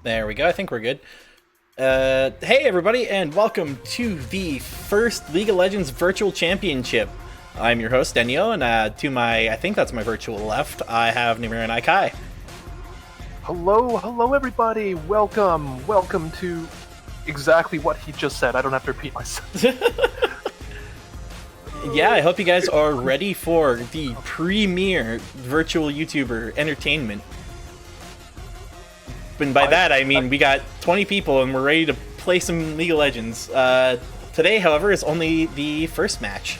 There we go. I think we're good. Hey everybody, and welcome to the first League of Legends Virtual Championship. I'm your host, Denyo, and to my, I think that's my virtual left, I have Nimir and Kai. Hello everybody! Welcome to exactly what he just said. I don't have to repeat myself. Yeah, I hope you guys are ready for the premier virtual YouTuber entertainment. And by that, I mean we got 20 people and we're ready to play some League of Legends. Today, however, is only the first match.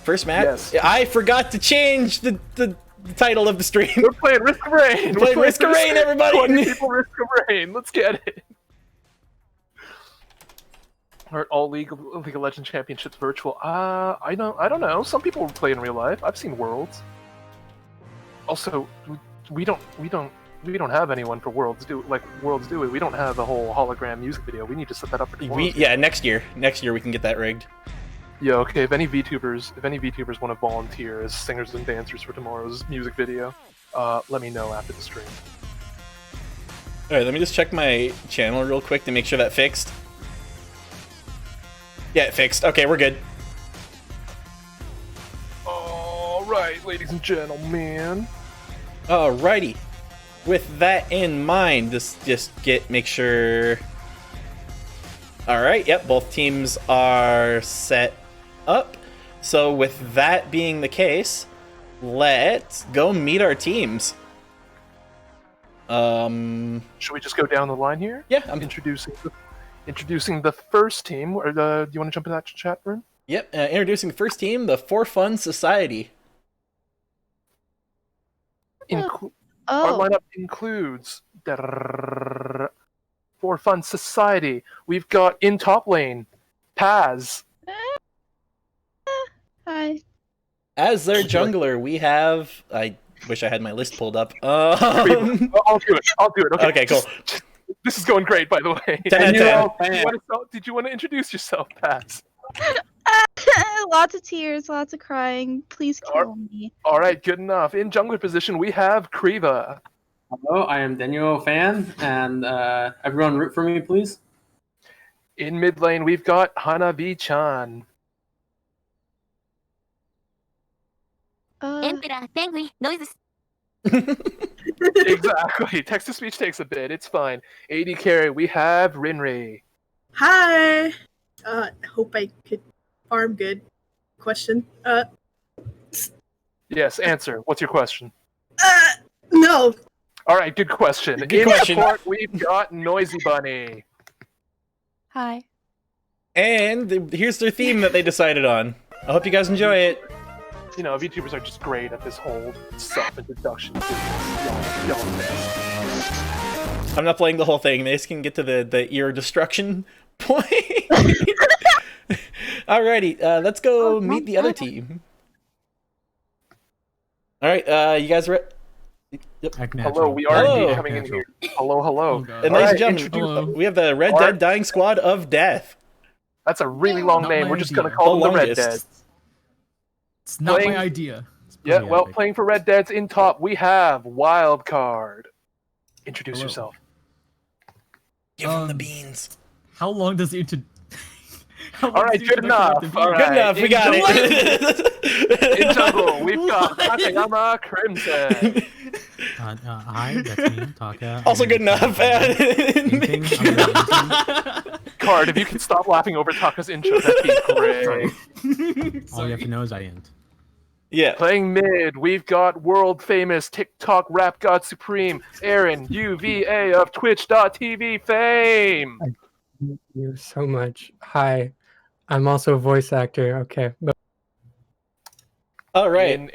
Yes. I forgot to change the title of the stream. We're playing Risk of Rain! We're playing Risk of Rain, everybody! 20 people Risk of Rain, let's get it! Are all League of Legends Championships virtual? I don't know. Some people play in real life. I've seen Worlds. Also, we don't have anyone for Worlds, do we? We don't have a whole hologram music video. We need to set that up for tomorrow. Yeah, next year we can get that rigged. Yeah, okay. If any VTubers want to volunteer as singers and dancers for tomorrow's music video, let me know after the stream. All right, let me just check my channel real quick to make sure that fixed. Yeah, it fixed. Okay, we're good. All right, ladies and gentlemen. Alrighty. With that in mind, make sure. All right. Yep, both teams are set up. So with that being the case, let's go meet our teams. Should we just go down the line here? Yeah, I'm introducing the first team. Or do you want to jump in that chat room? Yep. Introducing the first team, the For Fun Society. Our lineup includes For Fun Society. We've got in top lane, Paz. Hi. As their jungler, we have. I wish I had my list pulled up. I'll do it. Okay, cool. This is going great, by the way. 10 out of 10. Did you want to introduce yourself, Paz? Lots of tears, lots of crying. Please kill me. All right, good enough. In jungler position, we have Kriva. Hello, I am Daniel fan, and everyone root for me, please. In mid lane, we've got Hanabi-chan. Emperor, penguin, noises. Exactly. Text-to-speech takes a bit. It's fine. AD carry, we have Rinri. Hi. Hope I could farm good. Question. Yes, answer. What's your question? No. All right, good question. Good question. Support, we've got Noisy Bunny. Hi. And here's their theme that they decided on. I hope you guys enjoy it. You know, VTubers are just great at this whole self-introduction. I'm not playing the whole thing. They just can get to the ear destruction point. Alrighty, let's go meet the other team. Alright, you guys ready? Yep. Hello, we are coming in here. Hello. And ladies and gentlemen, we have the Red Dead Dying Squad of Death. That's a really long name. We're just going to call them the Red Dead. It's not my idea. Yeah, well, playing for Red Dead's in top, we have Wildcard. Introduce yourself. Give him the beans. How long does it All right, good enough. Good enough, we got it. In jungle, we've got Takayama Crimson. Hi, that's me, Taka. Also good enough. Card, if you can stop laughing over Taka's intro, that'd be great. All you have to know is I ain't. Yeah. Playing mid, we've got world famous TikTok rap god supreme, Aaron UVA of Twitch.tv fame. Thank you so much. Hi, I'm also a voice actor. Okay. All right.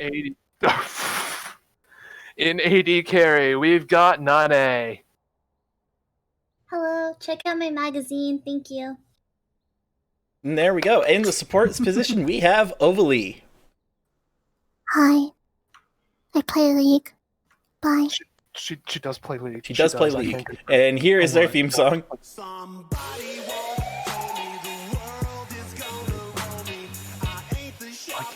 In AD carry, we've got Nane. Hello, check out my magazine. Thank you. And there we go. In the support position, we have Ovalie. Hi. I play League. Bye. She does play League. She does play League. And here is their theme song.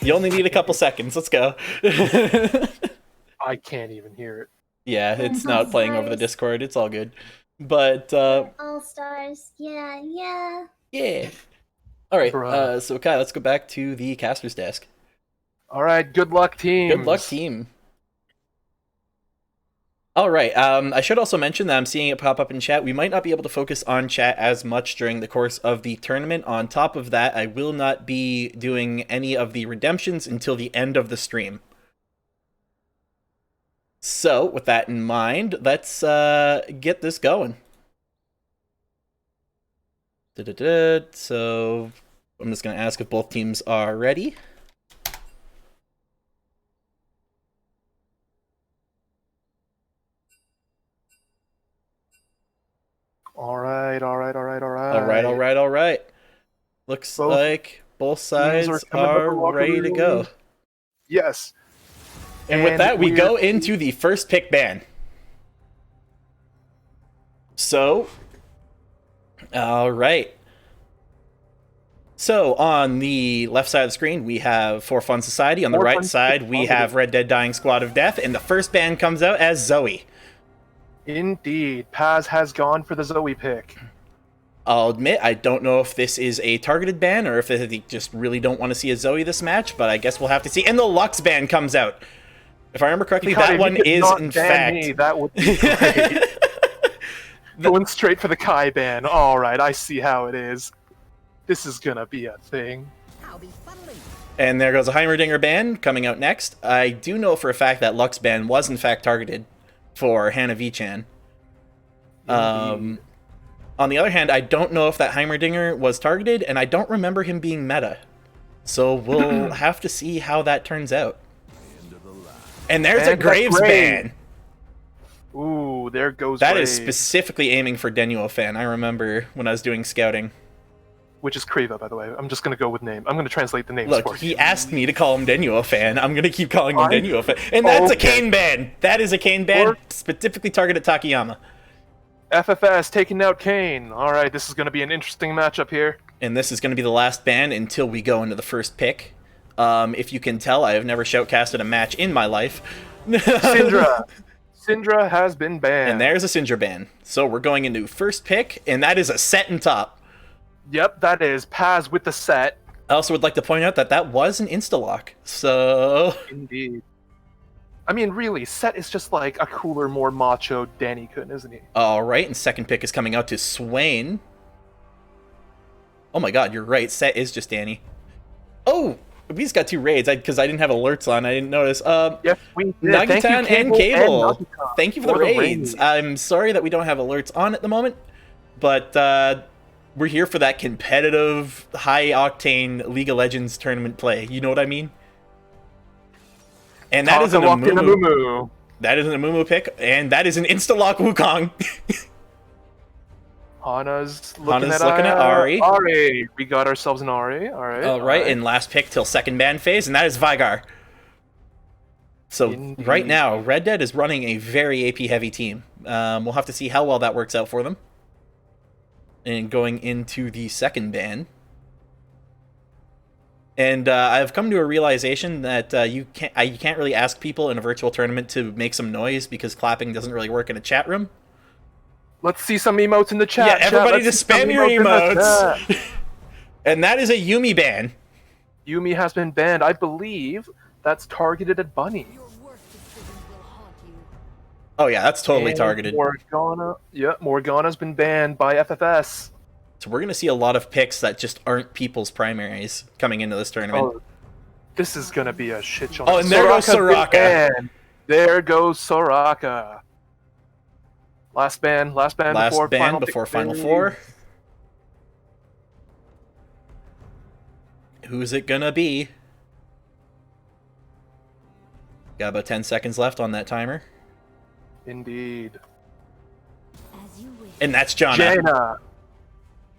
You only need a couple seconds. Let's go. I can't even hear it. Yeah, it's not playing over the Discord. It's all good. But All stars. Yeah, yeah. yeah. All right. Bruh. So Kai, let's go back to the caster's desk. All right, good luck, team. Good luck, team. All right. I should also mention that I'm seeing it pop up in chat. We might not be able to focus on chat as much during the course of the tournament. On top of that, I will not be doing any of the redemptions until the end of the stream. So, with that in mind, let's get this going. So, I'm just going to ask if both teams are ready. All right. All right. Looks like both sides are ready to go. Yes. And with that, we go into the first pick ban. So, all right. So, on the left side of the screen, we have For Fun Society. On the right side, we have Red Dead Dying Squad of Death. And the first ban comes out as Zoe. Indeed. Paz has gone for the Zoe pick. I'll admit, I don't know if this is a targeted ban or if they just really don't want to see a Zoe this match, but I guess we'll have to see. And the Lux ban comes out. If I remember correctly, that one is, in fact... Me, that would be great. Going straight for the Kai ban. All right, I see how it is. This is gonna be a thing. And there goes a Heimerdinger ban coming out next. I do know for a fact that Lux ban was in fact targeted for Hannah V-chan. On the other hand, I don't know if that Heimerdinger was targeted, and I don't remember him being meta. So we'll have to see how that turns out. And there's a Graves ban. Ooh, there goes That Graves. is specifically aiming for Denuo fan. I remember when I was doing scouting. Which is Kreva, by the way. I'm just going to go with name. I'm going to translate the names Look, for you. he asked me to call him Denuo fan. I'm going to keep calling him Denuo fan. And that's a Kane ban. That is a Kane ban, specifically targeted Takayama. FFS taking out Kane. All right, this is going to be an interesting matchup here. And this is going to be the last ban until we go into the first pick. If you can tell, I have never shoutcasted a match in my life. Syndra. Syndra has been banned. And there's a Syndra ban. So we're going into first pick, and that is a set and top. Yep, that is Paz with the set. I also would like to point out that that was an insta-lock. So... Indeed. I mean, really, Set is just like a cooler, more macho Danny Kun, isn't he? Alright, and second pick is coming out to Swain. Oh my god, you're right. Set is just Danny. Oh! We just got two raids because I didn't have alerts on. I didn't notice. Yes, we did. Nagitan and Cable. Thank you for the raids. raid. I'm sorry that we don't have alerts on at the moment, but we're here for that competitive, high-octane League of Legends tournament play. You know what I mean? And that is an Amumu. That is an Amumu pick, and that is an insta-lock Wukong. Hana's looking at Ari. Ari. We got ourselves an Ari. All right. All right, and last pick till second ban phase, and that is Vigar. So Indeed. right now, Red Dead is running a very AP-heavy team. We'll have to see how well that works out for them. And going into the second ban. And I've come to a realization that you can't really ask people in a virtual tournament to make some noise because clapping doesn't really work in a chat room. Let's see some emotes in the chat. Yeah, everybody Let's just see some spam your in the emotes. chat. And that is a Yumi ban. Yumi has been banned. I believe that's targeted at Bunny. Oh yeah, that's totally And targeted. Morgana's been banned by FFS. So we're going to see a lot of picks that just aren't people's primaries coming into this tournament. Oh, this is going to be a shit show. Oh, and there goes Soraka. There goes Soraka. Last ban before Final Four. Who's it gonna be? Got about 10 seconds left on that timer. Indeed. And that's Jana. Jaina.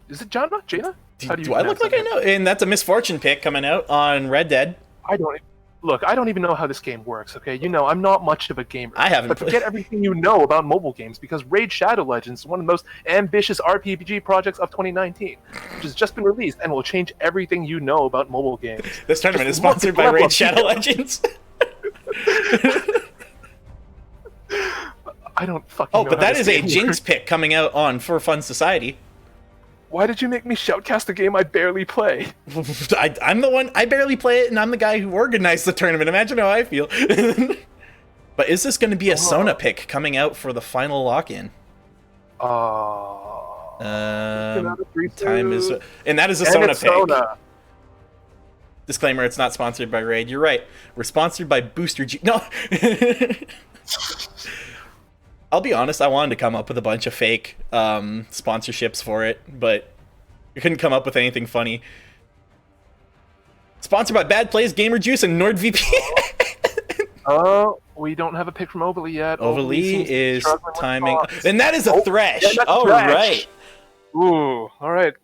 Is it Jana? Jaina? Do I look like I know? And that's a Misfortune pick coming out on Red Dead. I don't even know how this game works, okay? You know, I'm not much of a gamer. I haven't But forget everything you know about mobile games, because Raid Shadow Legends is one of the most ambitious RPG projects of 2019, which has just been released and will change everything you know about mobile games. This tournament is sponsored by Raid Shadow Legends. I don't fucking Oh, know but how that this is a game Jinx works. pick coming out on For Fun Society. Why did you make me shoutcast a game I barely play? I'm the one, I barely play it, and I'm the guy who organized the tournament. Imagine how I feel. But is this going to be a Sona pick coming out for the final lock-in? Time is... And that is a Sona it's pick. Sona. Disclaimer, it's not sponsored by Raid. You're right. We're sponsored by Booster G... No! I'll be honest, I wanted to come up with a bunch of fake sponsorships for it, but I couldn't come up with anything funny. Sponsored by Bad Plays, Gamer Juice, and NordVPN. Oh, we don't have a pick from Overly yet. Overly is struggling with timing... thoughts. And that is a Thresh! Yeah, that's All Thresh. right. Ooh, alright.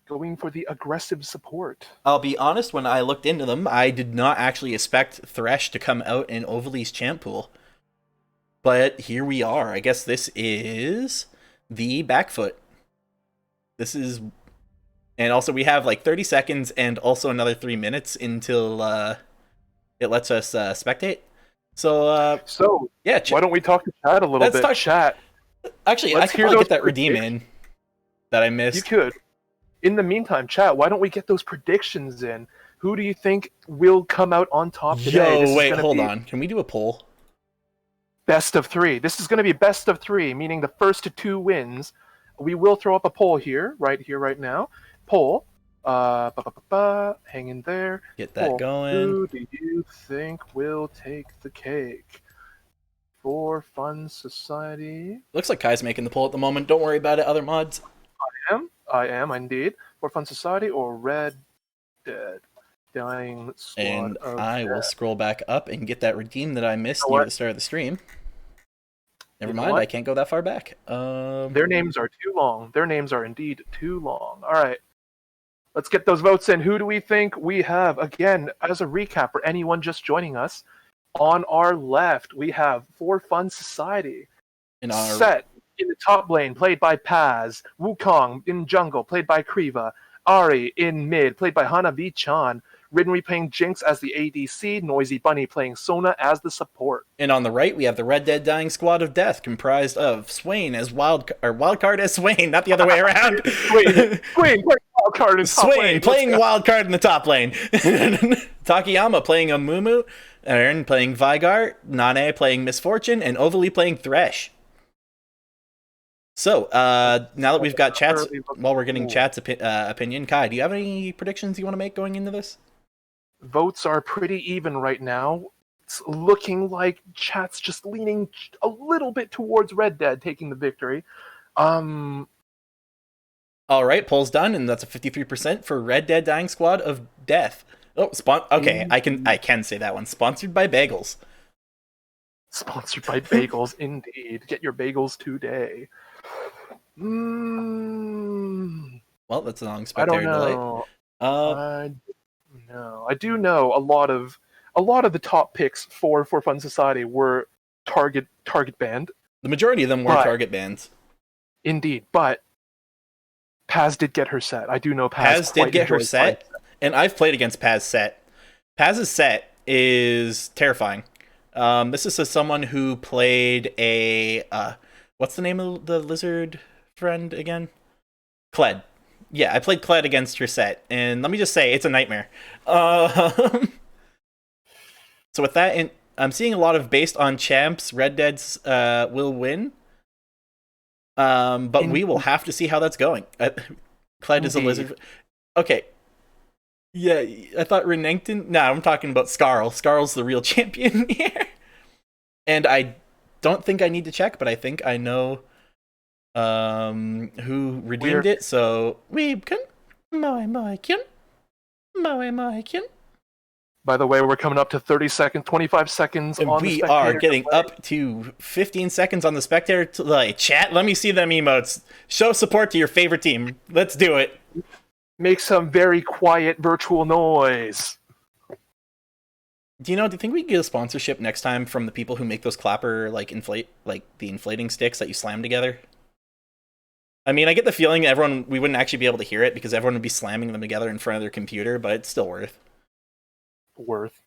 Going for the aggressive support. I'll be honest, when I looked into them, I did not actually expect Thresh to come out in Overly's champ pool. But here we are. I guess this is the back foot. This is... And also we have like 30 seconds and also another 3 minutes until it lets us spectate. So, yeah. Why don't we talk to chat a little Let's bit? talk- Chat. Actually, Let's I could hear probably those get that redeem predictions. in that I missed. You could. In the meantime, chat, why don't we get those predictions in? Who do you think will come out on top today? This Yo, is wait, gonna hold be on. Can we do a poll? Best of 3. This is going to be best of 3, meaning the first to 2 wins. We will throw up a poll here, right now. Poll. Hang in there. Get that Poll. going. Who do you think will take the cake? For Fun Society. Looks like Kai's making the poll at the moment. Don't worry about it, other mods. I am indeed. For Fun Society or Red Dead Dying Squad And of I will Death? scroll back up and get that redeem that I missed You know near what? the start of the stream. Never You know mind, what? I can't go that far back. Their names are too long. Their names are indeed too long. All right. Let's get those votes in. Who do we think we have? Again, as a recap for anyone just joining us, on our left, we have For Fun Society. in our Set in the top lane, played by Paz. Wukong in jungle, played by Kriva. Ari in mid, played by Hanabi-chan. Riddenry playing Jinx as the ADC. Noisy Bunny playing Sona as the support. And on the right, we have the Red Dead Dying Squad of Death, comprised of Swain as Wildcard as Swain, not the other way around. Swain playing wildcard in top Swain lane. playing Let's go. Wildcard in the top lane. Takayama playing Amumu, Aaron playing Vygar, Nane playing Misfortune, and Overly playing Thresh. So, now that we've got chats, while we're getting chat's opinion, Kai, do you have any predictions you want to make going into this? Votes are pretty even right now. It's looking like chat's just leaning a little bit towards Red Dead taking the victory. All right, poll's done, and that's a 53% for Red Dead Dying Squad of Death. Oh, okay, I can say that one. Sponsored by Bagels. Sponsored by Bagels, indeed. Get your bagels today. Well, that's an I don't unexpected delay. know. I do know a lot of the top picks for Fun Society were target banned. The majority of them were But- target bans. Indeed, but Paz did get her set. I do know Paz Did quite get her enjoys set, playing. and I've played against Paz's set. Paz's set is terrifying. This is someone who played a what's the name of the lizard friend again? Kled. Yeah, I played Kled against her set, and let me just say, it's a nightmare. So with that, I'm seeing a lot of based on champs, Red Dead's will win. But we will have to see how that's going. Kled is a lizard. Okay. Yeah, I thought Renekton... No, I'm talking about Skarl. Skarl's the real champion here. And I don't think I need to check, but I think I know who redeemed it, so we can... By the way, we're coming up to 30 seconds, 25 seconds And on the we spectator are getting delay. up to 15 seconds on the spectator delay. Chat, let me see them emotes. Show support to your favorite team. Let's do it. Make some very quiet virtual noise. Do you think we can get a sponsorship next time from the people who make those clapper, the inflating sticks that you slam together? I mean, I get the feeling we wouldn't actually be able to hear it because everyone would be slamming them together in front of their computer, but it's still worth.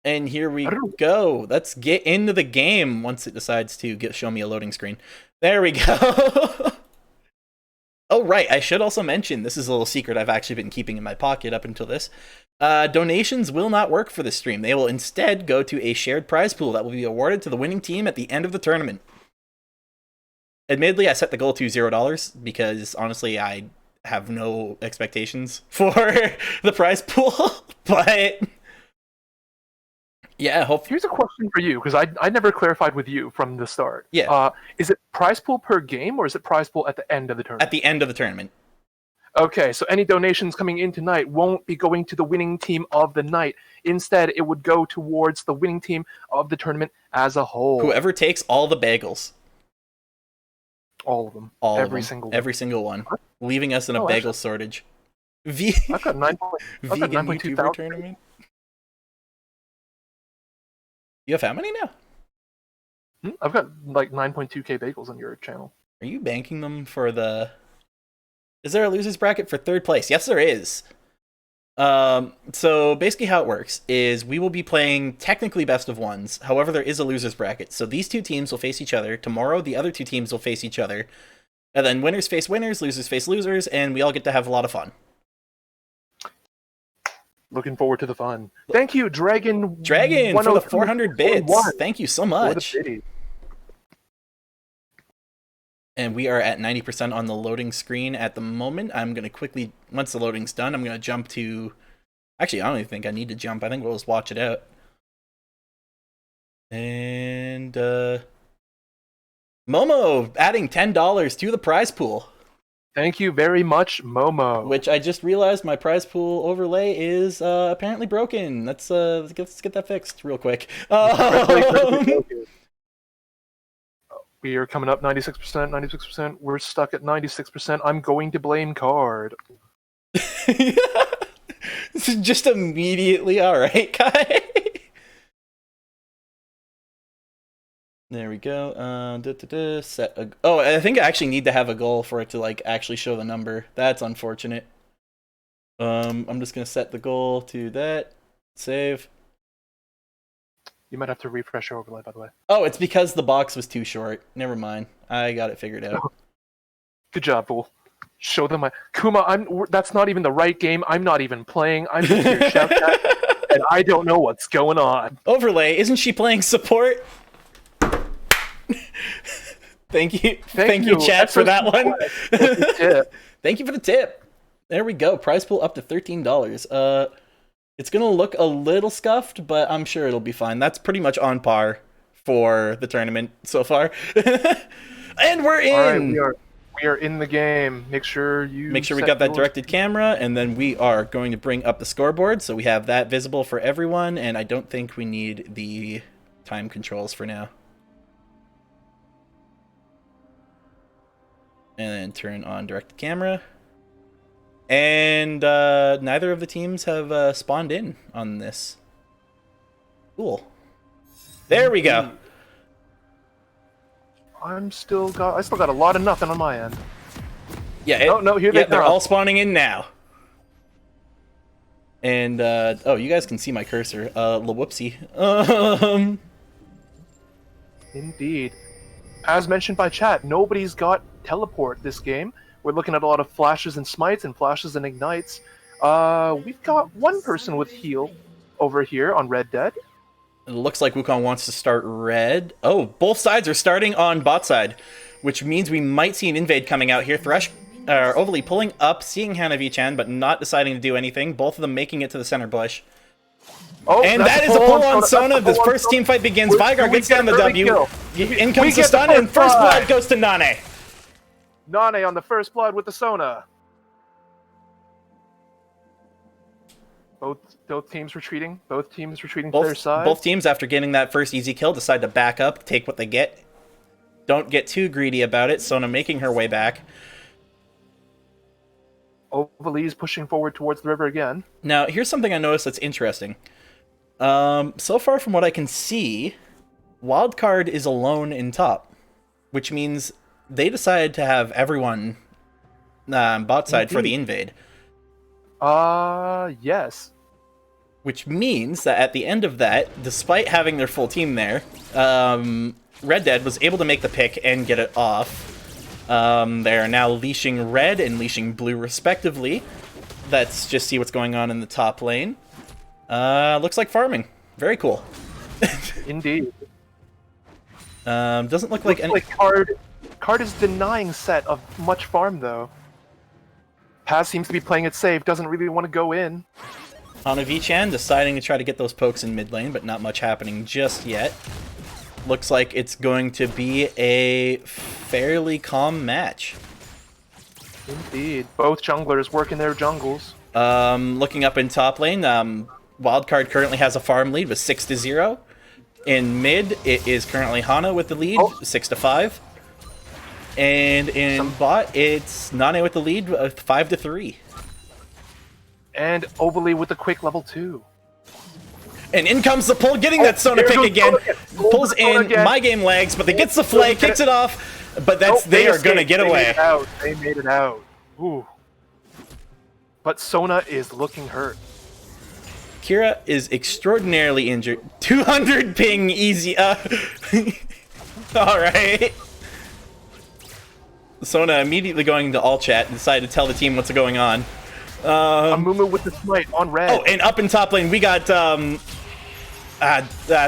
And here we I don't know. go. Let's get into the game once it decides to show me a loading screen. There we go. Oh, right. I should also mention, this is a little secret I've actually been keeping in my pocket up until this. Donations will not work for this stream. They will instead go to a shared prize pool that will be awarded to the winning team at the end of the tournament. Admittedly, I set the goal to $0 because, honestly, I have no expectations for the prize pool. But yeah, Here's a question for you, because I never clarified with you from the start. Yeah. Is it prize pool per game, or is it prize pool at the end of the tournament? At the end of the tournament. Okay, so any donations coming in tonight won't be going to the winning team of the night. Instead, it would go towards the winning team of the tournament as a whole. Whoever takes all the bagels. All of them. All Every of them. single one. Every single one. Leaving us in a Oh, bagel actually- shortage. I've got 9. I've got Vegan 9.2 YouTuber thousand. tournament. You have how many now? I've got like 9.2k bagels on your channel. Are you banking them for the... Is there a losers bracket for third place? Yes, there is. So basically how it works is we will be playing technically best of ones. However, there is a losers bracket. So these two teams will face each other. Tomorrow, the other two teams will face each other. And then winners face winners, losers face losers, and we all get to have a lot of fun. Looking forward to the fun. Thank you, Dragon. Dragon, for the 103 400 bits. 41. Thank you so What a much. pity. And we are at 90% on the loading screen at the moment. I'm going to quickly, once the loading's done, I'm going to jump to... Actually, I don't even think I need to jump. I think we'll just watch it out. And, Momo adding $10 to the prize pool. Thank you very much, Momo. Which I just realized my prize pool overlay is apparently broken. Let's get that fixed real quick. We are coming up 96%, 96%. We're stuck at 96%. I'm going to blame card. Just immediately, all right, Kai. There we go. Set a... Oh, I think I actually need to have a goal for it to like actually show the number. That's unfortunate. I'm just gonna set the goal to that. Save. You might have to refresh your overlay, by the way. Oh, it's because the box was too short. Never mind. I got it figured out. Good job, fool. Show them my Kuma. That's not even the right game. I'm not even playing. I'm just here shout at, and I don't know what's going on. Overlay, isn't she playing support? Thank you, chat, for that one. Thank you for the tip. There we go. Prize pool up to $13. It's gonna look a little scuffed, but I'm sure it'll be fine. That's pretty much on par for the tournament so far. And we're in. All right, we are in the game. Make sure we got that directed camera, and then we are going to bring up the scoreboard so we have that visible for everyone. And I don't think we need the time controls for now. And then turn on directed camera. And neither of the teams have spawned in on this. Cool. There we go. I still got a lot of nothing on my end. Yeah. Here they're all spawning in now. And oh, you guys can see my cursor. Whoopsie. Indeed. As mentioned by chat, nobody's got teleport this game. We're looking at a lot of flashes and smites and flashes and ignites. We've got one person with heal over here on Red Dead. It looks like Wukong wants to start red. Oh, both sides are starting on bot side, which means we might see an invade coming out here. Thresh, Overly pulling up, seeing Hanavi-chan, but not deciding to do anything. Both of them making it to the center bush. Oh, and that is a pull on Sona. This first team fight begins. Vigar gets down the W. In comes the stun, and first blood goes to Nane. Nane on the first blood with the Sona. Both teams retreating. Both teams retreating to their side. Both teams, after getting that first easy kill, decide to back up, take what they get. Don't get too greedy about it. Sona making her way back. Overly's pushing forward towards the river again. Now, here's something I noticed that's interesting. So far from what I can see, Wildcard is alone in top, which means they decided to have everyone bot side for the invade. Yes. which means that at the end of that, despite having their full team there, Red Dead was able to make the pick and get it off. They are now leashing red and leashing blue respectively. Let's just see what's going on in the top lane. Looks like farming. Very cool. Indeed. Doesn't look like any... Like Card is denying Set of much farm, though. Paz seems to be playing it safe, doesn't really want to go in. Hanavichan deciding to try to get those pokes in mid lane, but not much happening just yet. Looks like it's going to be a fairly calm match. Indeed. Both junglers working their jungles. Looking up in top lane, Wildcard currently has a farm lead with 6-0. In mid, it is currently Hana with the lead, 6-5. And in bot, it's Nane with the lead, 5-3. And Overly with the quick level 2. And in comes the pull, getting that Sona pick again. Pulls in, my game lags, but they gets the flag, kicks it off. But that's they are gonna get away. They made it out. Ooh. But Sona is looking hurt. Kira is extraordinarily injured. 200 ping, easy. Alright. Sona immediately going into all chat and decided to tell the team what's going on. Amumu with the smite on red. Oh, and up in top lane, we got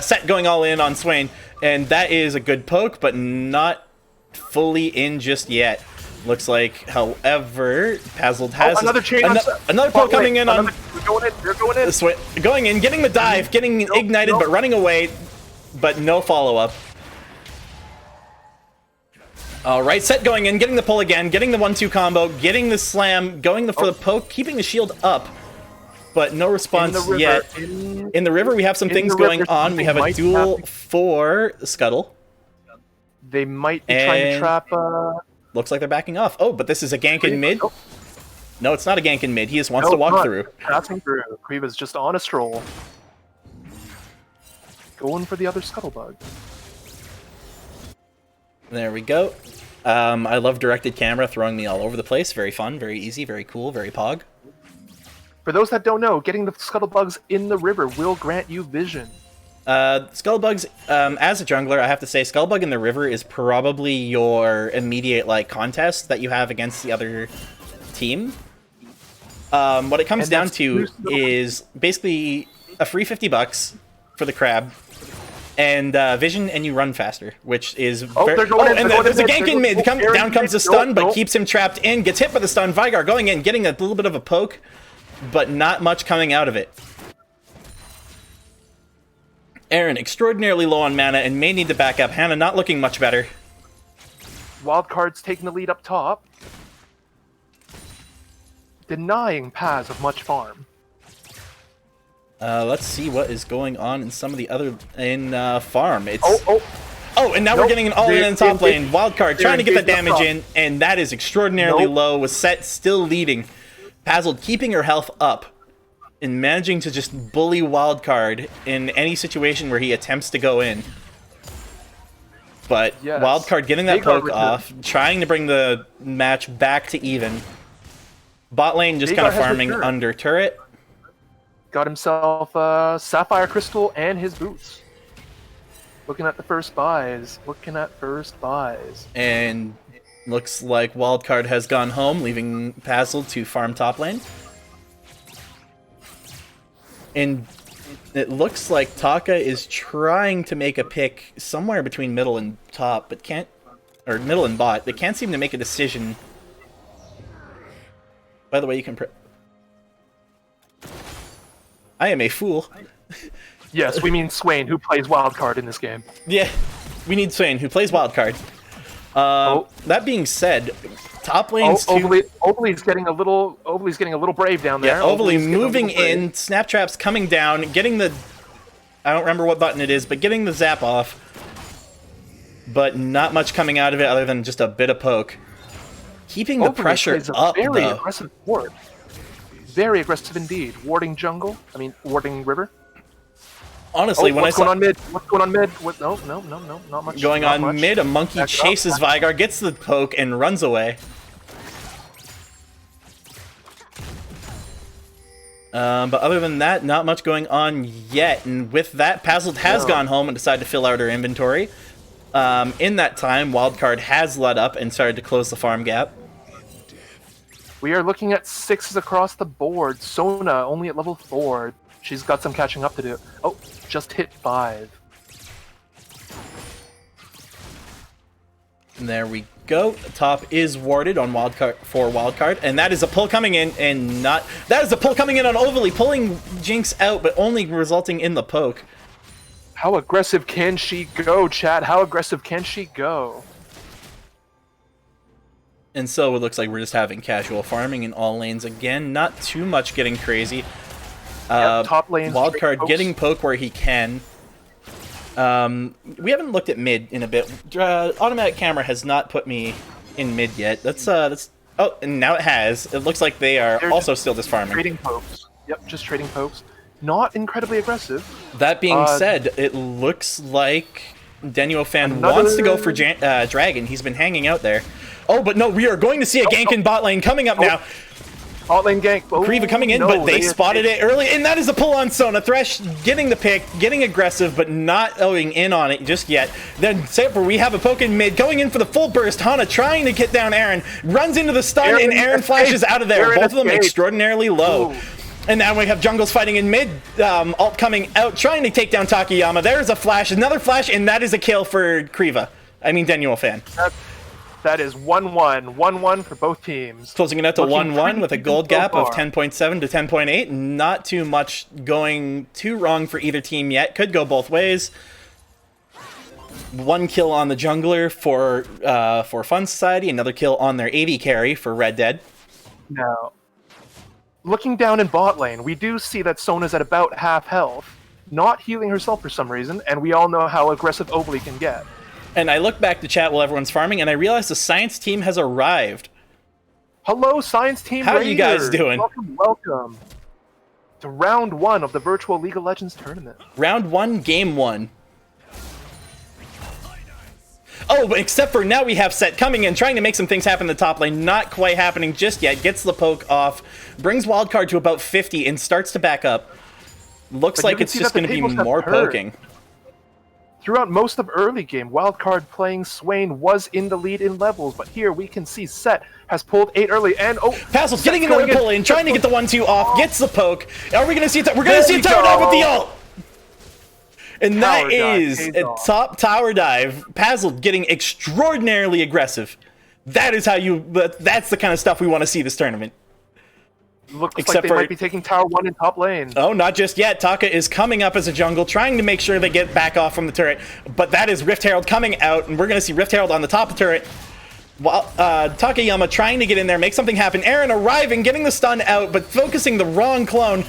Set going all in on Swain. And that is a good poke, but not fully in just yet. Looks like, however, Pazzled has another chain another poke coming in on. They're going in. Going in, getting the dive, getting ignited, but running away, but no follow up. All right, Set going in, getting the pull again, getting the 1-2 combo, getting the slam, going for the poke, keeping the shield up, but no response yet. In the river, we have some things going on. We have a duel for Scuttle. They might be trying to trap. Looks like they're backing off. Oh, but this is a gank in mid. No, it's not a gank in mid. He just wants to walk through. Passing through. Kriva's just on a stroll. Going for the other Scuttlebug. There we go. I love directed camera throwing me all over the place. Very fun, very easy, very cool, very pog. For those that don't know, getting the Scuttlebugs in the river will grant you vision. Skullbugs, as a jungler, I have to say, Skullbug in the river is probably your immediate, like, contest that you have against the other team. What it comes down to is basically a free $50 for the crab, and vision, and you run faster, which is there's a gank in mid. Down comes the stun, but keeps him trapped in, gets hit by the stun. Vigar going in, getting a little bit of a poke, but not much coming out of it. Aaron, extraordinarily low on mana and may need to back up. Hannah not looking much better. Wildcard's taking the lead up top. Denying Paz of much farm. Let's see what is going on in some of the other farm. It's Oh, and now we're getting an all-in in top lane. Wildcard trying to get the damage in, and that is extraordinarily low, with Set still leading. Pazzled keeping her health up and managing to just bully Wildcard in any situation where he attempts to go in. But Wildcard getting that poke off, trying to bring the match back to even. Bot lane just kind of farming under turret. Got himself Sapphire Crystal and his boots. Looking at the first buys. And looks like Wildcard has gone home, leaving Pazzled to farm top lane. And it looks like Taka is trying to make a pick somewhere between middle and top, but can't, or middle and bot, but can't seem to make a decision. By the way, you can I am a fool. Yes, we mean Swain, who plays Wildcard in this game. Yeah, we need Swain, who plays Wildcard. That being said, top lane's Overly's getting a little brave down there. Yeah, Overly moving in, Snaptrap's coming down, getting the, I don't remember what button it is, but getting the zap off. But not much coming out of it other than just a bit of poke. Keeping the pressure up, very though. Aggressive ward. Very aggressive indeed. Warding jungle. Warding river. Honestly, when what's going on mid? What's going on mid? No, not much. Going on mid, a monkey chases Vigar, gets the poke, and runs away. But other than that, not much going on yet. And with that, Pazzled has gone home and decided to fill out her inventory. In that time, Wildcard has let up and started to close the farm gap. We are looking at 6s across the board. Sona only at level 4. She's got some catching up to do. Oh, just hit 5. And there we go. The top is warded on Wildcard, and that is a pull coming in, and not that is a pull coming in on Overly, pulling Jinx out, but only resulting in the poke. How aggressive can she go, chat? How aggressive can she go? And so it looks like we're just having casual farming in all lanes again. Not too much getting crazy. Top lane. Wildcard getting poke where he can. We haven't looked at mid in a bit. Automatic camera has not put me in mid yet. That's oh, and now it has. It looks like they're also still just farming. Trading pokes. Yep, just trading pokes. Not incredibly aggressive. That being said, it looks like Denuo fan wants to go for Dragon. He's been hanging out there. Oh, but no, we are going to see a gank in bot lane coming up now. Bot lane gank. Oh, Kriva coming in, but they spotted it early, and that is a pull on Sona. Thresh getting the pick, getting aggressive, but not going in on it just yet. Then Saber, we have a poke in mid, going in for the full burst. Hana trying to get down Aaron, runs into the stun, and Aaron flashes out of there. Both of them extraordinarily low. Ooh. And now we have jungles fighting in mid, ult coming out, trying to take down Takayama. There's a flash, another flash, and that is a kill for Kriva. I mean, Denuo fan. That is 1-1. 1-1 for both teams. Closing it out to 1-1 with a gold gap of 10.7 to 10.8. Not too much going too wrong for either team yet. Could go both ways. 1 kill on the jungler for Fun Society. Another kill on their AD carry for Red Dead. Now, looking down in bot lane, we do see that Sona's at about half health. Not healing herself for some reason, and we all know how aggressive Overly can get. And I look back to chat while everyone's farming, and I realize the science team has arrived. Hello, science team. How are you guys doing? Welcome, welcome to round 1 of the virtual League of Legends tournament. Round 1, game 1. Oh, but except for now we have Set coming in, trying to make some things happen in the top lane. Not quite happening just yet. Gets the poke off, brings Wildcard to about 50, and starts to back up. Looks like it's just going to be more poking. Throughout most of early game, Wildcard playing Swain was in the lead in levels, but here we can see Set has pulled 8 early, and Pazzle's getting another pull in, trying to get the 1-2 off, gets the poke. Are we going to see it? We're going to see a tower dive with the ult! And that is a top tower dive. Pazzle getting extraordinarily aggressive. That is how that's the kind of stuff we want to see this tournament. Looks like they might be taking tower 1 in top lane. Oh, not just yet. Taka is coming up as a jungle, trying to make sure they get back off from the turret. But that is Rift Herald coming out, and we're going to see Rift Herald on the top of the turret. While Takayama trying to get in there, make something happen. Aaron arriving, getting the stun out, but focusing the wrong clone.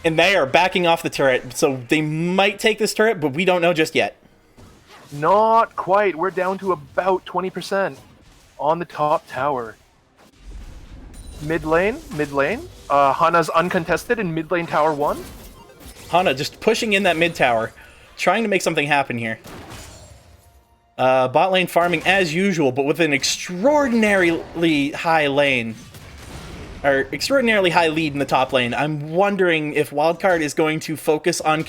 And they are backing off the turret, so they might take this turret, but we don't know just yet. Not quite. We're down to about 20% on the top tower. Mid lane. Hana's uncontested in mid lane tower 1. Hana just pushing in that mid tower, trying to make something happen here. Bot lane farming as usual, but with an extraordinarily high lane. Or extraordinarily high lead in the top lane. I'm wondering if Wildcard is going to focus on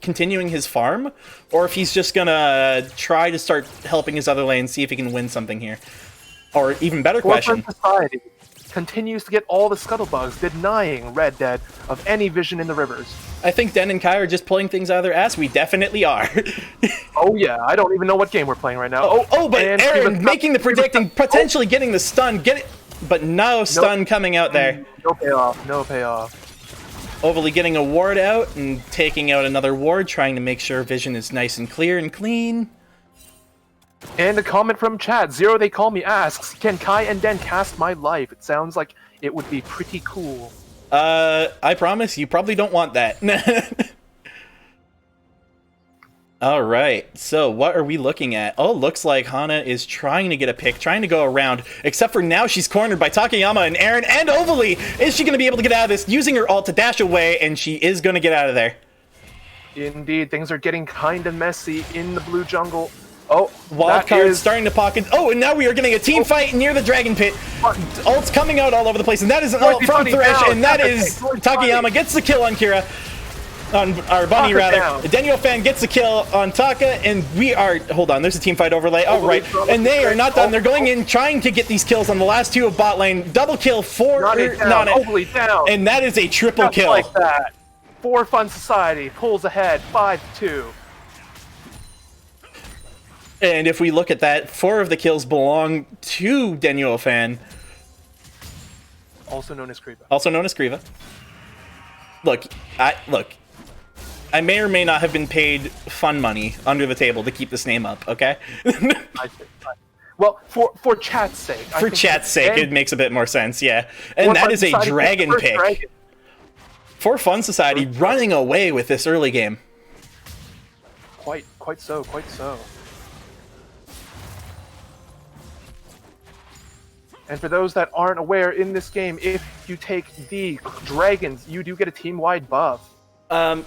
continuing his farm, or if he's just gonna try to start helping his other lane, see if he can win something here. Or even better question. Society continues to get all the scuttlebugs, denying Red Dead of any vision in the rivers. I think Den and Kai are just pulling things out of their ass. We definitely are. Oh yeah, I don't even know what game we're playing right now. But Aaron making the predicting, potentially getting the stun, but no stun coming out there. No payoff. Overly getting a ward out and taking out another ward, trying to make sure vision is nice and clear and clean. And a comment from chat, Zero They Call Me asks, can Kai and Den cast my life? It sounds like it would be pretty cool. I promise you probably don't want that. Alright, so what are we looking at? Oh, looks like Hana is trying to get a pick, trying to go around, except for now she's cornered by Takayama and Aaron and Overly. Is she going to be able to get out of this? Using her ult to dash away, and she is going to get out of there. Indeed, things are getting kind of messy in the blue jungle. Oh, Wildcard starting to pocket. Oh, and now we are getting a team fight near the Dragon Pit. Ults coming out all over the place, and that is an ult from Thresh, and that is Takayama gets the kill on Kira. On our Bunny, rather. Daniel Fan gets the kill on Taka, and we are... Hold on, there's a team fight overlay. Oh, right. And they are not done. They're going in, trying to get these kills on the last two of bot lane. Double kill for Nane. Down. And that is a triple Just kill. like that. For Fun Society pulls ahead 5-2. And if we look at that, 4 of the kills belong to Daniel Fan. Also known as Kriva. Also known as Kriva. Look, I may or may not have been paid fun money under the table to keep this name up, okay? Well, for chat's sake. For chat's sake, it makes a bit more sense, yeah. And that is a dragon pick. For Fun Society, running away with this early game. Quite so. And for those that aren't aware, in this game, if you take the dragons, you do get a team-wide buff.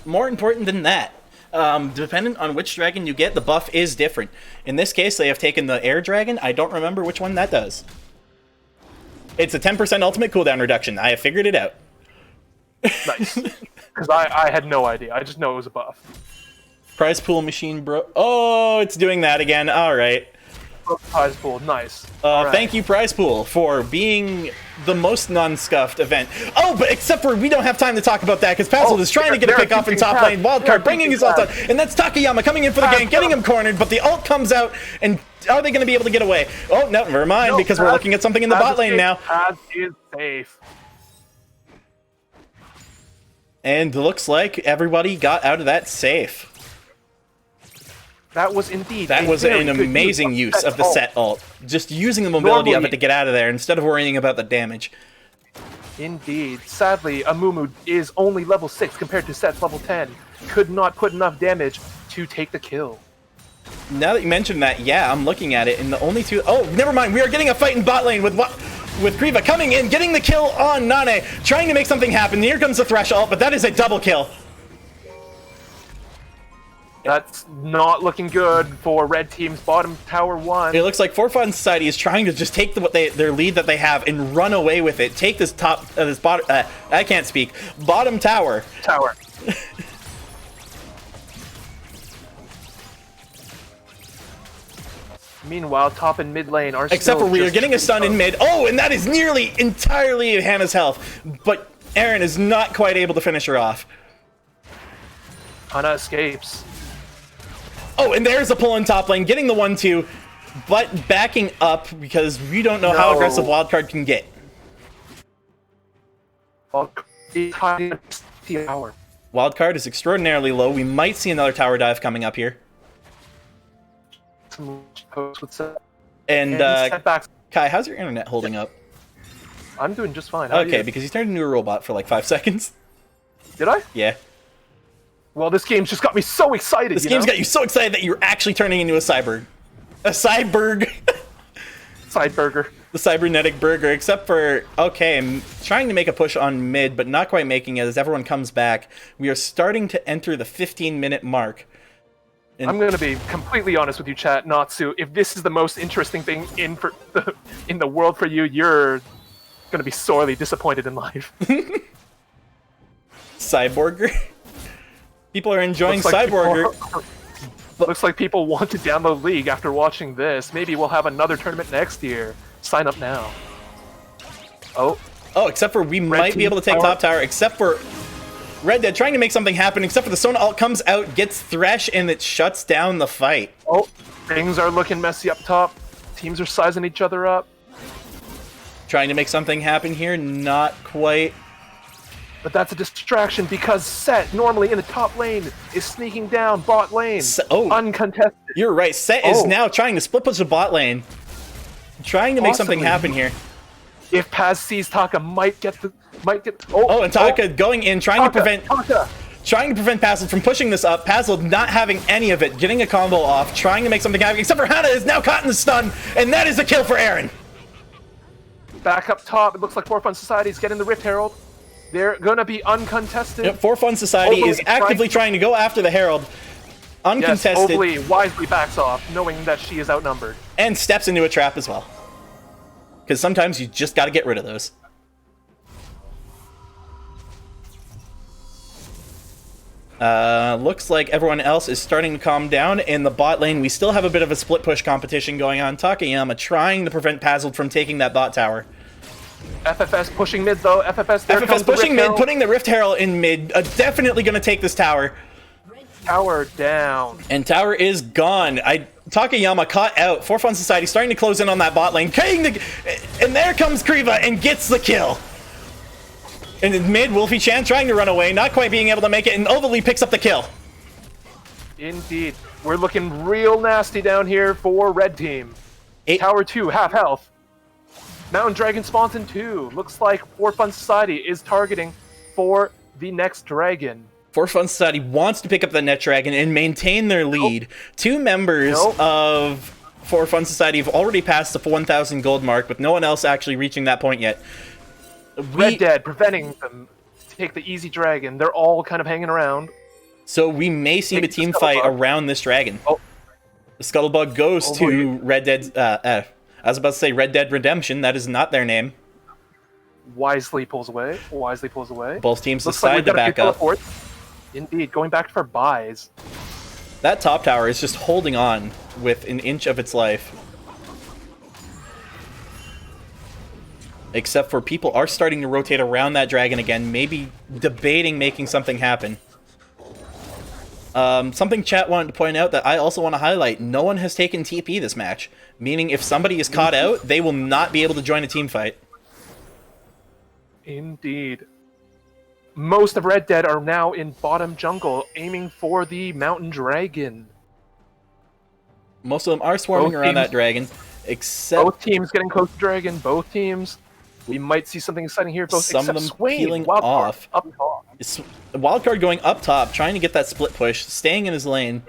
More important than that, depending on which dragon you get, the buff is different. In this case, they have taken the air dragon. I don't remember which one that does. It's a 10% ultimate cooldown reduction. I have figured it out. Nice. Because I had no idea. I just know it was a buff. Prize pool machine, bro. Oh, it's doing that again. All right. Prize pool, nice. Thank you, Prize Pool, for being the most non-scuffed event. Oh, but except for we don't have time to talk about that because Pazzle is trying to get a pick off in top lane. Wildcard bringing his ult out, and that's Takayama coming in for the gank, getting him cornered, but the ult comes out, and are they going to be able to get away? Oh, no, never mind, because we're looking at something in the bot lane now. Paz is safe. And looks like everybody got out of that safe. That was indeed an amazing use of the set ult. Just using the mobility of it to get out of there instead of worrying about the damage. Indeed. Sadly, Amumu is only level 6 compared to Set's level 10. Could not put enough damage to take the kill. Now that you mentioned that, yeah, I'm looking at it, and the only two... Oh, never mind. We are getting a fight in bot lane with Kriva coming in, getting the kill on Nane, trying to make something happen. Here comes the Thresh ult, but that is a double kill. That's not looking good for Red Team's bottom tower 1. It looks like For Fun Society is trying to just take their lead that they have and run away with it. Take this bottom... I can't speak. Bottom tower. Meanwhile, top and mid lane are Except for we are getting a stun in mid. Oh, and that is nearly entirely Hannah's health. But Aaron is not quite able to finish her off. Hannah escapes. Oh, and there's a pull in top lane, getting the 1-2, but backing up because we don't know how aggressive Wildcard can get. Wildcard is extraordinarily low. We might see another tower dive coming up here. And Kai, how's your internet holding up? I'm doing just fine. Okay, because he's turned into a robot for like 5 seconds. Did I? Yeah. Well, this game's just got me so excited. This game's got you so excited that you're actually turning into a cyborg. A cyborg. Cyberger. The cybernetic burger, except for... Okay, I'm trying to make a push on mid, but not quite making it as everyone comes back. We are starting to enter the 15-minute mark. And I'm going to be completely honest with you, chat, Natsu. If this is the most interesting thing in the world for you, you're going to be sorely disappointed in life. Cyborger? People are enjoying Cyborger. Looks like people want to download League after watching this. Maybe we'll have another tournament next year. Sign up now. Oh, except for we might be able to take top tower, except for Red Dead trying to make something happen, except for the Sona ult comes out, gets Thresh, and it shuts down the fight. Oh, things are looking messy up top. Teams are sizing each other up. Trying to make something happen here, not quite. But that's a distraction because Set, normally in the top lane, is sneaking down bot lane. Uncontested. You're right. Set is now trying to split push the bot lane. Trying to make something happen here. If Paz sees Taka, might get. And Taka going in, trying to prevent Pazzle from pushing this up. Pazzle not having any of it, getting a combo off, trying to make something happen, except for Hannah is now caught in the stun, and that is a kill for Aaron. Back up top, it looks like For Fun Society is getting the Rift Herald. They're gonna be uncontested. Yep, For Fun Society is actively trying to go after the Herald. uncontested, Yes, Oakley wisely backs off, knowing that she is outnumbered. and steps into a trap as well. Because sometimes you just got to get rid of those. Looks like everyone else is starting to calm down. In the bot lane, we still have a bit of a split push competition going on. Takayama trying to prevent Pazzled from taking that bot tower. FFS pushing mid though. FFS pushing mid, putting the Rift Herald in mid. Definitely going to take this tower. Tower down. And tower is gone. Takayama caught out. For Fun Society starting to close in on that bot lane. And there comes Kriva and gets the kill. And in mid, Wolfie Chan trying to run away, not quite being able to make it, and Overly picks up the kill. Indeed. We're looking real nasty down here for red team. Tower 2, half health. Mountain Dragon spawns in 2. Looks like For Fun Society is targeting for the next dragon. For Fun Society wants to pick up the Net Dragon and maintain their lead. Two members of For Fun Society have already passed the 1,000 gold mark, with no one else actually reaching that point yet. Red Dead preventing them to take the easy dragon. They're all kind of hanging around. So we may see a team fight around this dragon. The Scuttlebug goes to Red Dead. I was about to say Red Dead Redemption. That is not their name. Wisely pulls away. Wisely pulls away. Both teams Looks decide to back up. Indeed, going back for buys. That top tower is just holding on with an inch of its life. Except for people are starting to rotate around that dragon again, maybe debating making something happen. Something chat wanted to point out that I also want to highlight, no one has taken TP this match. Meaning if somebody is caught out, they will not be able to join a team fight. Indeed. Most of Red Dead are now in bottom jungle, aiming for the Mountain Dragon. Most of them are swarming around that dragon, except... Both teams getting close to dragon, both teams. We might see something exciting here. Both some of them Swain, peeling Wildcard, off. Up top. Wildcard going up top, trying to get that split push, staying in his lane.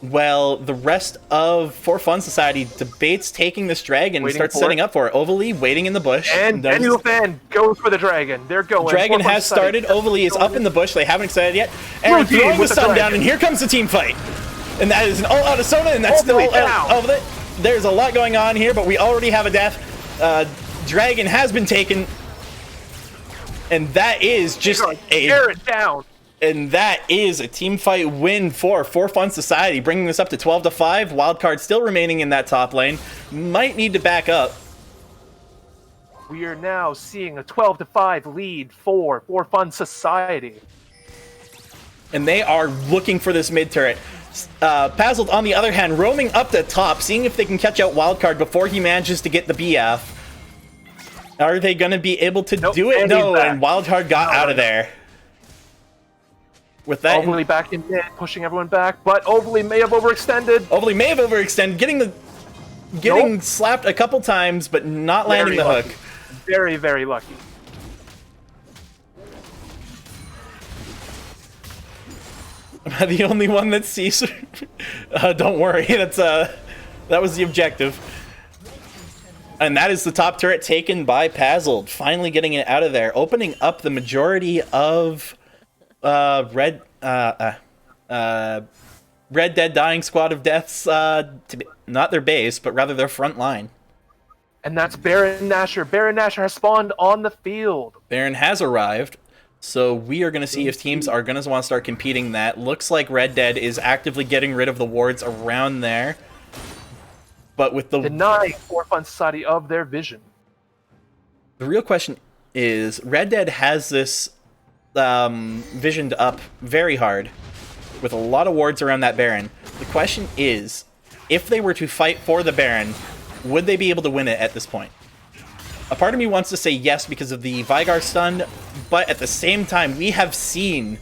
Well, the rest of For Fun Society debates taking this dragon and starts setting up for it. Overly waiting in the bush. And Daniel Fan goes for the dragon. They're going. Dragon has started. Overly is up in the bush. They haven't excited yet. And throwing the sun down, and here comes the team fight. And that is an all-out Asona, and that's still all-out of it. There's a lot going on here, but we already have a death. Dragon has been taken. And that is just tear it down. And that is a team fight win for Fun Society, bringing this up to 12-5. Wildcard still remaining in that top lane. Might need to back up. We are now seeing a 12-5 lead for Fun Society. And they are looking for this mid turret. Pazzled, on the other hand, roaming up the top, seeing if they can catch out Wildcard before he manages to get the BF. Are they going to be able to do it? No, and Wildcard got out of there. With that, Overly back in mid, pushing everyone back, but Overly may have overextended. Overly may have overextended, getting slapped a couple times, but not landing the hook. Very, very lucky. Am I the only one that sees? Don't worry, that was the objective. And that is the top turret taken by Pazzled, finally getting it out of there, opening up the majority of Red Dead Dying Squad of Death's, not their base, but rather their front line. And that's Baron Nashor. Baron Nashor has spawned on the field. Baron has arrived, so we are going to see if teams are going to want to start competing that. Looks like Red Dead is actively getting rid of the wards around there. But with the... denying For Fun Society of their vision. The real question is, Red Dead has this visioned up very hard, with a lot of wards around that Baron. The question is, if they were to fight for the Baron, would they be able to win it at this point? A part of me wants to say yes because of the Vigar stun, but at the same time, we have seen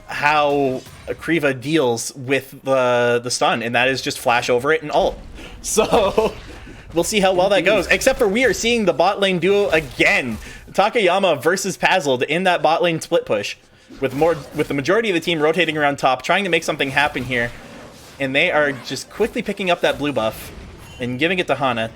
how Kriva deals with the stun, and that is just flash over it and ult. So we'll see how well that goes. Except for we are seeing the bot lane duo again. Takayama versus Pazzled in that bot lane split push, with the majority of the team rotating around top, trying to make something happen here. And they are just quickly picking up that blue buff and giving it to Hana.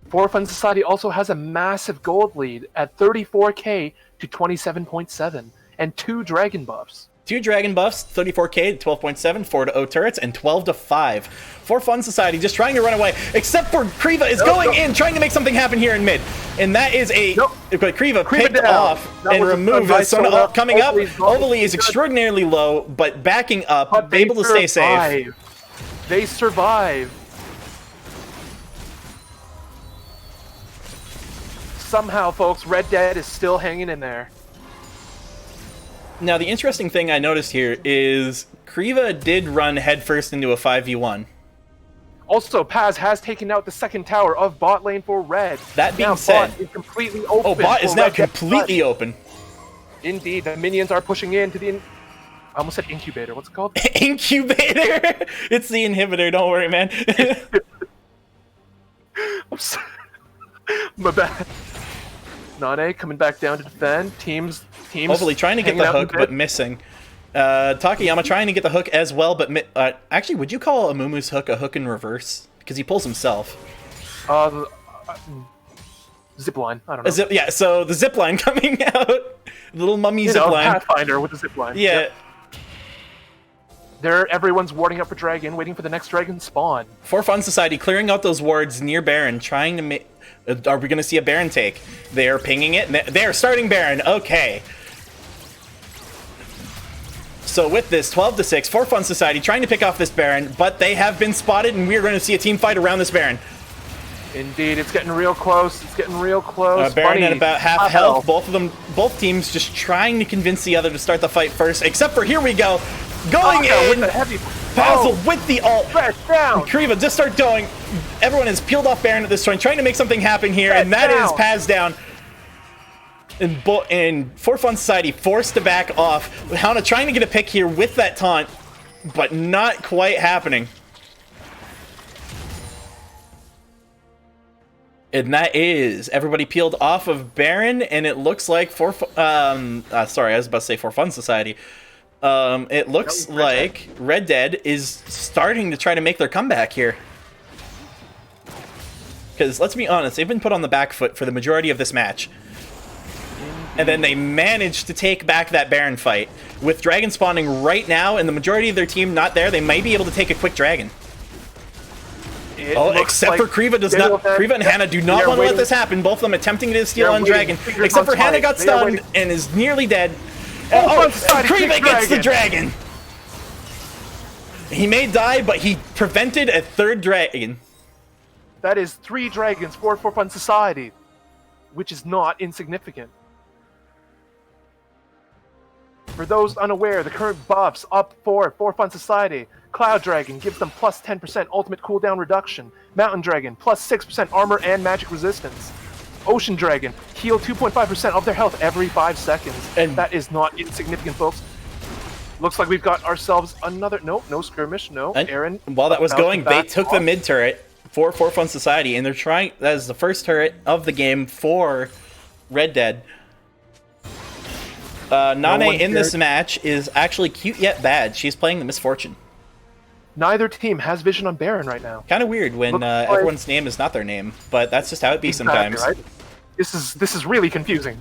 For Fun Society also has a massive gold lead at 34k to 27.7, and 2 dragon buffs. 2 dragon buffs, 34k to 12.7, 4 to O turrets, and 12 to 5. For Fun Society, just trying to run away, except for Kriva is going in, trying to make something happen here in mid. And that is a... But Kriva picked down. off That and was a removed nice as Sona Sona. coming up. Ovaly's Ovaly is good. extraordinarily low, but backing up, But able to stay safe. They survive. Somehow, folks, Red Dead is still hanging in there. Now, the interesting thing I noticed here is Kriva did run headfirst into a 5v1. Also, Paz has taken out the second tower of bot lane for Red. That being now said... bot is completely open. Oh, bot is for now Red Dead. completely open. Indeed, the minions are pushing into the... I almost said incubator. What's it called? Incubator! It's the inhibitor, don't worry, man. I'm sorry. My bad. Nane coming back down to defend. Teams. Hopefully trying to get hanging the out in hook, mid. but missing. Takayama trying to get the hook as well, but actually, would you call Amumu's hook a hook in reverse? Because he pulls himself. Zipline. I don't know. Yeah, so the zipline coming out. Little mummy You know, zipline. Pathfinder with the zipline. Yeah. Yep. Everyone's warding up for Dragon, waiting for the next Dragon spawn. For Fun Society, clearing out those wards near Baron, trying to make... Are we going to see a Baron take? They're pinging it. They're starting Baron. Okay. So with this, 12 to 6, for Fun Society trying to pick off this Baron, but they have been spotted, and we're going to see a team fight around this Baron. Indeed, it's getting real close. It's getting real close. Baron Bunny, at about half health. Both teams just trying to convince the other to start the fight first, except for here we go. Going Taka in! with the heavy... Basil with the ult. Fresh down! Kriva just start going. Everyone has peeled off Baron at this point, trying to make something happen here, and that is Paz down. And For Fun Society forced to back off. Hauna trying to get a pick here with that taunt, but not quite happening. And that is everybody peeled off of Baron, and it looks like sorry, I was about to say For Fun Society. It looks like Red Dead is starting to try to make their comeback here. Because let's be honest, they've been put on the back foot for the majority of this match. And then they managed to take back that Baron fight. With Dragon spawning right now and the majority of their team not there, they may be able to take a quick Dragon. Except for Kriva does not. Kriva and Hannah do not want to let this happen. Both of them attempting to steal on Dragon. Except for Hannah got stunned and is nearly dead. Kriva gets the Dragon. He may die, but he prevented a third Dragon. That is 3 Dragons for Fun Society, which is not insignificant. For those unaware, the current buffs up for Fun Society. Cloud Dragon gives them plus 10% ultimate cooldown reduction. Mountain Dragon plus 6% armor and magic resistance. Ocean Dragon heal 2.5% of their health every 5 seconds. And that is not insignificant, folks. Looks like we've got ourselves another... No skirmish, no. And Aaron. while that was going, they took the mid turret for Fun Society, and they're trying... That is the first turret of the game for Red Dead. Nane in this match is actually cute yet bad. She's playing the Misfortune. Neither team has vision on Baron right now. Kind of weird when everyone's name is not their name, but that's just how it be sometimes. Right? This is really confusing.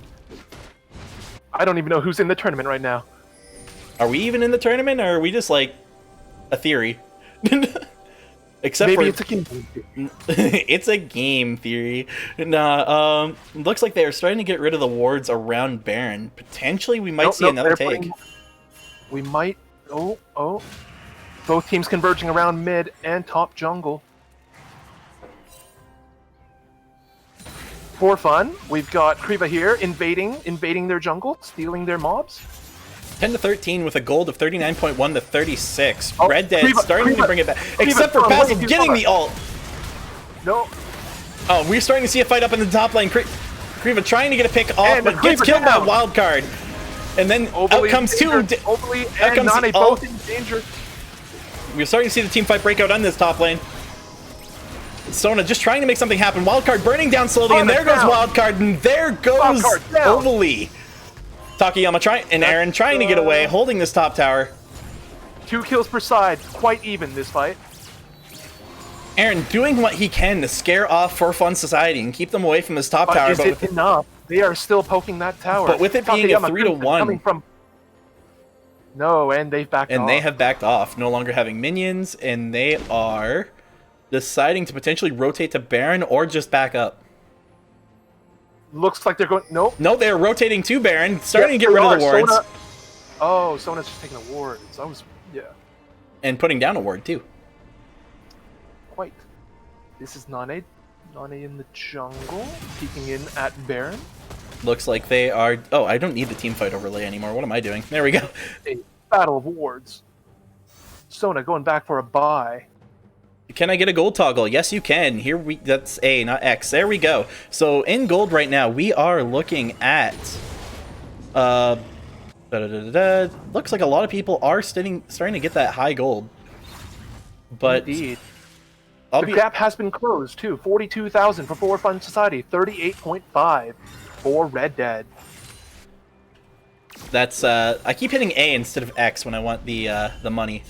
I don't even know who's in the tournament right now. Are we even in the tournament, or are we just like a theory? Except maybe for it's a game theory. it's a game theory. Nah, looks like they are starting to get rid of the wards around Baron. Potentially, we might see another take. We might. Oh. Both teams converging around mid and top jungle. For fun, we've got Kriva here invading their jungle, stealing their mobs. 10 to 13 with a gold of 39.1 to 36. Oh, Red Dead starting to bring it back. Kriva, Except for Basil getting the ult. No. Oh, we're starting to see a fight up in the top lane. Kriva trying to get a pick off, but gets killed by a wild card. And then out comes two. Ovaly and Nane both in danger. We're starting to see the team fight break out on this top lane. Sona just trying to make something happen. Wildcard burning down slowly, and there goes Wildcard, and there goes Ovaly. Takayama and Aaron trying to get away, holding this top tower. 2 kills per side, quite even this fight. Aaron doing what he can to scare off For Fun Society and keep them away from this top tower. Is it enough? They are still poking that tower. But with it being a 3-1, No, and they've backed off. And they have backed off, no longer having minions, and they are deciding to potentially rotate to Baron or just back up. Looks like they're going. Nope. No, they're rotating to Baron, starting Yep, to get rid they of the are. wards. Oh, Sona's just taking a ward. So I was, yeah. And putting down a ward, too. Quite. This is Nane. Nane in the jungle, peeking in at Baron. Looks like they are... Oh, I don't need the team fight overlay anymore. What am I doing? There we go. A battle of wards. Sona going back for a buy. Can I get a gold toggle? Yes, you can. Here we... That's A, not X. There we go. So, in gold right now, we are looking at... Looks like a lot of people are starting to get that high gold. But... Indeed. The gap has been closed, too. 42,000 for For Fun Society. 38.5 for Red Dead. That's, I keep hitting A instead of X when I want the money.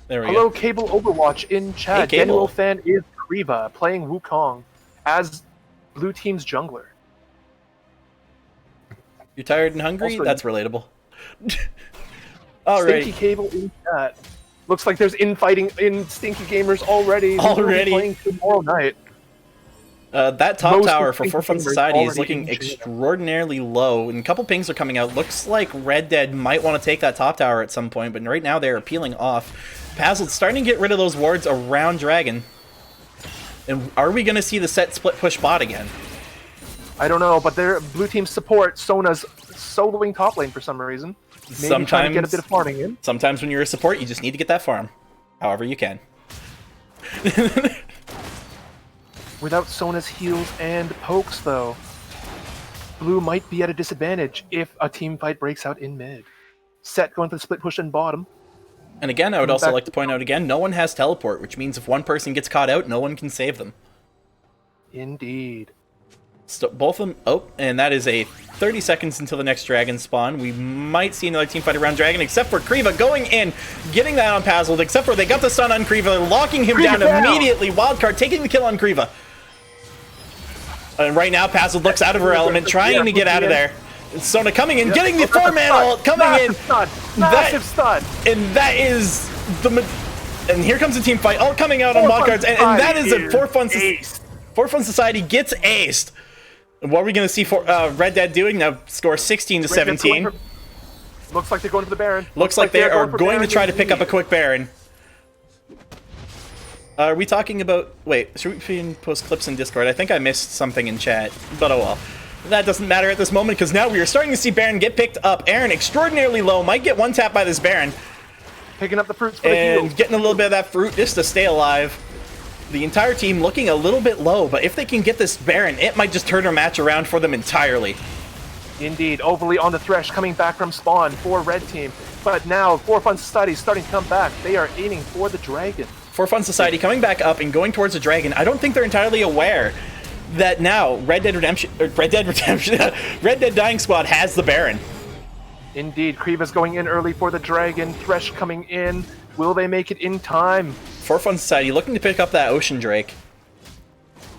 There we Hello, go. Cable Overwatch in chat. Hey, Cable. Daniel fan is Kriva playing Wukong as Blue Team's jungler. You're tired and hungry? Also- That's relatable. Stinky Alrighty. Cable in chat. Looks like there's infighting in Stinky Gamers already. We will be Already? playing tomorrow night. That top Most tower of for the For Fun gamers Society is already looking in China. extraordinarily low, and a couple pings are coming out. Looks like Red Dead might want to take that top tower at some point, but right now they're peeling off. Pazzle's starting to get rid of those wards around Dragon. And are we going to see the set split push bot again? I don't know, but their Blue Team support Sona's soloing top lane for some reason. Maybe trying to get a bit of farming in. Sometimes when you're a support, you just need to get that farm. However you can. Without Sona's heals and pokes, though, Blue might be at a disadvantage if a team fight breaks out in mid. Set going for the split push in bottom. And again, I would also like to point out again, no one has teleport, which means if one person gets caught out, no one can save them. Indeed. So both of them... Oh, and that is a 30 seconds until the next dragon spawn. We might see another team fight around dragon, except for Kriva going in, getting that on Pazzled, except for they got the stun on Kriva, locking him down immediately. Wildcard taking the kill on Kriva. And right now, Pazzled looks out of her element, trying to get out of there. Sona coming in, getting the 4-man ult, coming in. Massive stun. And that is the... And here comes the team fight, all coming out on Wildcards, and that is a For Fun Society gets aced. What are we going to see for Red Dead doing? Now score 16 to 17. Looks like they're going to the Baron. Looks like they are going to try to pick up a quick Baron. Are we talking about... Wait, should we post clips in Discord? I think I missed something in chat, but oh well. That doesn't matter at this moment, because now we are starting to see Baron get picked up. Aaron, extraordinarily low, might get one tap by this Baron. Picking up the fruits for the And heals. getting a little bit of that fruit just to stay alive. The entire team looking a little bit low, but if they can get this Baron, it might just turn a match around for them entirely. Indeed, overly on the thresh, coming back from spawn for Red Team. But now, For Fun Society is starting to come back. They are aiming for the dragon. For Fun Society coming back up and going towards the dragon. I don't think they're entirely aware that now Red Dead Dying Squad has the Baron. Indeed, Kriva's going in early for the dragon. Thresh coming in. Will they make it in time? For Fun Society looking to pick up that Ocean Drake.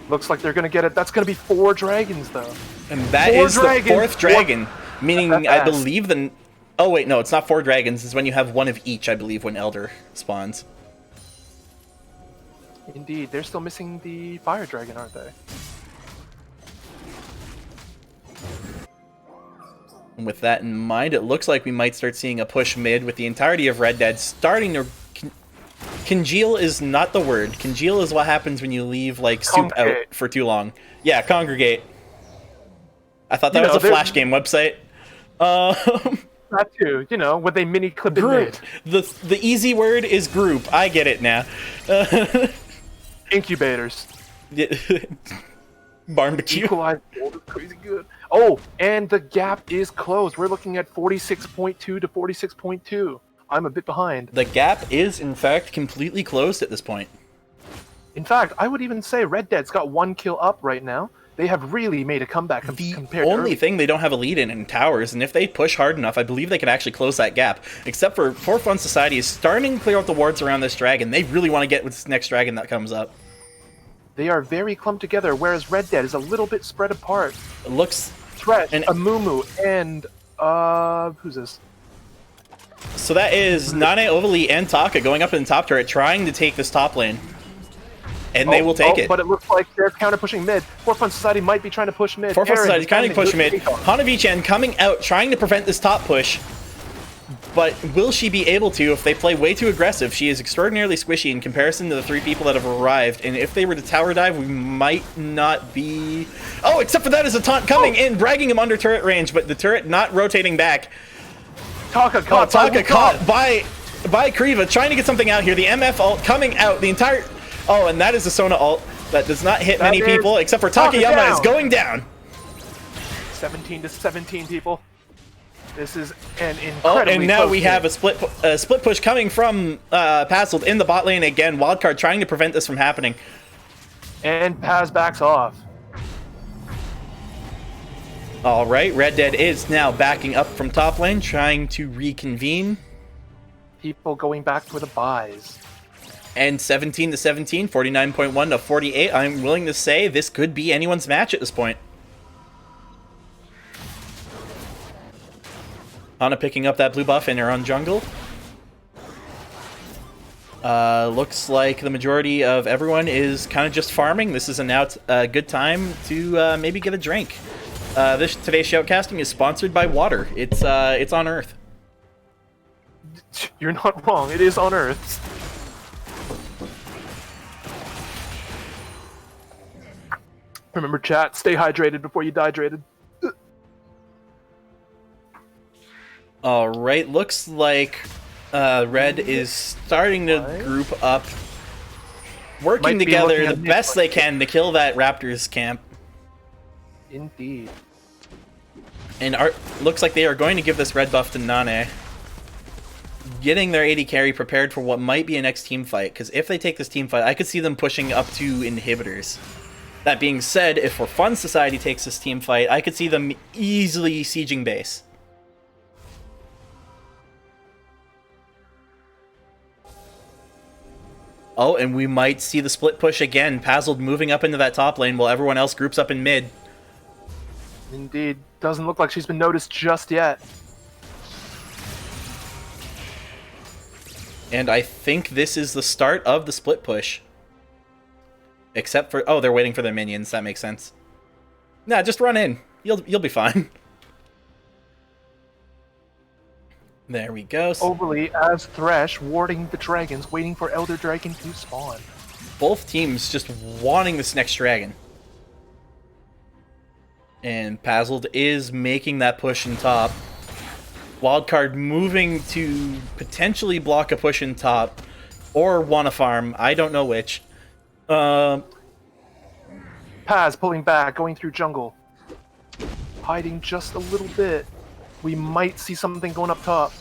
Looks like they're going to get it. That's going to be 4 dragons, though. And that is the 4th dragon. Meaning, I believe the... Oh, wait, no, it's not 4 dragons. It's when you have one of each, I believe, when Elder spawns. Indeed, they're still missing the fire dragon, aren't they? And with that in mind, it looks like we might start seeing a push mid with the entirety of Red Dead starting to... Congeal is not the word. Congeal is what happens when you leave, like, soup out for too long. Yeah, congregate. I thought that was a Flash game website. That too, you know, when they mini clip it Group. The easy word is group. I get it now. Incubators. Barbecue. Equalized gold is crazy good. Oh, and the gap is closed. We're looking at 46.2 to 46.2. I'm a bit behind. The gap is, in fact, completely closed at this point. In fact, I would even say Red Dead's got 1 kill up right now. They have really made a comeback compared to only thing they don't have a lead in towers, and if they push hard enough, I believe they can actually close that gap. Except for Fun Society is starting to clear out the wards around this dragon. They really want to get with this next dragon that comes up. They are very clumped together, whereas Red Dead is a little bit spread apart. It looks... Thresh, and Amumu, and... who's this? So that is Nane, Ovali, and Taka going up in the top turret, trying to take this top lane. And they will take it. But it looks like they're counter pushing mid. Forefront Society might be trying to push mid. Forefront Society is kind trying to push mid. Hanavi-chan coming out, trying to prevent this top push. But will she be able to if they play way too aggressive? She is extraordinarily squishy in comparison to the 3 people that have arrived. And if they were to tower dive, we might not be... Oh, except for that is a taunt coming in, dragging him under turret range, but the turret not rotating back. Taka caught, caught by Kriva, trying to get something out here. The MF ult coming out, the entire... Oh, and that is a Sona ult that does not hit many people, except for Takayama is going down. 17 to 17 people. This is an incredibly and now close we game. have a split push coming from Pazzled in the bot lane again. Wildcard trying to prevent this from happening. And Paz backs off. All right, Red Dead is now backing up from top lane, trying to reconvene. People going back for the buys. And 17 to 17, 49.1 to 48. I'm willing to say this could be anyone's match at this point. Hana picking up that blue buff in her own jungle. Looks like the majority of everyone is kind of just farming. This is a good time to maybe get a drink. Today's shoutcasting is sponsored by water. It's on Earth. You're not wrong. It is on Earth. Remember, chat. Stay hydrated before you dehydrated. All right, looks like Red is starting to group up, working together the best they can to kill that Raptors camp. Indeed. And looks like they are going to give this red buff to Nane, getting their AD carry prepared for what might be a next team fight, because if they take this team fight, I could see them pushing up to inhibitors. That being said, if For Fun Society takes this team fight, I could see them easily sieging base. Oh, and we might see the split push again. Pazzled moving up into that top lane while everyone else groups up in mid. Indeed. Doesn't look like she's been noticed just yet. And I think this is the start of the split push. Except for... Oh, they're waiting for their minions. That makes sense. Nah, just run in. You'll be fine. There we go. Overly as Thresh warding the dragons, waiting for Elder Dragon to spawn. Both teams just wanting this next dragon. And Pazzled is making that push in top. Wildcard moving to potentially block a push in top. Or wanna farm. I don't know which. Paz pulling back, going through jungle. Hiding just a little bit. We might see something going up top.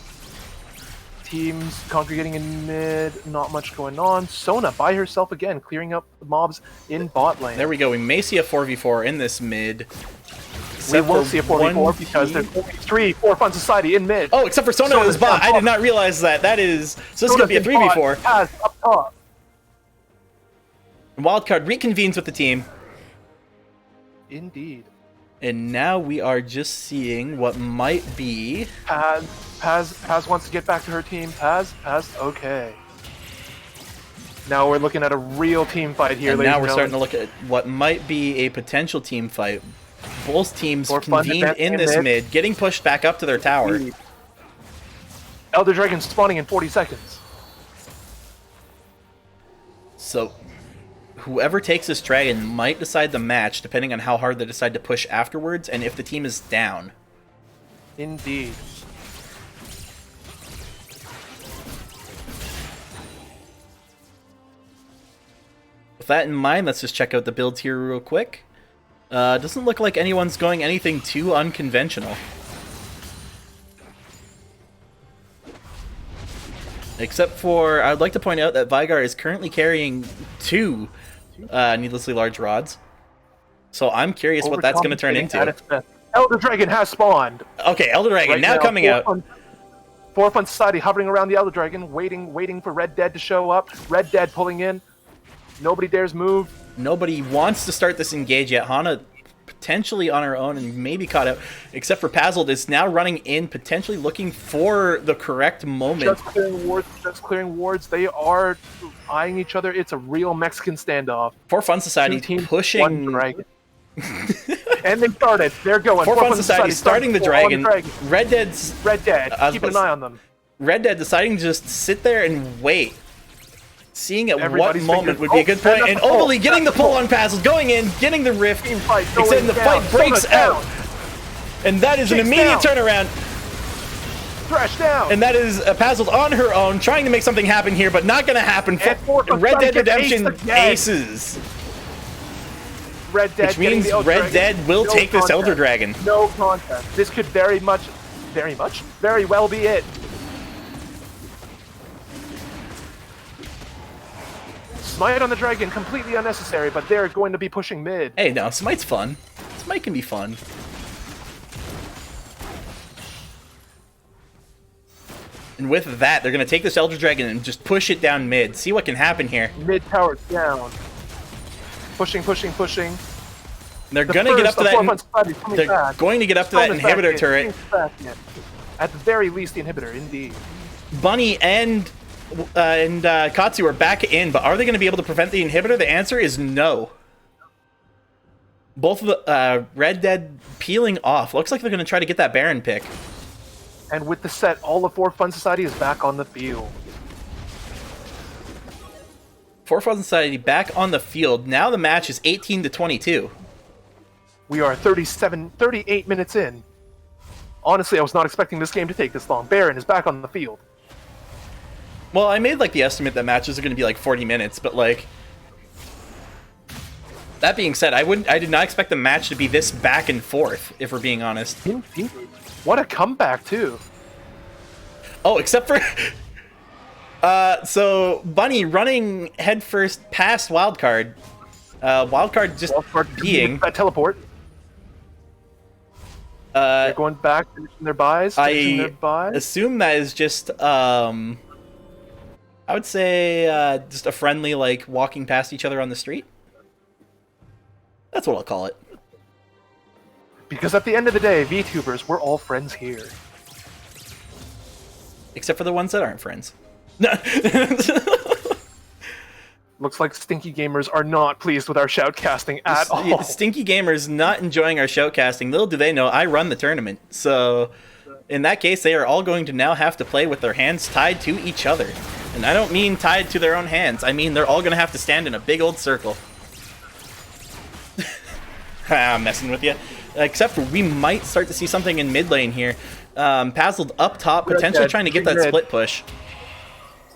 Teams congregating in mid, not much going on. Sona by herself again, clearing up the mobs in bot lane. There we go. We may see a 4v4 in this mid. We won't see a 4v4 because there's only 3 For Fun Society in mid. Oh, except for Sona in his bot. I did not realize that. That is... So this is going to be a 3v4. Paz up top. Wildcard reconvenes with the team. Indeed. And now we are just seeing what might be... Paz wants to get back to her team. Paz, okay. Now we're looking at a real team fight here, And ladies now we're and starting to gentlemen. look at what might be a potential team fight. Both teams For fun convened in this mid, getting pushed back up to their tower. Indeed. Elder Dragon spawning in 40 seconds. So, whoever takes this dragon might decide the match, depending on how hard they decide to push afterwards, and if the team is down. Indeed. With that in mind, let's just check out the builds here real quick. Doesn't look like anyone's going anything too unconventional. Except for, I'd like to point out that Vygar is currently carrying 2 needlessly large rods. So I'm curious what that's going to turn into. Elder Dragon has spawned. Okay, Elder Dragon Right now coming out. For Fun Society hovering around the Elder Dragon, waiting for Red Dead to show up. Red Dead pulling in. Nobody dares move. Nobody wants to start this engage yet. Hana potentially on her own and maybe caught out, except for Pazzled is now running in, potentially looking for the correct moment. Just clearing wards. Just clearing wards. They are eyeing each other. It's a real Mexican standoff. For Fun Society Two teams, pushing. one dragon. And they started. They're going. For Fun Society starting the dragon. Red Dead's. Red Dead. Keeping an eye on them. Red Dead deciding to just sit there and wait. Seeing at Everybody's what moment fingers- would be a good Oh, point, that's and the pull. Overly getting the That's the pull pull. on Pazzle, going in, getting the rift, Team fight except going the down. fight breaks Sona's out, and that is an Jinx immediate down. turnaround, Thrash down. and that is Pazzle on her own, trying to make something happen here, but not going to happen. And for Red Dead Fun Society Redemption gets aced again. aces, Red Dead which means getting the Red Elder Dead Dragon. will No take this contest. Elder Dragon. No contest. This could very well be it. Smite on the dragon, completely unnecessary, but they're going to be pushing mid. Hey, no, Smite's fun. Smite can be fun. And with that, they're going to take this Elder Dragon and just push it down mid. See what can happen here. Mid tower down. Pushing. And they're going to get up to that. They're going to get up to that inhibitor turret. At the very least, the inhibitor, indeed. Bunny and Katsu are back in, but are they going to be able to prevent the inhibitor? The answer is no. Both of the Red Dead peeling off. Looks like they're going to try to get that Baron pick. And with the set, all of For Fun Society is back on the field. For Fun Society back on the field. Now the match is 18-22. We are 38 minutes in. Honestly, I was not expecting this game to take this long. Baron is back on the field. Well, I made like the estimate that matches are going to be like 40 minutes, but like that being said, I did not expect the match to be this back and forth, if we're being honest. Indeed. What a comeback, too. Oh, except for so Bunny running headfirst past Wildcard. Wildcard just being that teleport. They're going back, finishing their buys. I assume that is just I would say just a friendly, like, walking past each other on the street. That's what I'll call it. Because at the end of the day, VTubers, we're all friends here. Except for the ones that aren't friends. Looks like Stinky Gamers are not pleased with our shoutcasting at all. Stinky Gamers not enjoying our shoutcasting. Little do they know, I run the tournament. So, in that case, they are all going to now have to play with their hands tied to each other. And I don't mean tied to their own hands. I mean they're all going to have to stand in a big old circle. I'm messing with you. Except for we might start to see something in mid lane here. Pazzled up top, potentially trying to get that split push.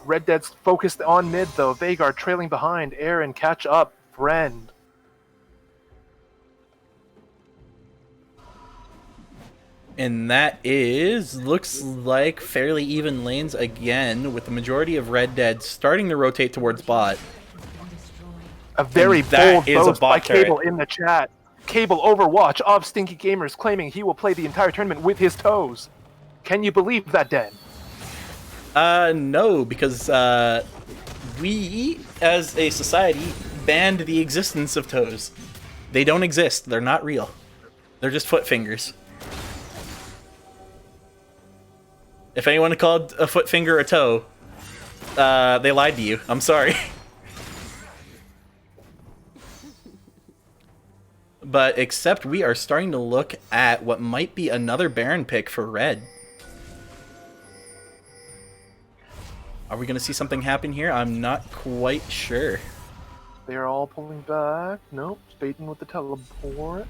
Red Dead's focused on mid, though. Vagar trailing behind. Aaron, catch up. Friend. And that looks like fairly even lanes again, with the majority of Red Dead starting to rotate towards bot. A very that bold is a boast by bot turret. Cable in the chat. Cable Overwatch of Stinky Gamers claiming he will play the entire tournament with his toes. Can you believe that, Den? No, because we, as a society, banned the existence of toes. They don't exist. They're not real. They're just foot fingers. If anyone called a foot finger a toe, they lied to you. I'm sorry. But except we are starting to look at what might be another Baron pick for Red. Are we going to see something happen here? I'm not quite sure. They're all pulling back. Nope. Baiting with the teleport.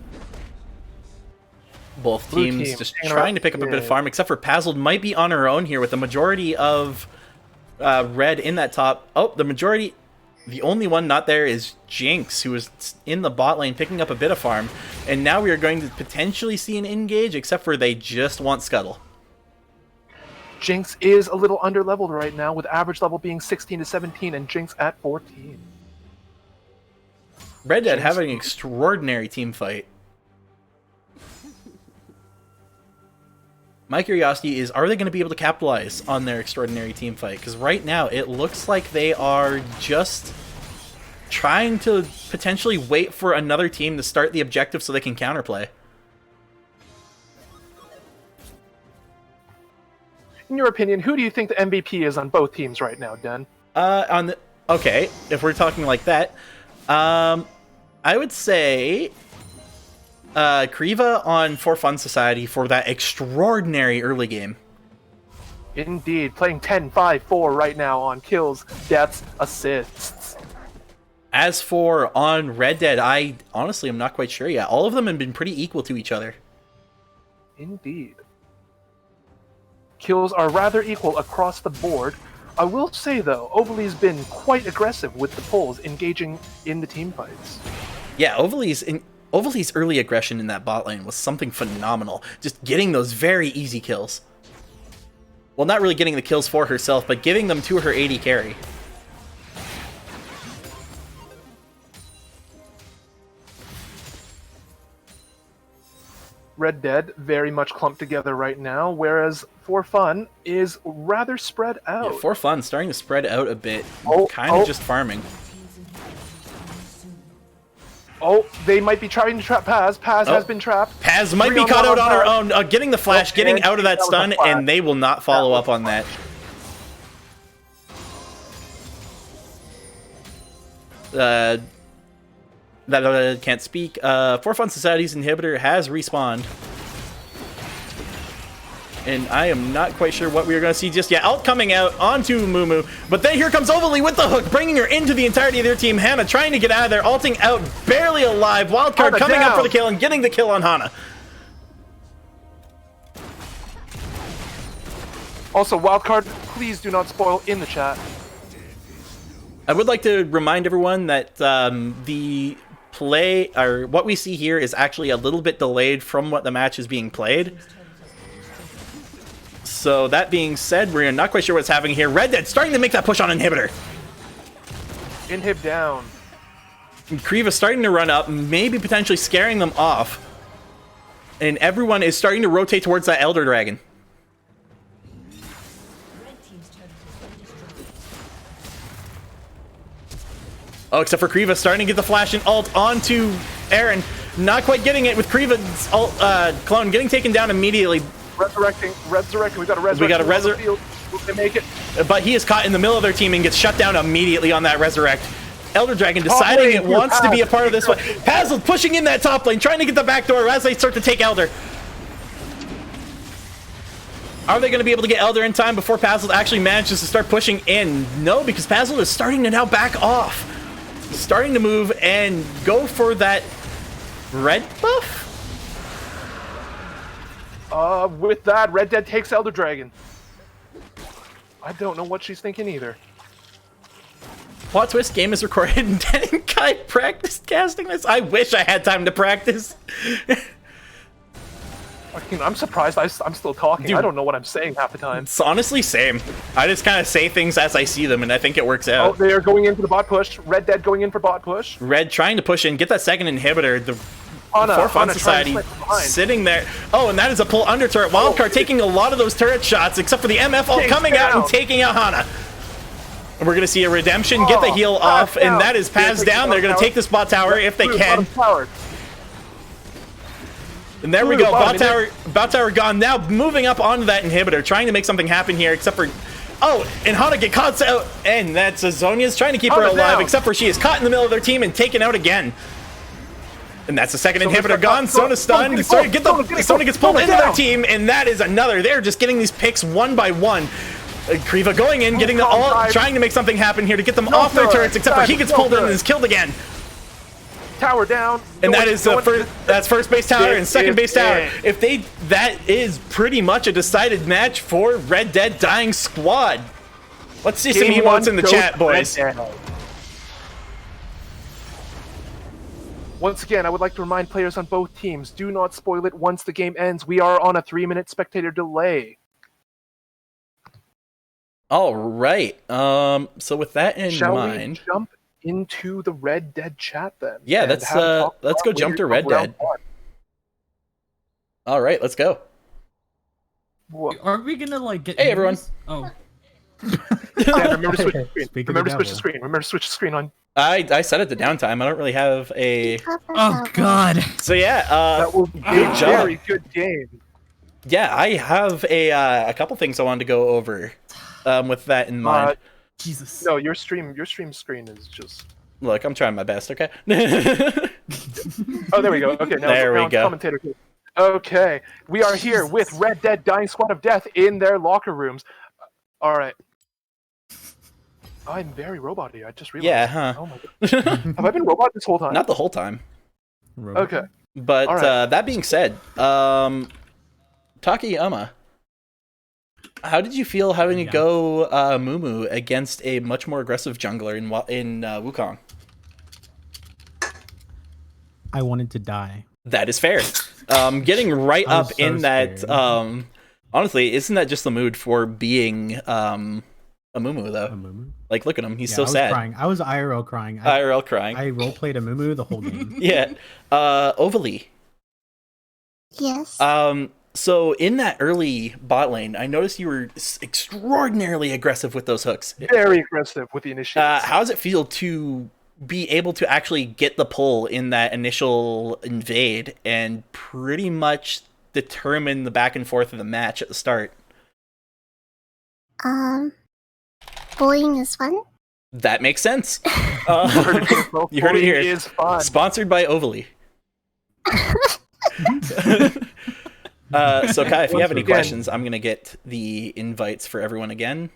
Both Blue teams team just hanging trying around- to pick up a bit of yeah. farm, except for Pazzled might be on her own here with the majority of Red in that top. Oh, the only one not there is Jinx, who is in the bot lane picking up a bit of farm. And now we are going to potentially see an engage, except for they just want Scuttle. Jinx is a little underleveled right now, with average level being 16 to 17 and Jinx at 14. Red Dead having an extraordinary team fight. My curiosity is, are they going to be able to capitalize on their extraordinary team fight? Because right now, it looks like they are just trying to potentially wait for another team to start the objective so they can counterplay. In your opinion, who do you think the MVP is on both teams right now, Den? Okay, if we're talking like that, I would say Kriva on For Fun Society for that extraordinary early game. Indeed, playing 10-5-4 right now on kills, deaths, assists. As for on Red Dead, I honestly am not quite sure yet. All of them have been pretty equal to each other. Indeed. Kills are rather equal across the board. I will say, though, Overly's been quite aggressive with the pulls, engaging in the team fights. Yeah, Overly's early aggression in that bot lane was something phenomenal. Just getting those very easy kills. Well, not really getting the kills for herself, but giving them to her AD carry. Red Dead very much clumped together right now, whereas For Fun is rather spread out. Yeah, For Fun starting to spread out a bit, kind of just farming. Oh, they might be trying to trap Paz. Paz has been trapped. Paz might be caught out on her own, getting the flash, getting out of that stun, and they will not follow up on that. That can't speak. For Fun Society's inhibitor has respawned. And I am not quite sure what we are going to see just yet. Ult coming out onto Mumu. But then here comes Overly with the hook, bringing her into the entirety of their team. Hana trying to get out of there, ulting out, barely alive. Wildcard coming up for the kill and getting the kill on Hana. Also, Wildcard, please do not spoil in the chat. I would like to remind everyone that the play, or what we see here, is actually a little bit delayed from what the match is being played. So that being said, we're not quite sure what's happening here. Red Dead starting to make that push on Inhibitor. Inhib down. Kriva starting to run up, maybe potentially scaring them off. And everyone is starting to rotate towards that Elder Dragon. Oh, except for Kriva starting to get the flash and ult onto Aaron. Not quite getting it with Kriva's ult, clone getting taken down immediately. Resurrecting, we got a resurrect. We got a resurrect. Will they make it? But he is caught in the middle of their team and gets shut down immediately on that resurrect. Elder Dragon deciding it wants to be a part of this one. Pazel pushing in that top lane, trying to get the back door as they start to take Elder. Are they going to be able to get Elder in time before Pazel actually manages to start pushing in? No, because Pazel is starting to now back off. Starting to move and go for that red buff? With that, Red Dead takes Elder Dragon. I don't know what she's thinking either. Plot twist, game is recorded and Dan Kai practiced casting this? I wish I had time to practice. I'm surprised I'm still talking. Dude, I don't know what I'm saying half the time. It's honestly same. I just kind of say things as I see them, and I think it works out. Oh, they are going in for the bot push. Red Dead going in for bot push. Red trying to push in, get that second inhibitor. The For Fun Society sitting there. Oh, and that is a pull under turret. Wildcard taking a lot of those turret shots, except for the MF all coming out and taking out Hana. And we're going to see a redemption, get the heal off, and that is Paz down. They're going to take this bot tower if they can. And there we go, bot tower gone. Now moving up onto that inhibitor, trying to make something happen here, except for... Oh, and Hana get caught out, and that's Zonia's trying to keep her alive, except for she is caught in the middle of their team and taken out again. And that's the second inhibitor gone. Sona stunned. Sona gets pulled into their team, and that is another. They're just getting these picks one by one. Kriva going in, getting the ult, trying to make something happen here to get them off their turrets, except for he gets pulled in and is killed again. Tower down. And that is that's first base tower and second base tower. That is pretty much a decided match for Red Dead Dying Squad. Let's see some emotes in the chat, boys. Once again, I would like to remind players on both teams, do not spoil it once the game ends. We are on a 3-minute spectator delay. All right. So with that in Shall mind, we jump into the Red Dead chat then? Yeah, let's go jump to Red Dead. All right, let's go. Are we gonna like get? Hey everyone. Oh. Dan, remember to switch the screen. Speak of Remember the to switch the devil. screen. Remember to switch the screen on. I set it to downtime. I don't really have a. Oh God. So yeah, That will be a good job. very good game. Yeah, I have a couple things I wanted to go over with that in mind. Jesus. No, your stream screen is just. Look, I'm trying my best, okay? Oh, there we go. Okay, now, There we now it's go. commentator. Okay, we are here with Red Dead Dying Squad of Death in their locker rooms. All right. I'm very robot-y. I just realized. Yeah, huh? Oh my god. Have I been robot this whole time? Not the whole time. Okay. But All right. that being said, Takayama, how did you feel having to go Mumu against a much more aggressive jungler in Wukong? I wanted to die. That is fair. Getting right I was up so in that. scared. Honestly, isn't that just the mood for being a Mumu though? A Mumu? Like, look at him. He's Yeah, so I was sad. crying. I was IRL crying. IRL crying. I roleplayed a Mumu the whole game. Yeah. Ovally. Yes. So in that early bot lane, I noticed you were extraordinarily aggressive with those hooks. Very aggressive with the initiative. How does it feel to be able to actually get the pull in that initial invade and pretty much determine the back and forth of the match at the start? Bullying is fun. That makes sense. You heard it here. Is fun. Sponsored by Ovally. So Kai, if you have any Again. questions, I'm gonna get the invites for everyone again.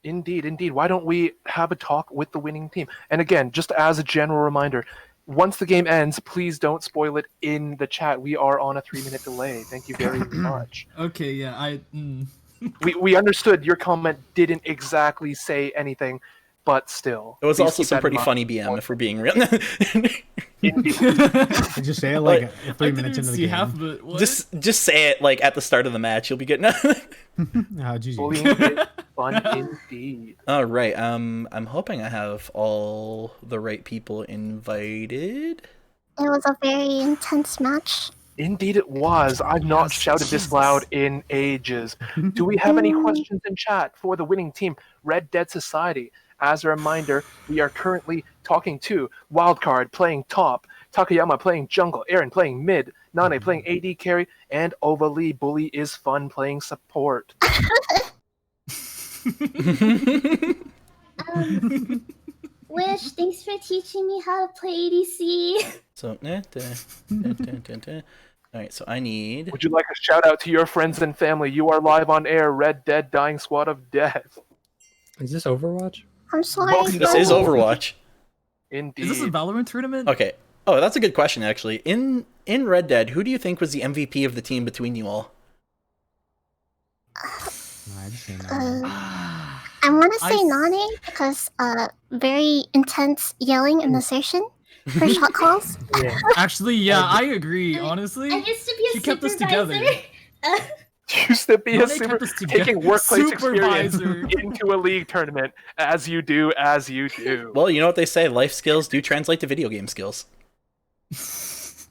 Indeed, indeed. Why don't we have a talk with the winning team? And again, just as a general reminder, once the game ends, please don't spoil it in the chat. We are on a 3-minute delay. Thank you very much. Okay, yeah, We understood your comment didn't exactly say anything, but still. It was please also keep some that in pretty mind. funny BM, if we're being real. Just say it like 3 minutes into the game. half of it. What? just say it like at the start of the match. You'll be good. GG. Bullying is fun indeed. All right. I'm hoping I have all the right people invited. It was a very intense match. Indeed it was. I've not shouted this loud in ages. Do we have any questions in chat for the winning team, Red Dead Society? As a reminder, we are currently talking to Wildcard playing top, Takayama playing jungle, Aaron playing mid, Nane playing AD carry, and Ovally Bully is fun playing support. Wish, thanks for teaching me how to play ADC. So, all right. So I need. Would you like a shout out to your friends and family? You are live on air, Red Dead Dying Squad of Death. Is this Overwatch? I'm sorry. Welcome This to is Overwatch. Indeed. Is this a Valorant tournament? Okay. Oh, that's a good question, actually. In Red Dead, who do you think was the MVP of the team between you all? I just say no. I want to say Nane because very intense yelling and assertion for shot calls. Yeah. Actually, yeah, I agree. Honestly, I used to be a she kept us supervisor. together. Used to be a Nane super kept us together. taking workplace experience Supervisor. into a league tournament, as you do, as you do. Well, you know what they say: life skills do translate to video game skills. It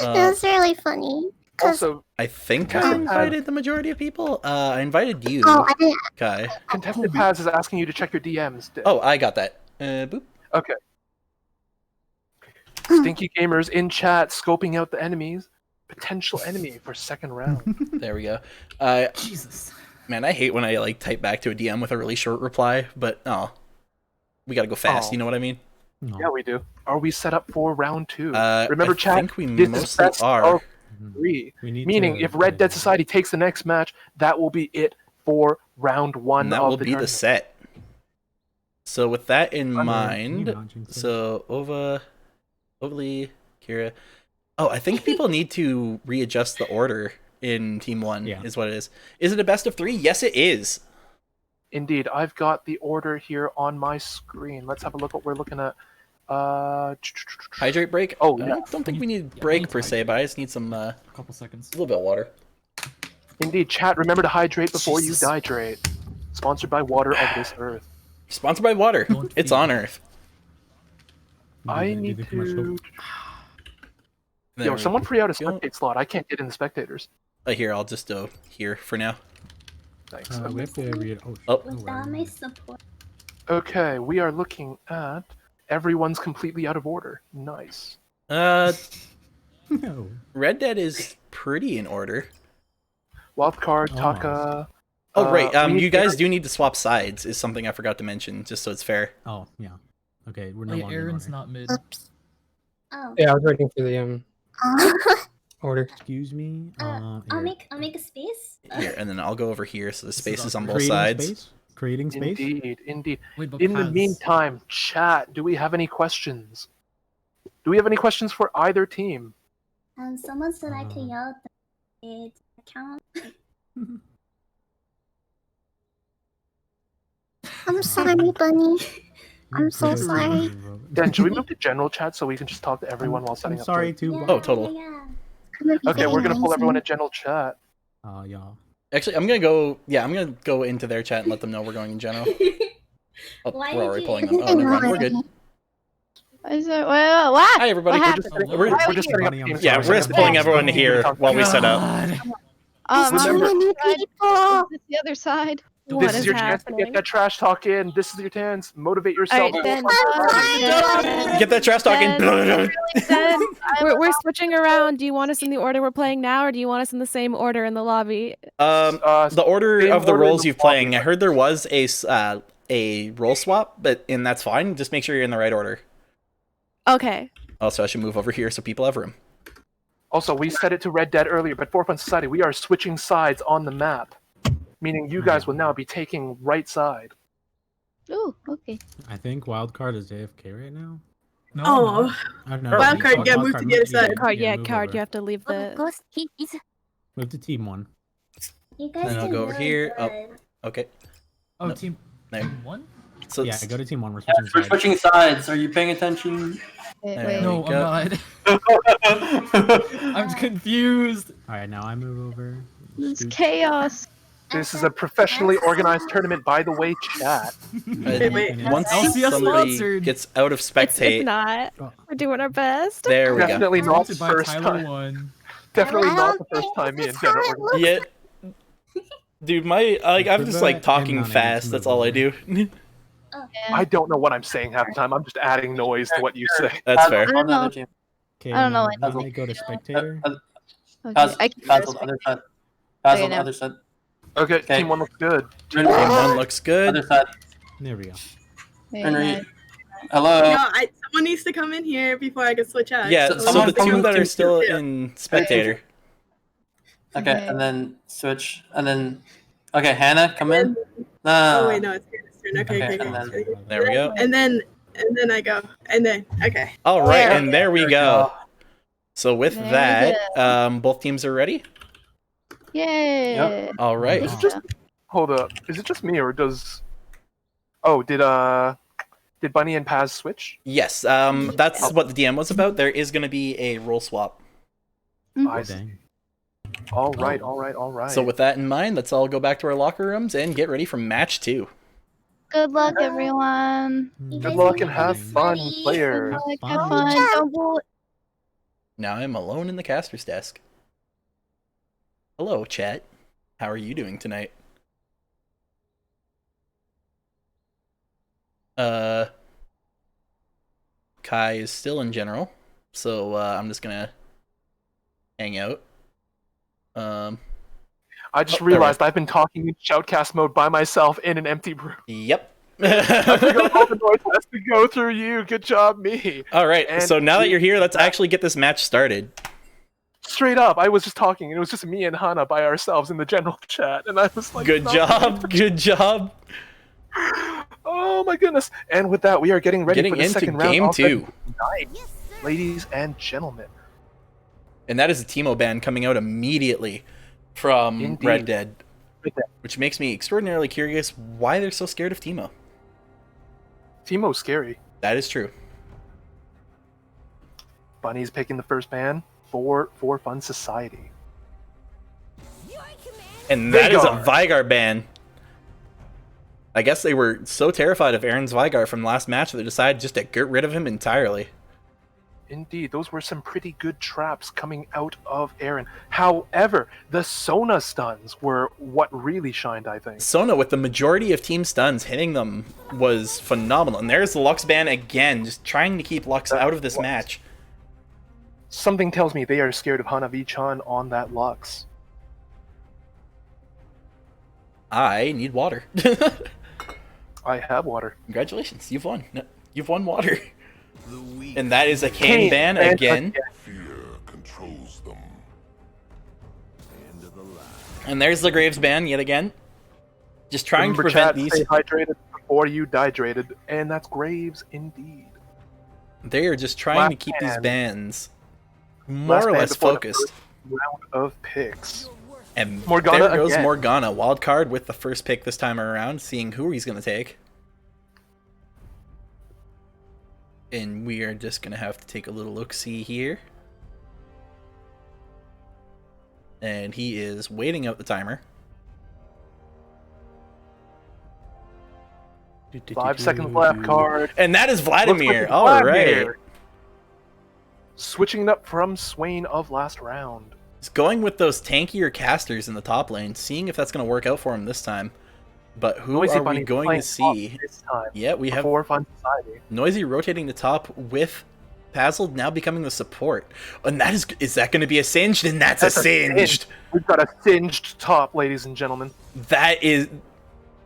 was really funny. Also, I think I invited the majority of people. I invited you, Oh, I didn't. Kai. Contested Paz is asking you to check your DMs. Oh, I got that. Boop. Okay. Stinky Gamers in chat scoping out the enemies. Potential enemy for second round. There we go. Jesus. Man, I hate when I like type back to a DM with a really short reply, but we gotta go fast. Oh. You know what I mean? No. Yeah, we do. Are we set up for round two? I Remember, chat. think we This is mostly best are. of 3. We need Meaning, to if Red play- Dead Society takes the next match, that will be it for round one And that of will the be the tournament. set. So with that in Can you mind, not jinx it? so Ovally, Kira. Oh, I think people need to readjust the order in Team 1, Yeah. is what it is. Is it a best of 3? Yes, it is. Indeed, I've got the order here on my screen. Let's have a look what we're looking at. Hydrate break? Oh, I yeah. don't think we need Yeah, break we need per se, but I just need some, a A couple seconds. little bit of water. Indeed, chat, remember to hydrate before Jesus. you dihydrate. Sponsored by Water of this Earth. Sponsored by water. Don't It's feed. on Earth. I Do need the commercial. to... There Yo, we someone pre out a go. spectate slot. I can't get in the spectators. Here, I'll just here for now. Thanks. We have to read. Oh. Without my support. Okay, we are looking at everyone's completely out of order. Nice. No. Red Dead is pretty in order. Wildcard, Almost. Taka. Oh, right. we You guys Aaron. do need to swap sides, is something I forgot to mention, just so it's fair. Oh yeah. Okay, we're no Wait, longer in Aaron's order. not mid. Oops. Oh. Yeah, I was waiting for the order. Excuse me. I'll here. make a space. Here, and then I'll go over here, so the space is on both Creating sides. Space? Creating space. Indeed. Wait, but In the Paz- meantime, chat, do we have any questions? Do we have any questions for either team? Someone said I could yell at the account. I'm sorry, Bunny. I'm so sorry. Dan, should we move to general chat so we can just talk to everyone while setting I'm up? sorry the- too. Oh, total. Okay, we're gonna pull everyone in general chat. Yeah. Actually, I'm gonna go. Yeah, I'm gonna go into their chat and let them know we're going in general. Oh, Why we're did already you- pulling them. Oh, never mind. We're good. Is it, what? Hi, everybody. What We're happened? just, We're Why just are setting up you- teams. yeah, so we're just we pulling can everyone here while we set up. God. Remember- This side, is this the other side? This is your chance to get that trash talk in. This is your chance. Motivate yourself. Alright, then. Get that trash talk in. Then we're switching around. Do you want us in the order we're playing now, or do you want us in the same order in the lobby? The order same of the order in roles the you've playing. I heard there was a role swap, and that's fine. Just make sure you're in the right order. Okay. Also, I should move over here so people have room. Also, we said it to Red Dead earlier, but For Fun Society, we are switching sides on the map. Meaning you guys will now be taking right side. Ooh, okay. I think Wildcard is AFK right now. No, Oh, I don't know. Wildcard, yeah, move to the other side. Card, yeah, move card. over. You have to leave the. Ghost, he's. Move to team 1. You guys Then I'll did go over really here. Oh, good. okay. Oh, No. team There. 1? So Yeah, go to team 1. We're Yeah, switching we're sides. switching sides. Are you paying attention? Wait, There wait. we No, go. I'm not. I'm confused. All right, now I move over. This is Scoot. chaos. This is a professionally organized tournament, by the way, chat. Wait. Once LCS somebody sponsored. gets out of It's spectate, not. Oh. We're doing our best. there we go. Definitely not the Sponsored by first Tyler time. 1. Definitely I not don't the first think time me this and is Jen how are it organized. Yeah. Dude, I'm just like talking I'm not able to fast. move That's all I over. do. I don't know what I'm saying half the time. I'm just adding noise to what you say. That's fair. On the know. other team. Okay, I don't know now what I go to spectator. Okay, Paz, I can Paz on the other side. Paz Okay, on the now. other side. Okay, Okay. team one looks good. Team 1 looks good. Other side. There we go. Wait, Henry. no. Hello. No, someone needs to come in here before I can switch out. Yeah, So so someone the two from that are team still two. in spectator. Okay, Okay. and then switch, and then okay, Hannah, come in. Oh wait, no, it's your turn. Okay, Okay, okay, and okay. then- There we go. And then I go. And then okay. All right, There. and there we go. So with There we that, both teams are ready. Yay. All right. Is it just hold up? Is it just me or does? Oh, did Bunny and Paz switch? Yes, that's what the DM was about. There is going to be a role swap. I see. Dang. All right, all right, all right. So with that in mind, let's all go back to our locker rooms and get ready for match 2. Good luck, everyone. You Good guys luck need and to have be fun, ready. players. Good luck, Fun. have fun. Don't bully. Now I'm alone in the caster's desk. Hello, chat. How are you doing tonight? Kai is still in general, so I'm just gonna hang out. I just Oh, there we realized I've been talking in shoutcast mode by myself in an empty room. Yep. I forgot all the noise has to go through you. Good job, me. All right, And so now that you're here, let's actually get this match started. Straight up, I was just talking, and it was just me and Hana by ourselves in the general chat, and I was like, Good "No." job, good job. Oh my goodness! And with that, we are getting ready Getting for the into second round. game of the 2. night, ladies and gentlemen. And that is a Teemo ban coming out immediately from Indeed. Red Dead, Red Dead. which makes me extraordinarily curious why they're so scared of Teemo. Teemo's scary. That is true. Bunny's picking the first ban for Fun Society. And that is a Veigar. Veigar ban. I guess they were so terrified of Aaron's Veigar from last match that they decided just to get rid of him entirely. Indeed, those were some pretty good traps coming out of Aaron. However, the Sona stuns were what really shined, I think. Sona, with the majority of team stuns hitting them, was phenomenal. And there's the Lux ban again, just trying to keep Lux out of this match. Something tells me they are scared of Hanavi-chan on that Lux. I need water. I have water. Congratulations, you've won. You've won water. And that is a Kane ban again. And there's the Graves ban yet again. Just trying Remember, to prevent chat, these. Stay hydrated before you dehydrated, and that's Graves indeed. They are just trying Last to keep these ban. bans more Last or ban less before the focused. first round of picks. And Morgana there goes again. Morgana, wild card with the first pick this time around, seeing who he's going to take. And we are just going to have to take a little look-see here. And he is waiting out the timer. 5 seconds left, card. And that is Looks like Vladimir. it's All Vladimir. right. Switching it up from Swain of last round. He's going with those tankier casters in the top lane, seeing if that's going to work out for him this time. But who Noisy are Bunny we going playing to see? top this time Yeah, we have before Fun Society. Noisy rotating the top with Pazzled now becoming the support. And that is that going to be a singed? And that's a singed. We've got a singed top, ladies and gentlemen. That is...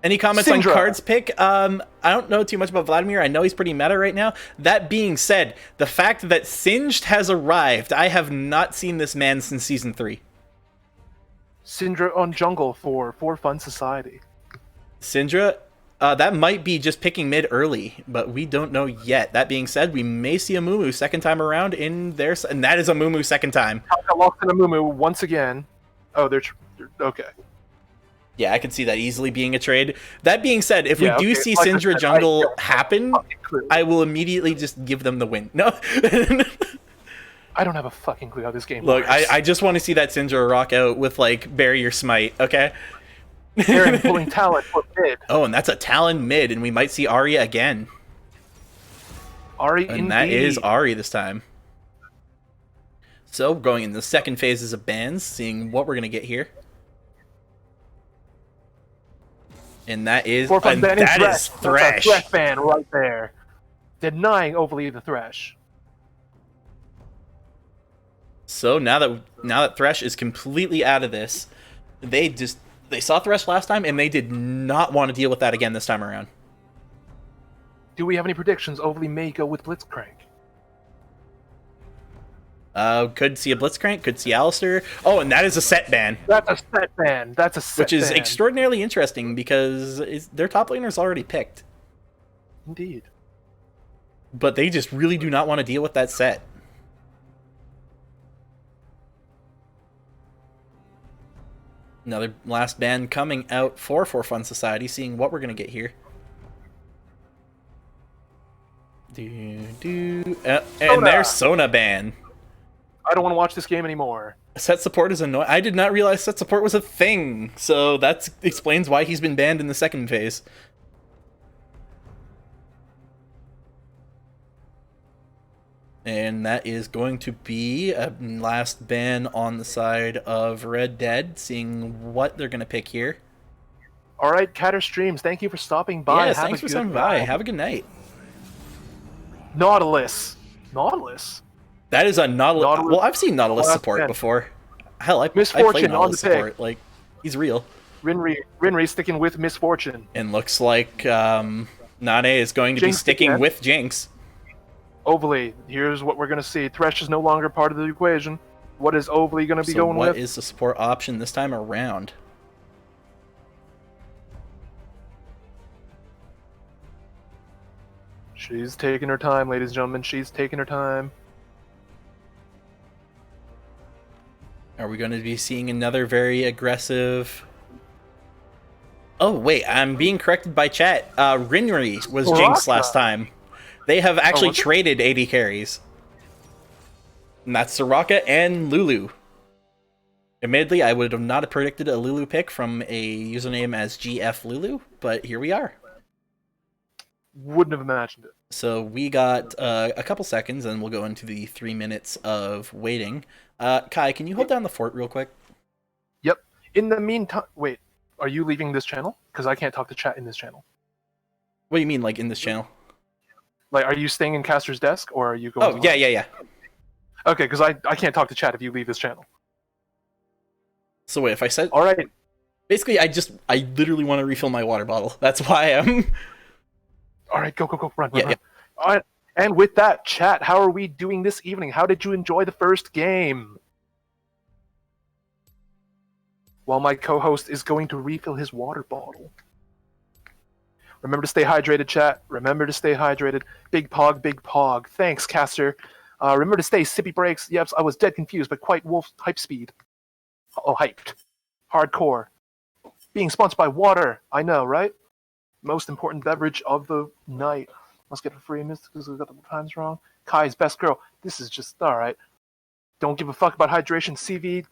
Any comments Syndra. on Card's pick? I don't know too much about Vladimir. I know he's pretty meta right now. That being said, the fact that Singed has arrived, I have not seen this man since Season 3. Syndra on jungle for Fun Society. Syndra, that might be just picking mid early, but we don't know yet. That being said, we may see a Mumu second time around in there, and that is a Mumu second time. Taka locked in a Mumu once again. Oh, they're okay. Yeah, I can see that easily being a trade. That being said, if Yeah, we do okay, see like I Syndra said, jungle I- happen, I will immediately just give them the win. No. I don't have a fucking clue how this game Look, works. I just want to see that Syndra rock out with, like, Barrier Smite, okay? Aaron pulling talent for mid. Oh, and that's a Talon mid, and we might see Arya again. Ari And indeed. that is Ari this time. So, going in the second phases of bans, seeing what we're going to get here. And that is, For Fun and banning that is Thresh. Thresh. That's a Thresh ban right there. Denying overly the Thresh. So now that Thresh is completely out of this, they saw Thresh last time and they did not want to deal with that again this time around. Do we have any predictions? Overly may go with Blitzcrank. Could see a Blitzcrank, could see Alistair. Oh, and that is a set ban, That's a set ban. That's a set which is ban. extraordinarily interesting because their top laner's already picked. Indeed. But they just really do not want to deal with that set. Another last ban coming out for Fun Society, seeing what we're going to get here. And there's Sona ban. I don't want to watch this game anymore. Set support is annoying. I did not realize set support was a thing, so that explains why he's been banned in the second phase. And that is going to be a last ban on the side of Red Dead, seeing what they're going to pick here. All right, Catter Streams, thank you for stopping by. Yes, Have thanks a for good stopping by. night. Have a good night. Nautilus. Nautilus? That is a Nautilus. Nautilus- Well, I've seen Nautilus last support ban. before. Hell, I played Misfortune on Nautilus the pick. support. Like, he's real. Rinri sticking with Misfortune. And looks like Nane is going to be Jinx sticking again. with Jinx. Overly, here's what we're going to see. Thresh is no longer part of the equation. What is Overly going to be So going what with? is the support option this time around? She's taking her time, ladies and gentlemen. She's taking her time. Are we going to be seeing another very aggressive... Oh, wait, I'm being corrected by chat. Rinri was Jinx last time. They have actually was it? traded 80 carries. And that's Soraka and Lulu. Admittedly, I would have not predicted a Lulu pick from a username as GF Lulu, but here we are. Wouldn't have imagined it. So we got a couple seconds, and we'll go into the 3 minutes of waiting. Kai, can you hold down the fort real quick? Yep. In the meantime, wait, are you leaving this channel? Because I can't talk to chat in this channel. What do you mean, like in this channel? Like, are you staying in Caster's desk, or are you going? Oh, yeah. Okay, because I can't talk to chat if you leave this channel. So wait, if I said... All right. Basically, I literally want to refill my water bottle. That's why I'm... All right, go, run. Yeah. All right, and with that, chat, how are we doing this evening? How did you enjoy the first game? While my co-host is going to refill his water bottle. Remember to stay hydrated, chat. Remember to stay hydrated. Big pog. Thanks, Caster. Remember to stay sippy breaks. Yep, I was dead confused, but quite wolf hype speed. Oh, hyped. Hardcore. Being sponsored by water. I know, right? Most important beverage of the night. Must get a free miss because we got the times wrong. Kai's best girl. This is just alright. Don't give a fuck about hydration, CV.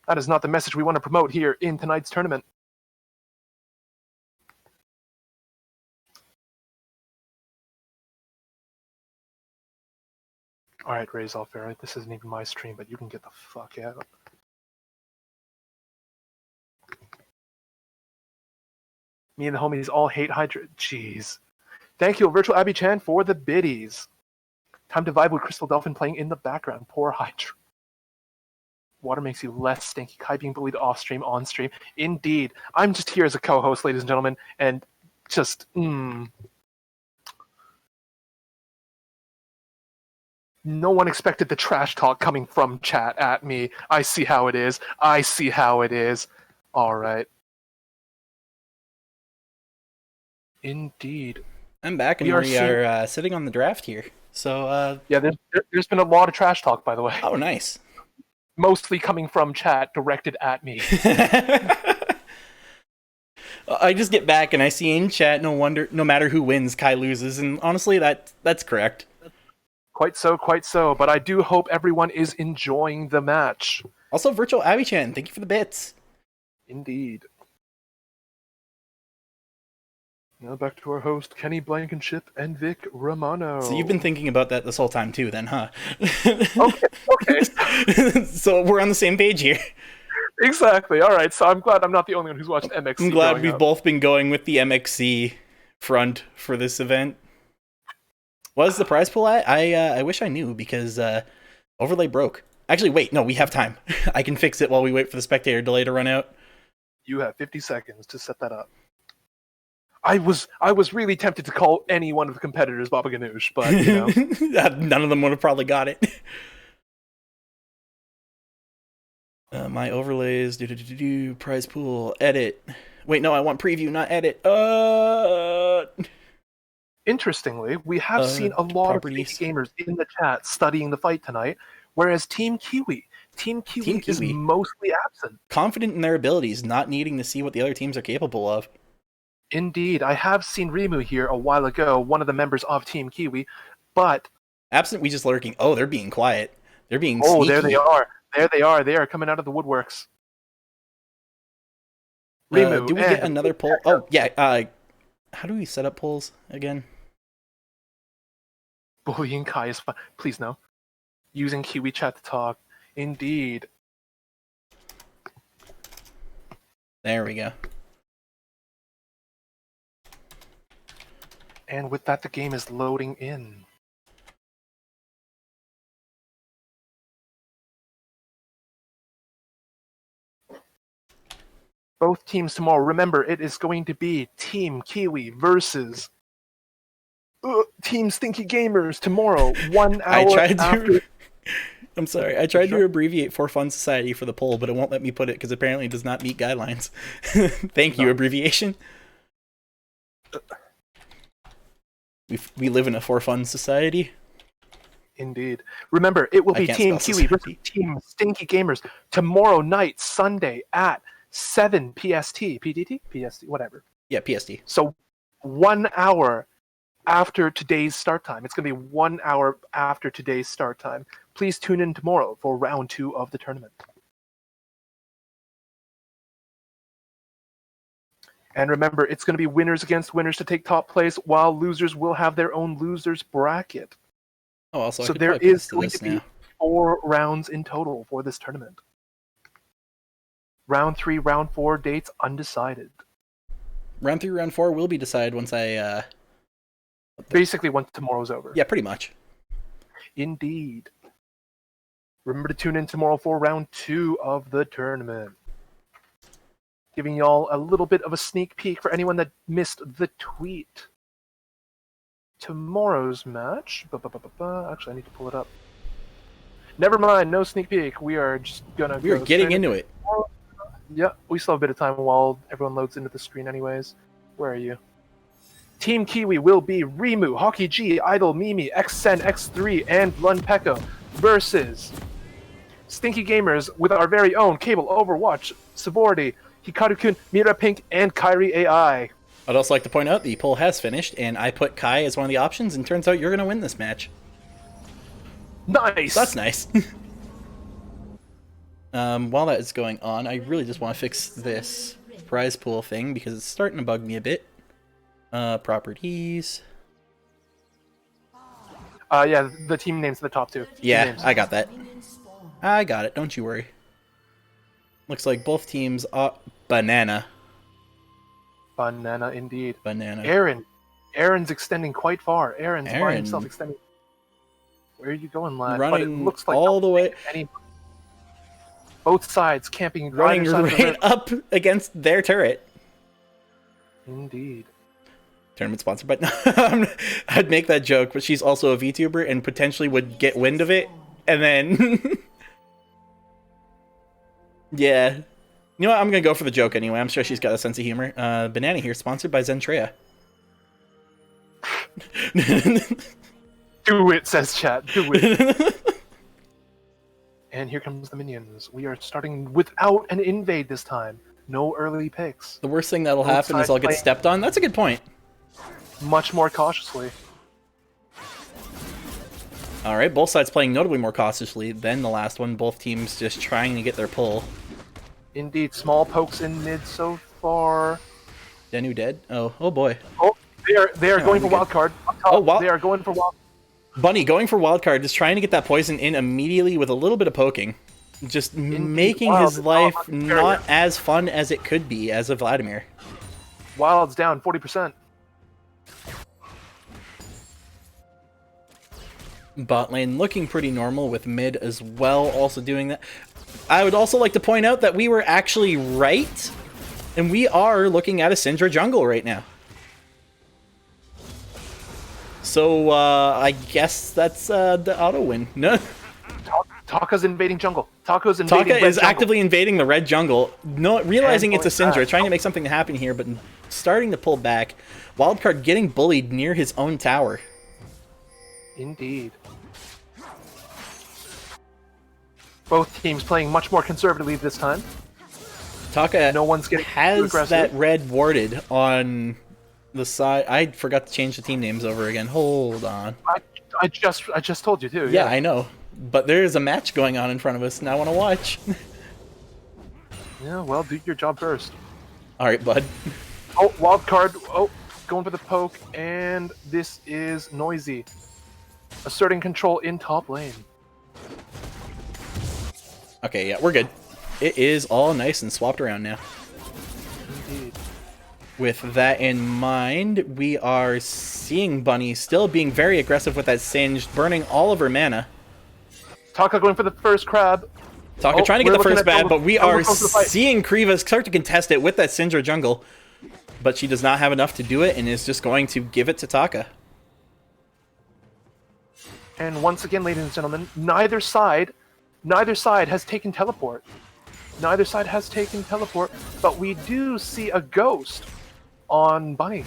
That is not the message we want to promote here in tonight's tournament. Alright, Raise All Fair. This isn't even my stream, but you can get the fuck out. Me and the homies all hate Hydra. Jeez. Thank you, Virtual Abby Chan, for the biddies. Time to vibe with Crystal Dolphin playing in the background. Poor Hydra. Water makes you less stinky. Kai being bullied off stream, on stream. Indeed. I'm just here as a co-host, ladies and gentlemen, and just, No one expected the trash talk coming from chat at me. I see how it is. All right. Indeed. I'm back, and we are sitting on the draft here. So, yeah, there's been a lot of trash talk, by the way. Oh, nice. Mostly coming from chat, directed at me. I just get back, and I see in chat, no matter who wins, Kai loses, and honestly, that's correct. Quite so, but I do hope everyone is enjoying the match. Also, Virtual Abby-chan, thank you for the bits. Indeed. Now back to our host, Kenny Blankenship and Vic Romano. So you've been thinking about that this whole time too, then, huh? Okay. So we're on the same page here. Exactly. All right. So I'm glad I'm not the only one who's watched MXC. I'm glad we've both been going with the MXC front for this event. What is the prize pool at? I wish I knew, because overlay broke. Actually, wait, no, we have time. I can fix it while we wait for the spectator delay to run out. You have 50 seconds to set that up. I was really tempted to call any one of the competitors Baba Ganoush, but you know. None of them would have probably got it. My overlays, prize pool, edit. Wait, no, I want preview, not edit. Interestingly, we have seen a lot of gamers in the chat studying the fight tonight, whereas Team Kiwi is mostly absent. Confident in their abilities, not needing to see what the other teams are capable of. Indeed, I have seen Rimu here a while ago, one of the members of Team Kiwi, but... Absent, we just lurking. Oh, they're being quiet. They're being sneaky. Oh, there they are. They are coming out of the woodworks. Rimu, do we get another poll? Oh, yeah. How do we set up polls again? Bullying Kai is fun. Please, no. Using Kiwi chat to talk. Indeed. There we go. And with that, the game is loading in. Both teams tomorrow. Remember, it is going to be Team Kiwi versus Team Stinky Gamers tomorrow. 1 hour after... I'm sorry. I tried to abbreviate For Fun Society for the poll, but it won't let me put it because apparently it does not meet guidelines. Thank you, abbreviation. We live in a For Fun society. Indeed. Remember, it will be Team Kiwi versus Team Stinky Gamers tomorrow night, Sunday at 7 PST. PDT? PST? Whatever. Yeah, PST. So 1 hour after today's start time. It's going to be 1 hour after today's start time. Please tune in tomorrow for round 2 of the tournament. And remember, it's going to be winners against winners to take top place, while losers will have their own losers bracket. Oh, also, So there is going to be 4 rounds in total for this tournament. Round 3, round 4 dates undecided. Round 3, round 4 will be decided once I. Basically, once tomorrow's over. Yeah, pretty much. Indeed. Remember to tune in tomorrow for round 2 of the tournament. Giving y'all a little bit of a sneak peek for anyone that missed the tweet. Tomorrow's match. Actually, I need to pull it up. Never mind, no sneak peek. We are just gonna. We're getting into it. Yeah, we still have a bit of time while everyone loads into the screen, anyways. Where are you? Team Kiwi will be Rimu, Hockey G, Idol, Mimi, Xsen, X3, and Lund Pekko versus Stinky Gamers with our very own Cable, Overwatch, Sabordi, Hikaru-kun, Mira Pink, and Kairi AI. I'd also like to point out the poll has finished, and I put Kai as one of the options, and turns out you're going to win this match. Nice! That's nice. While that is going on, I really just want to fix this prize pool thing, because it's starting to bug me a bit. Properties. Yeah, the team names are the top 2. Yeah, I got that. I got it, don't you worry. Looks like both teams are banana. Banana indeed. Banana. Aaron's extending quite far. Aaron's by himself extending. Where are you going, lad? Running but it looks like all the way. Both sides camping. Running right up against their turret. Indeed. Tournament sponsored, but I'd make that joke, but she's also a VTuber and potentially would get wind of it, and then... yeah. You know what, I'm gonna go for the joke anyway. I'm sure she's got a sense of humor. Banana here, sponsored by Zentrea. Do it, says chat. Do it. And here comes the minions. We are starting without an invade this time. No early picks. The worst thing that'll happen is I'll get stepped on. That's a good point. Much more cautiously. Alright, both sides playing notably more cautiously than the last one. Both teams just trying to get their pull. Indeed, small pokes in mid so far. Denu dead? Oh boy. Oh, they are going for wild card. They are going for wild. Bunny going for wild card, just trying to get that poison in immediately with a little bit of poking. Just making his life not as fun as it could be as a Vladimir. Wild's down 40%. Bot lane looking pretty normal with mid as well, also doing that. I would also like to point out that we were actually right, and we are looking at a Syndra jungle right now. So, I guess that's the auto win. No. Taka's invading jungle. Taka is actively invading the red jungle, realizing it's a Syndra, trying to make something happen here, but starting to pull back. Wildcard getting bullied near his own tower. Indeed. Both teams playing much more conservatively this time. Taka no one's getting has that red warded on the side. I forgot to change the team names over again. Hold on. I just told you too. Yeah, I know. But there is a match going on in front of us, and I want to watch. Yeah, well, do your job first. All right, bud. Oh, wild card. Oh, going for the poke, and this is Noisy. Asserting control in top lane. Okay, yeah, we're good. It is all nice and swapped around now. Indeed. With that in mind, we are seeing Bunny still being very aggressive with that Singed, burning all of her mana. Taka going for the first crab. Taka trying to get the first bad, but we are seeing Kriva start to contest it with that Syndra jungle. But she does not have enough to do it and is just going to give it to Taka. And once again, ladies and gentlemen, neither side has taken teleport. Neither side has taken teleport, but we do see a ghost on Bunny.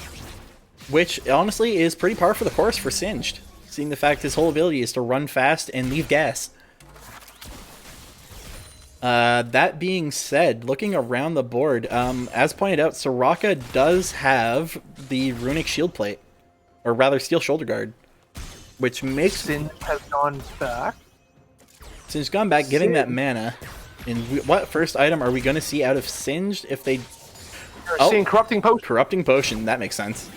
Which, honestly, is pretty par for the course for Singed. Seeing the fact his whole ability is to run fast and leave gas. That being said, looking around the board, as pointed out, Soraka does have the Runic Shield Plate. Or rather, Steel Shoulder Guard. Which makes... Singed has gone back. Singed gone back, getting that mana. And what first item are we going to see out of Singed if they... We're seeing Corrupting Potion. Corrupting Potion, that makes sense.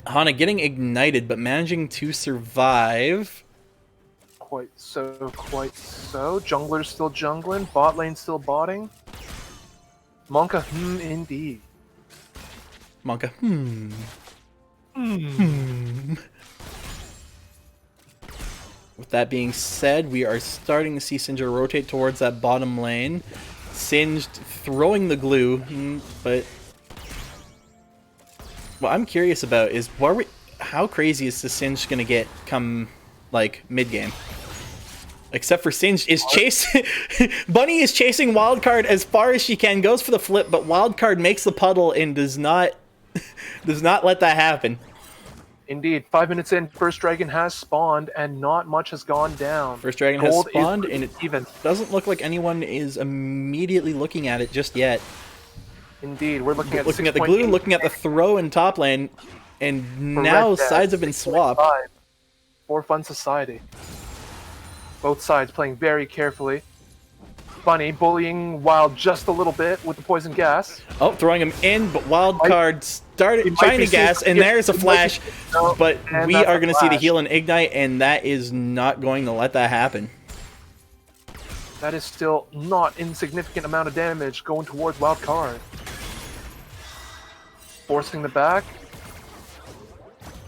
Hana getting ignited, but managing to survive. Quite so, quite so. Jungler's still jungling. Bot lane still botting. Monka, indeed. Monka, With that being said, we are starting to see Singed rotate towards that bottom lane. Singed throwing the glue, but what I'm curious about is how crazy is the Singed gonna get come like mid game? Except for Singed is chasing Bunny is chasing Wildcard as far as she can, goes for the flip, but Wildcard makes the puddle and does not let that happen. Indeed, 5 minutes in, first dragon has spawned, and not much has gone down. First dragon Gold has spawned, is and it even. doesn't look like anyone is immediately looking at it just yet. Indeed, we're looking at the glue, looking at the throw in top lane, and now sides have been swapped. For Fun Society. Both sides playing very carefully. Bunny bullying Wild just a little bit with the poison gas. Oh, throwing him in, but Wildcard started trying to gas, and there's a flash. But we are going to see the heal and ignite, and that is not going to let that happen. That is still not insignificant amount of damage going towards Wildcard. Forcing the back.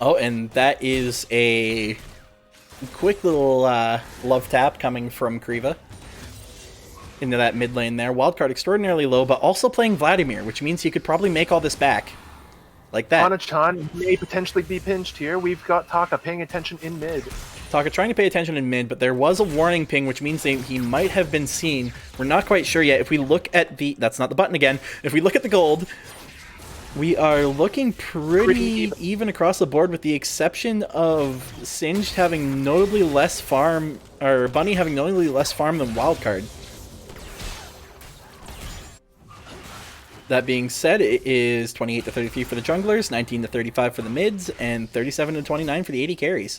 Oh, and that is a quick little love tap coming from Kriva into that mid lane there. Wildcard extraordinarily low, but also playing Vladimir, which means he could probably make all this back. Like that. Hana-chan may potentially be pinched here. We've got Taka paying attention in mid. Taka trying to pay attention in mid, but there was a warning ping, which means he might have been seen. We're not quite sure yet. If we look at the... That's not the button again. If we look at the gold, we are looking pretty even across the board, with the exception of Singed having notably less farm, or Bunny having notably less farm than Wildcard. That being said, it is 28-33 for the junglers, 19-35 for the mids, and 37-29 for the AD carries.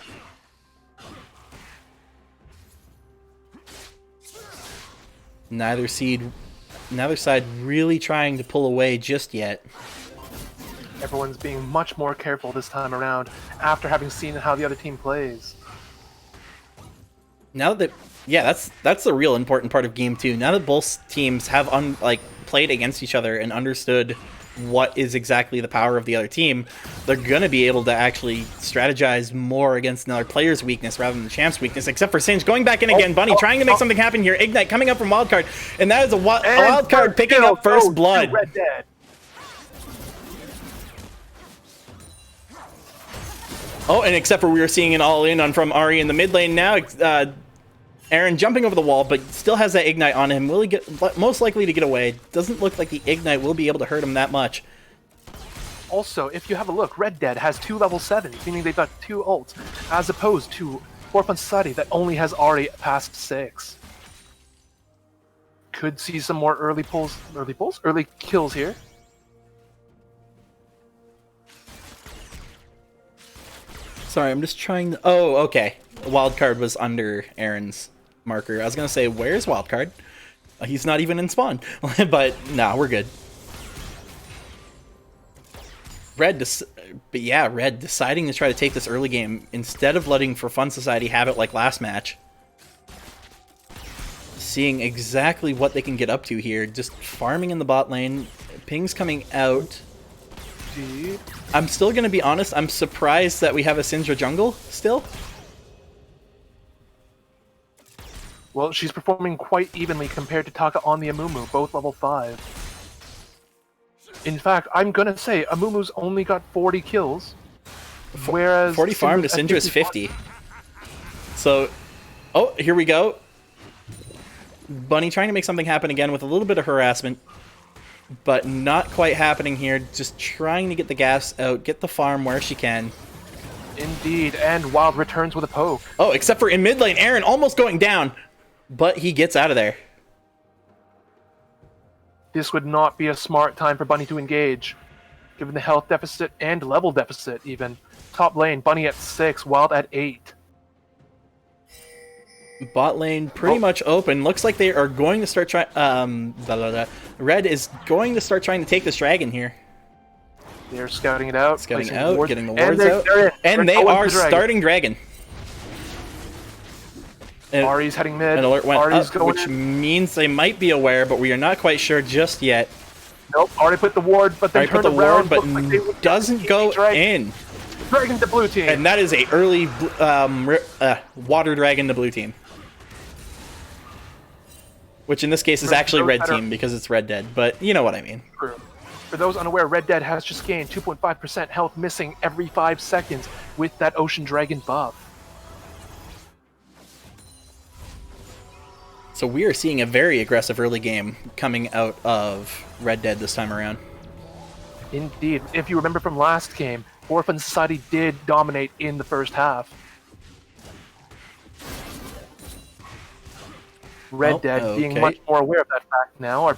Neither side really trying to pull away just yet. Everyone's being much more careful this time around after having seen how the other team plays. Now that, yeah, that's the real important part of game 2. Now that both teams have played against each other and understood what is exactly the power of the other team, they're gonna be able to actually strategize more against another player's weakness rather than the champ's weakness. Except for Singed going back in again. Bunny trying to make something happen here. Ignite coming up from Wildcard, and that is a Wildcard picking up first blood. Red Dead. Oh, and except for we were seeing an all-in from Ari in the mid lane now. Aaron jumping over the wall, but still has that ignite on him. Will he get most likely to get away? Doesn't look like the ignite will be able to hurt him that much. Also, if you have a look, Red Dead has 2 level 7s, meaning they've got 2 ults, as opposed to Fun Society that only has Ari past 6. Could see some more early kills here. Sorry, I'm just trying to... Oh, okay. Wildcard was under Aaron's marker. I was going to say, where's Wildcard? He's not even in spawn. But, nah, we're good. Red deciding to try to take this early game instead of letting For Fun Society have it like last match. Seeing exactly what they can get up to here. Just farming in the bot lane. Ping's coming out. I'm still going to be honest, I'm surprised that we have a Syndra jungle still. Well, she's performing quite evenly compared to Taka on the Amumu, both level 5. In fact, I'm going to say Amumu's only got 40 kills, whereas 40 farm to Syndra is 50. So, oh, here we go. Bunny trying to make something happen again with a little bit of harassment, but not quite happening here. Just trying to get the gas out, get the farm where she can. Indeed, and Wild returns with a poke. Oh, except for in mid lane, Aaron almost going down, but he gets out of there. This would not be a smart time for Bunny to engage, given the health deficit and level deficit even. Top lane, Bunny at 6, Wild at 8. Bot lane pretty much open. Looks like they are going to start trying. Red is going to start trying to take this dragon here. They're scouting it out. Scouting placing out, wards, getting the and wards out, they're and they going are for dragon. starting dragon. And Ari's heading mid. an alert went Ari's up, going which in. means they might be aware, but we are not quite sure just yet. Nope, already put the ward, but they Already put turned the around. ward, but looked like they would doesn't go in. Dragon to blue team. And that is a early water dragon to blue team. Which in this case is actually red team because it's Red Dead, but you know what I mean. For those unaware, Red Dead has just gained 2.5% health missing every 5 seconds with that Ocean Dragon buff. So we are seeing a very aggressive early game coming out of Red Dead this time around. Indeed. If you remember from last game, Orphan Society did dominate in the first half. Red Dead, being much more aware of that fact now, are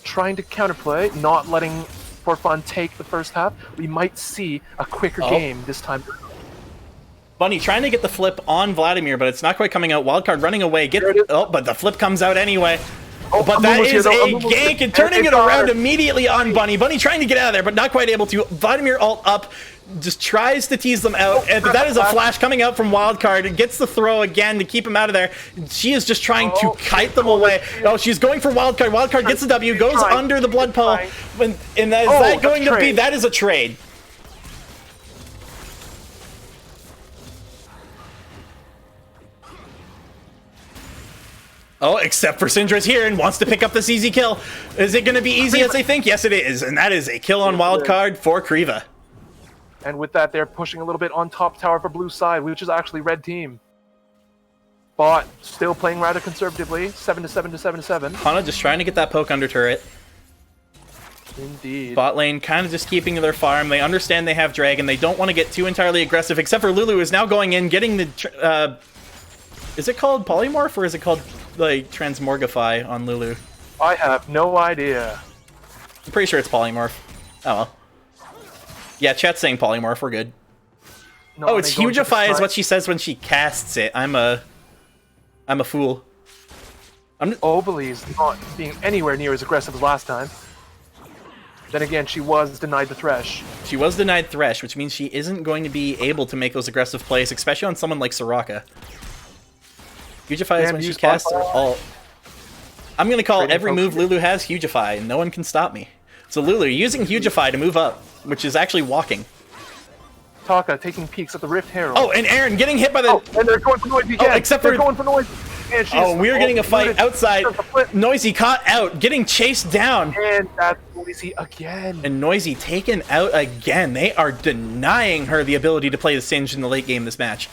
trying to counterplay, not letting For Fun take the first half. We might see a quicker game this time. Bunny trying to get the flip on Vladimir, but it's not quite coming out. Wildcard running away. But the flip comes out anyway. But that is a gank and turning it around immediately on Bunny. Bunny trying to get out of there, but not quite able to. Vladimir ult up, just tries to tease them out, and that is a flash coming out from Wildcard. It gets the throw again to keep him out of there. She is just trying to kite them away. Oh, she's going for Wildcard. Wildcard gets the W, goes under the blood puddle, and is that going to be? That is a trade. Oh, except for Syndra's here and wants to pick up this easy kill. Is it going to be easy as they think? Yes, it is. And that is a kill on Wildcard for Kriva. And with that, they're pushing a little bit on top tower for blue side, which is actually red team. Bot still playing rather conservatively, 7 to 7 to 7 to 7. Hana just trying to get that poke under turret. Indeed. Bot lane kind of just keeping their farm. They understand they have Dragon. They don't want to get too entirely aggressive, except for Lulu is now going in, getting the... is it called Polymorph or is it called like Transmorgify on Lulu? I have no idea. I'm pretty sure it's Polymorph. Oh well. Yeah, chat's saying Polymorph. We're good. No, oh, it's Hugify is what she says when she casts it. I'm a fool. Obeli's not being anywhere near as aggressive as last time. Then again, she was denied the Thresh. She was denied Thresh, which means she isn't going to be able to make those aggressive plays, especially on someone like Soraka. Hugify is when she casts her ult. I'm going to call every move Lulu has Hugify, and no one can stop me. So Lulu using Hugify to move up, which is actually walking. Taka taking peeks at the Rift Herald. Oh, and Aaron getting hit by the... Oh, and they're going for Noisy again. Oh, except for... They're going for Noisy. Oh, we're getting a fight outside. Noisy caught out, getting chased down. And that's Noisy again. And Noisy taken out again. They are denying her the ability to play the Singed in the late game this match.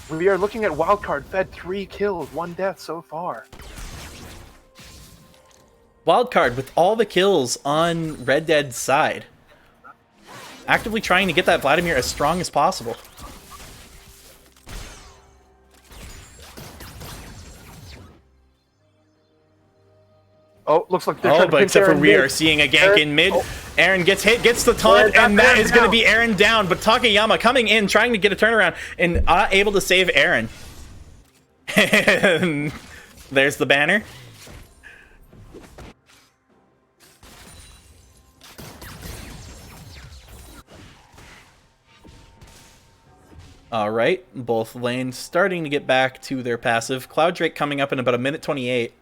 We are looking at Wildcard fed 3 kills, 1 death so far. Wildcard with all the kills on Red Dead's side. Actively trying to get that Vladimir as strong as possible. Oh, looks like they're trying to but except for Aaron we mid. are seeing a gank in mid. Aaron gets hit, gets the taunt, and that is going to be Aaron down. But Takayama coming in, trying to get a turnaround, and not able to save Aaron. And there's the banner. Alright, both lanes starting to get back to their passive. Cloud Drake coming up in about a minute 28.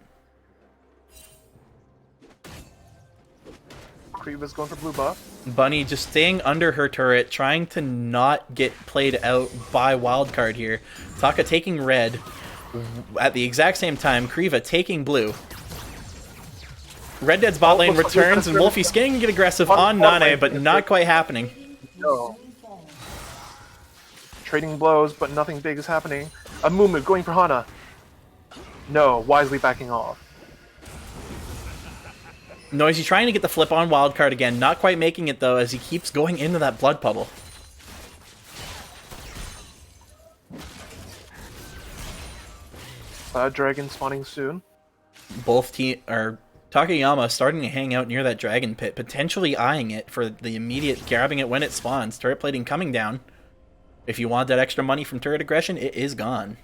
Kriva's going for blue buff. Bunny just staying under her turret, trying to not get played out by Wildcard here. Taka taking red at the exact same time. Kriva taking blue. Red Dead's bot lane returns, and Wolfie's getting to get aggressive on Nane, but not quite happening. No. Trading blows, but nothing big is happening. A Mumu going for Hana. No, wisely backing off. Noisy trying to get the flip on Wildcard again, not quite making it though, as he keeps going into that blood puddle. Dragon spawning soon. Both Takayama starting to hang out near that dragon pit, potentially eyeing it for the immediate grabbing it when it spawns. Turret plating coming down. If you want that extra money from turret aggression, it is gone.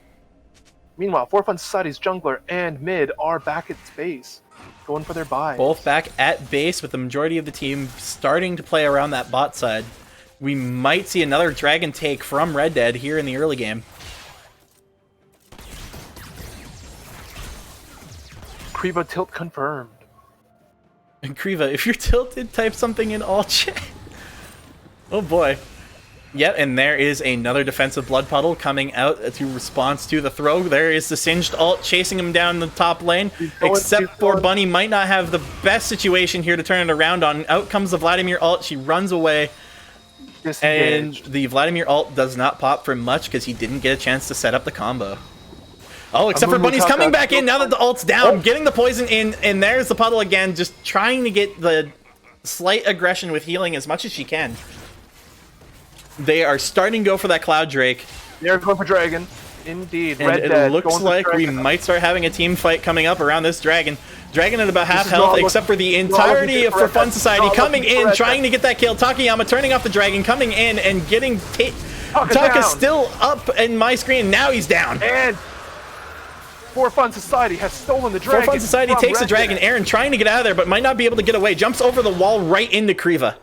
Meanwhile, For Fun Society's jungler and mid are back at base, going for their buy. Both back at base with the majority of the team starting to play around that bot side. We might see another dragon take from Red Dead here in the early game. Kriva tilt confirmed. And Kriva, if you're tilted, type something in all chat. Oh boy. Yep, and there is another defensive blood puddle coming out to response to the throw. There is the singed ult chasing him down the top lane. Except for Bunny might not have the best situation here to turn it around on. Out comes the Vladimir ult. She runs away. And the Vladimir ult does not pop for much because he didn't get a chance to set up the combo. Oh, except for Bunny's coming back in now that the ult's down, getting the poison in, and there's the puddle again, just trying to get the slight aggression with healing as much as she can. They are starting to go for that Cloud Drake. They're going for Dragon. Indeed. And it looks like we might start having a team fight coming up around this Dragon. Dragon at about half health, except for the entirety of For Fun Society coming in, trying to get that kill. Takayama turning off the Dragon, coming in and getting... Taka's still up in my screen. Now he's down. And For Fun Society has stolen the Dragon. For Fun Society takes the Dragon. Aaron trying to get out of there, but might not be able to get away. Jumps over the wall right into Kriva.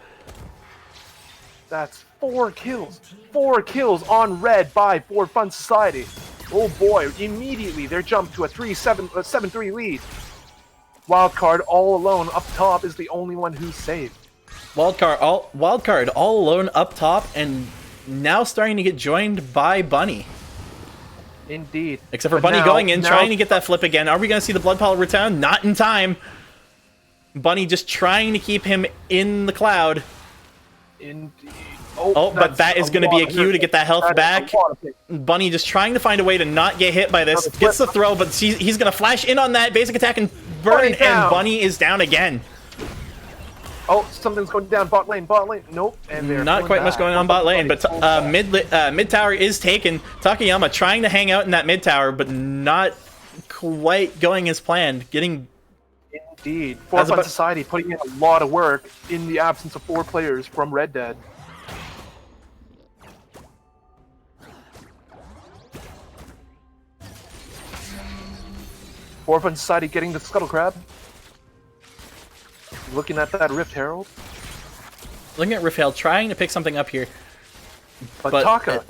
That's 4 kills. 4 kills on red by For Fun Society. Oh boy, immediately they're jumped to a 7-3 lead. Wildcard all alone up top is the only one who's safe. Wildcard all alone up top and now starting to get joined by Bunny. Indeed. Except for Bunny going in, trying to get that flip again. Are we going to see the Blood Puddle return? Not in time. Bunny just trying to keep him in the cloud. Indeed. Oh, but that is going to be a cue to get that health back. Bunny just trying to find a way to not get hit by this. Gets the throw, but he's going to flash in on that basic attack and burn, and Bunny is down again. Oh, something's going down bot lane. Nope. And they're not quite much going on bot lane, but mid tower is taken. Takayama trying to hang out in that mid tower, but not quite going as planned. Indeed. For Fun Society putting in a lot of work in the absence of 4 players from Red Dead. For Fun Society getting the Scuttle Crab. Looking at that Rift Herald. Looking at Rift Herald, trying to pick something up here. But Taka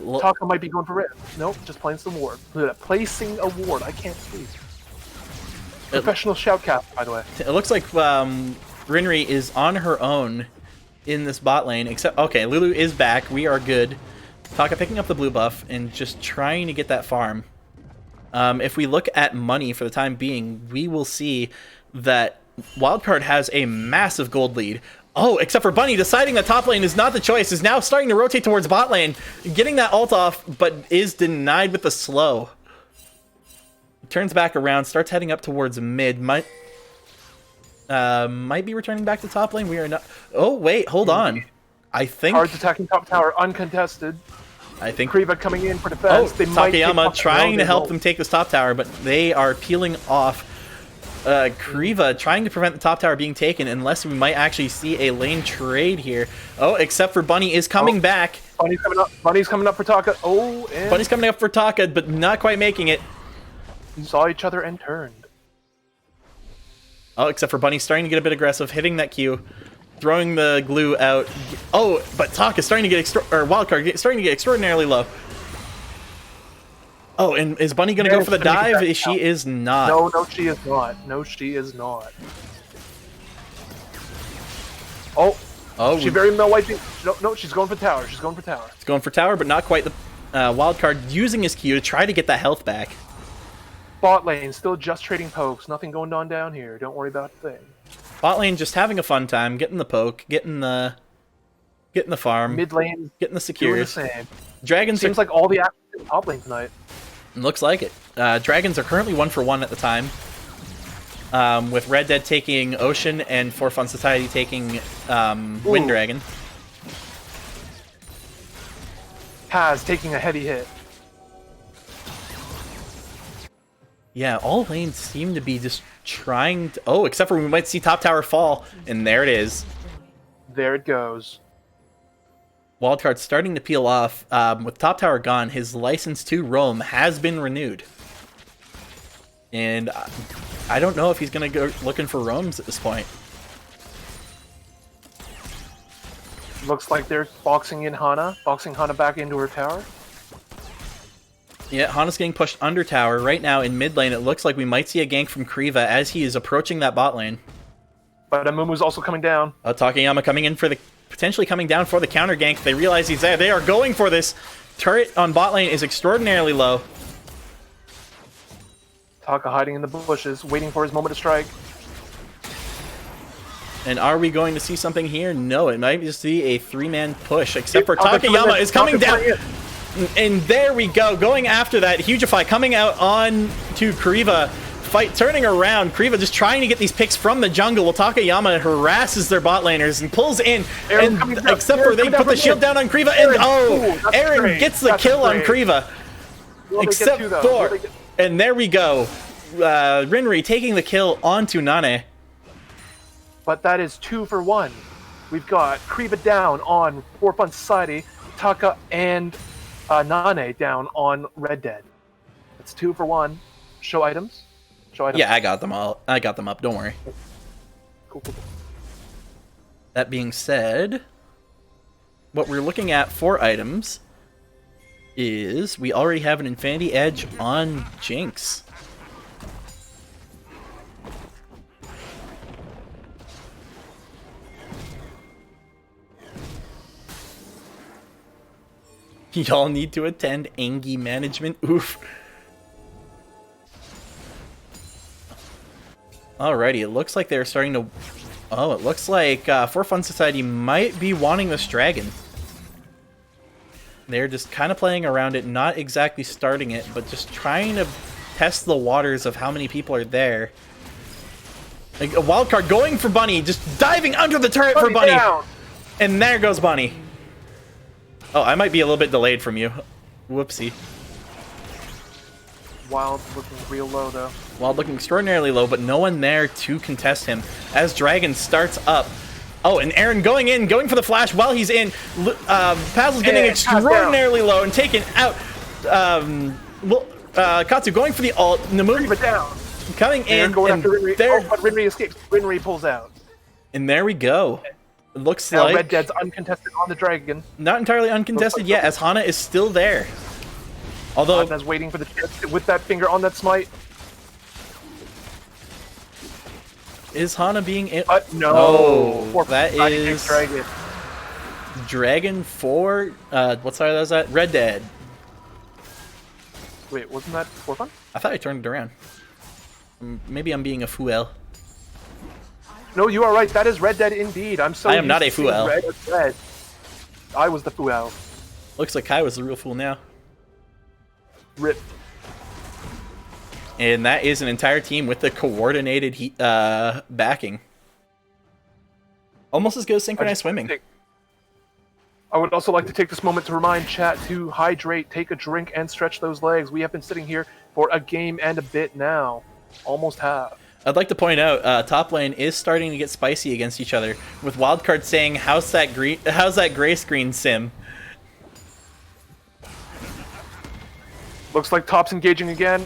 might be going for Rift. Nope, just playing some ward. Placing a ward. I can't see. Professional shoutcast, by the way. It looks like Rinri is on her own in this bot lane. Except, okay, Lulu is back. We are good. Taka picking up the blue buff and just trying to get that farm. If we look at money for the time being, we will see that Wildcard has a massive gold lead. Oh, except for Bunny deciding that top lane is not the choice, is now starting to rotate towards bot lane, getting that ult off, but is denied with the slow. Turns back around, starts heading up towards mid. Might be returning back to top lane. We are not. Oh wait, hold on. I think Cards attacking top tower uncontested. I think Kriva coming in for defense. Oh, Takayama trying to help them take this top tower, but they are peeling off. Kriva trying to prevent the top tower being taken, unless we might actually see a lane trade here. Oh, except for Bunny is coming back. Bunny's coming up. Bunny's coming up for Taka. Oh, and Bunny's coming up for Taka, but not quite making it. Saw each other and turned. Oh, except for Bunny starting to get a bit aggressive, hitting that Q, throwing the glue out. Oh, but Taka starting to get Wildcard starting to get extraordinarily low. Oh, and is Bunny going to go for the dive? She is not. No, she is not. No, she is not. Oh, she very well might be. No, she's going for tower. She's going for tower. It's going for tower, but not quite the Wildcard using his Q to try to get that health back. Bot lane still just trading pokes. Nothing going on down here. Don't worry about a thing. Bot lane just having a fun time, getting the poke, getting the farm. Mid lane getting the secures. Doing the same. Dragons seems like all the action in top lane tonight. Looks like it. Dragons are currently 1-for-1 at the time. With Red Dead taking Ocean and For Fun Society taking Wind Dragon. Has taking a heavy hit. Yeah, all lanes seem to be just trying to... Oh, except for we might see top tower fall, and there it is. There it goes. Wildcard starting to peel off. With top tower gone, his license to roam has been renewed. And I don't know if he's going to go looking for roams at this point. Looks like they're boxing in Hana, boxing Hana back into her tower. Yeah, Hana's getting pushed under tower. Right now in mid lane, it looks like we might see a gank from Kriva as he is approaching that bot lane. But Amumu's also coming down. Takayama coming in for the... potentially coming down for the counter gank. They realize he's there. They are going for this. Turret on bot lane is extraordinarily low. Taka hiding in the bushes, waiting for his moment to strike. And are we going to see something here? No, it might just be a 3-man push, except for Takayama is coming down. And there we go, going after that. Hugify coming out on to Kriva. Fight turning around. Kriva just trying to get these picks from the jungle while Takayama harasses their bot laners and pulls in. And except for they put the shield down on Kriva. And Aaron gets the kill on Kriva. Except for... And there we go. Rinri taking the kill onto Nane. But that is 2 for 1. We've got Kriva down on For Fun Society, Taka and Nane down on Red Dead. It's 2 for 1. Show items. Show items. Yeah, I got them all. I got them up. Don't worry. Cool. That being said, what we're looking at for items is we already have an Infinity Edge on Jinx. Y'all need to attend Angie management. Oof. Alrighty, it looks like they're starting to... Oh, it looks like For Fun Society might be wanting this dragon. They're just kind of playing around it, not exactly starting it, but just trying to test the waters of how many people are there. Like a wild card going for Bunny, just diving under the turret for Bunny. Down. And there goes Bunny. Oh, I might be a little bit delayed from you. Whoopsie. Wild looking real low, though. Wild looking extraordinarily low, but no one there to contest him. As Dragon starts up. Oh, and Aaron going in, going for the flash while he's in. Pazel's getting extraordinarily low and taken out. Katsu going for the ult. Namu down. Coming in. Going after Rinri. Oh, but Rinri escapes. Rinri pulls out. And there we go. It looks now like Red Dead's uncontested on the dragon. Not entirely uncontested yet, as Hana is still there. Although Hana's waiting for the chance with that finger on that smite. Is Hana being it? No. Oh, that is Dragon 4. What side was that? Red Dead. Wait, wasn't that For Fun? I thought I turned it around. Maybe I'm being a fool. No, you are right. That is Red Dead indeed. I am not a fool. Red. I was the fool. Looks like Kai was the real fool now. Rip. And that is an entire team with the coordinated backing. Almost as good as synchronized swimming. I would also like to take this moment to remind chat to hydrate, take a drink, and stretch those legs. We have been sitting here for a game and a bit now. Almost half. I'd like to point out, top lane is starting to get spicy against each other, with Wildcard saying, how's that gray screen, Sim? Looks like top's engaging again.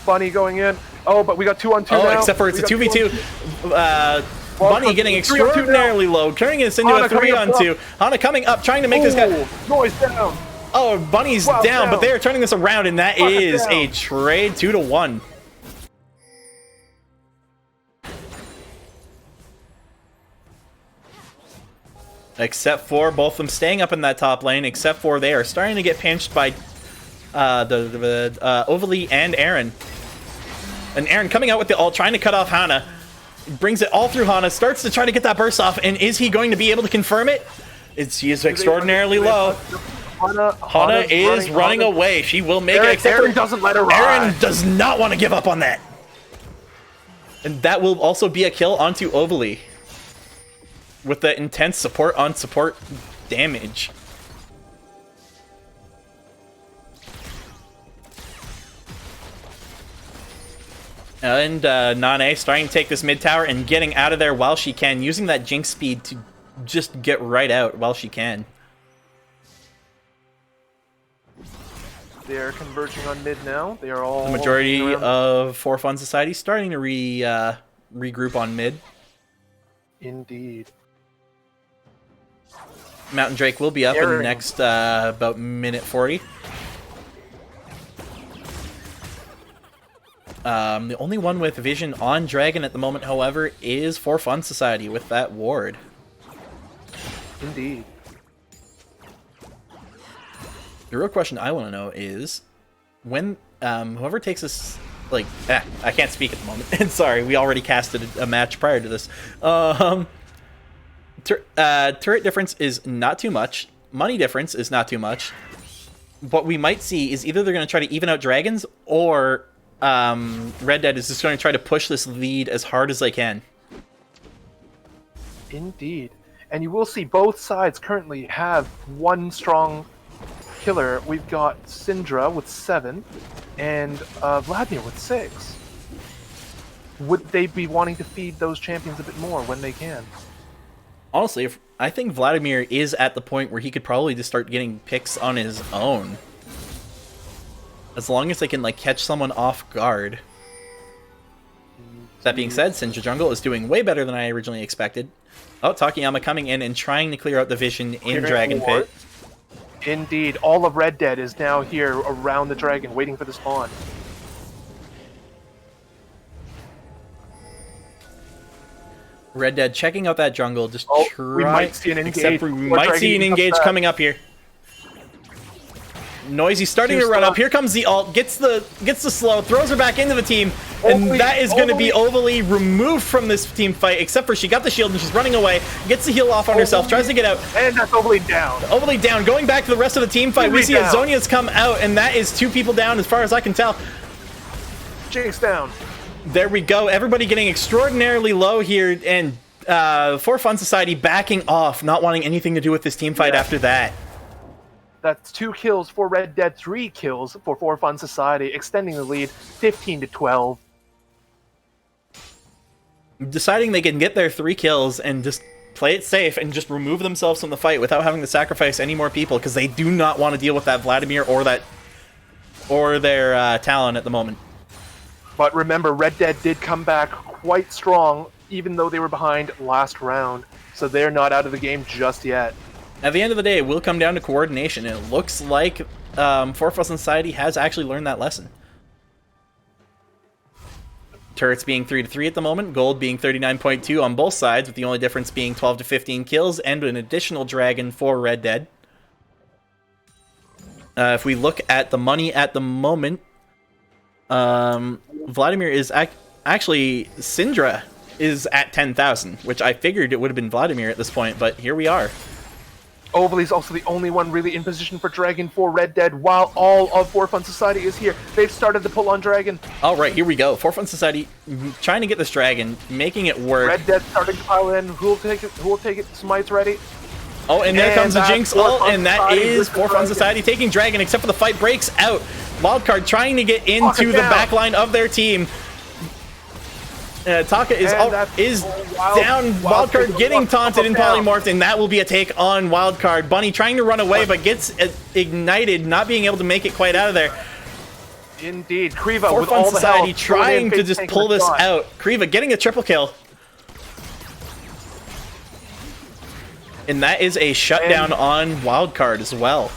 Bunny going in. Oh, but we got 2-on-2 now. Oh, except for it's a 2v2. Bunny getting extraordinarily low, turning this into a 3-on-2. Hana coming up, trying to make this guy... Noise down. Oh, Bunny's down, but they are turning this around, and that is a trade 2-1. Except for both of them staying up in that top lane, except for they are starting to get pinched by Overly and Aaron. And Aaron coming out with the ult, trying to cut off Hana. Brings it all through Hana, starts to try to get that burst off, and is he going to be able to confirm it? She is extraordinarily low. Hana is running away. She will make it, except Aaron doesn't let her ride. Aaron does not want to give up on that. And that will also be a kill onto Overly. With the intense support on support damage. And Nane starting to take this mid tower and getting out of there while she can, using that Jinx speed to just get right out while she can. They're converging on mid now. They are all The majority around- of For Fun Society starting to regroup on mid. Indeed. Mountain Drake will be up in the Airing. next about minute 40. The only one with vision on Dragon at the moment, however, is For Fun Society with that ward. Indeed. The real question I want to know is when whoever takes this, like, I can't speak at the moment. Sorry, we already casted a match prior to this. Turret difference is not too much. Money difference is not too much. What we might see is either they're going to try to even out Dragons, or Red Dead is just going to try to push this lead as hard as they can. Indeed. And you will see both sides currently have one strong killer. We've got Syndra with 7 and Vladimir with 6. Would they be wanting to feed those champions a bit more when they can? Honestly, I think Vladimir is at the point where he could probably just start getting picks on his own. As long as they can, like, catch someone off guard. That being said, Syndra Jungle is doing way better than I originally expected. Oh, Takayama coming in and trying to clear out the vision in Dragon Pit. Indeed. All of Red Dead is now here around the dragon, waiting for the spawn. Red Dead checking out that jungle, just we might see an engage. Except for we might see an engage coming up here. Noisy starting to run up. Here comes the ult, gets the slow, throws her back into the team, and that is going to be Ovalie removed from this team fight, except for she got the shield and she's running away, gets the heal off on herself, tries to get out. And that's Ovalie down. Ovalie down, going back to the rest of the team fight. We see Azonia's come out, and that is 2 people down as far as I can tell. Jinx down. There we go. Everybody getting extraordinarily low here, and For Fun Society backing off, not wanting anything to do with this team fight after that. That's 2 kills for Red Dead, 3 kills for Fun Society, extending the lead 15 to 12. Deciding they can get their 3 kills and just play it safe and just remove themselves from the fight without having to sacrifice any more people, because they do not want to deal with that Vladimir or their Talon at the moment. But remember, Red Dead did come back quite strong, even though they were behind last round, so they're not out of the game just yet. At the end of the day, it will come down to coordination, and it looks like For Fun Society has actually learned that lesson. Turrets being 3-3 at the moment, gold being 39.2 on both sides, with the only difference being 12 to 15 kills and an additional dragon for Red Dead. If we look at the money at the moment, Vladimir is actually Syndra is at 10,000, which I figured it would have been Vladimir at this point, but here we are. Ovalie's also the only one really in position for Dragon for Red Dead, while all of For Fun Society is here. They've started to pull on Dragon. All right, here we go. For Fun Society trying to get this Dragon, making it work. Red Dead starting to pile in. Who will take it? Who will take it? Smite's ready. Oh, and there comes the Jinx ult, and that is For Fun Society taking Dragon, except for the fight breaks out. Wildcard trying to get into the backline of their team. Taka is down. Wildcard getting taunted and polymorphed, and that will be a take on Wildcard. Bunny trying to run away, but gets ignited, not being able to make it quite out of there. Indeed, Kriva For with Fun all the Society health, trying to just pull this out. Kriva getting a triple kill. And that is a shutdown on Wildcard as well.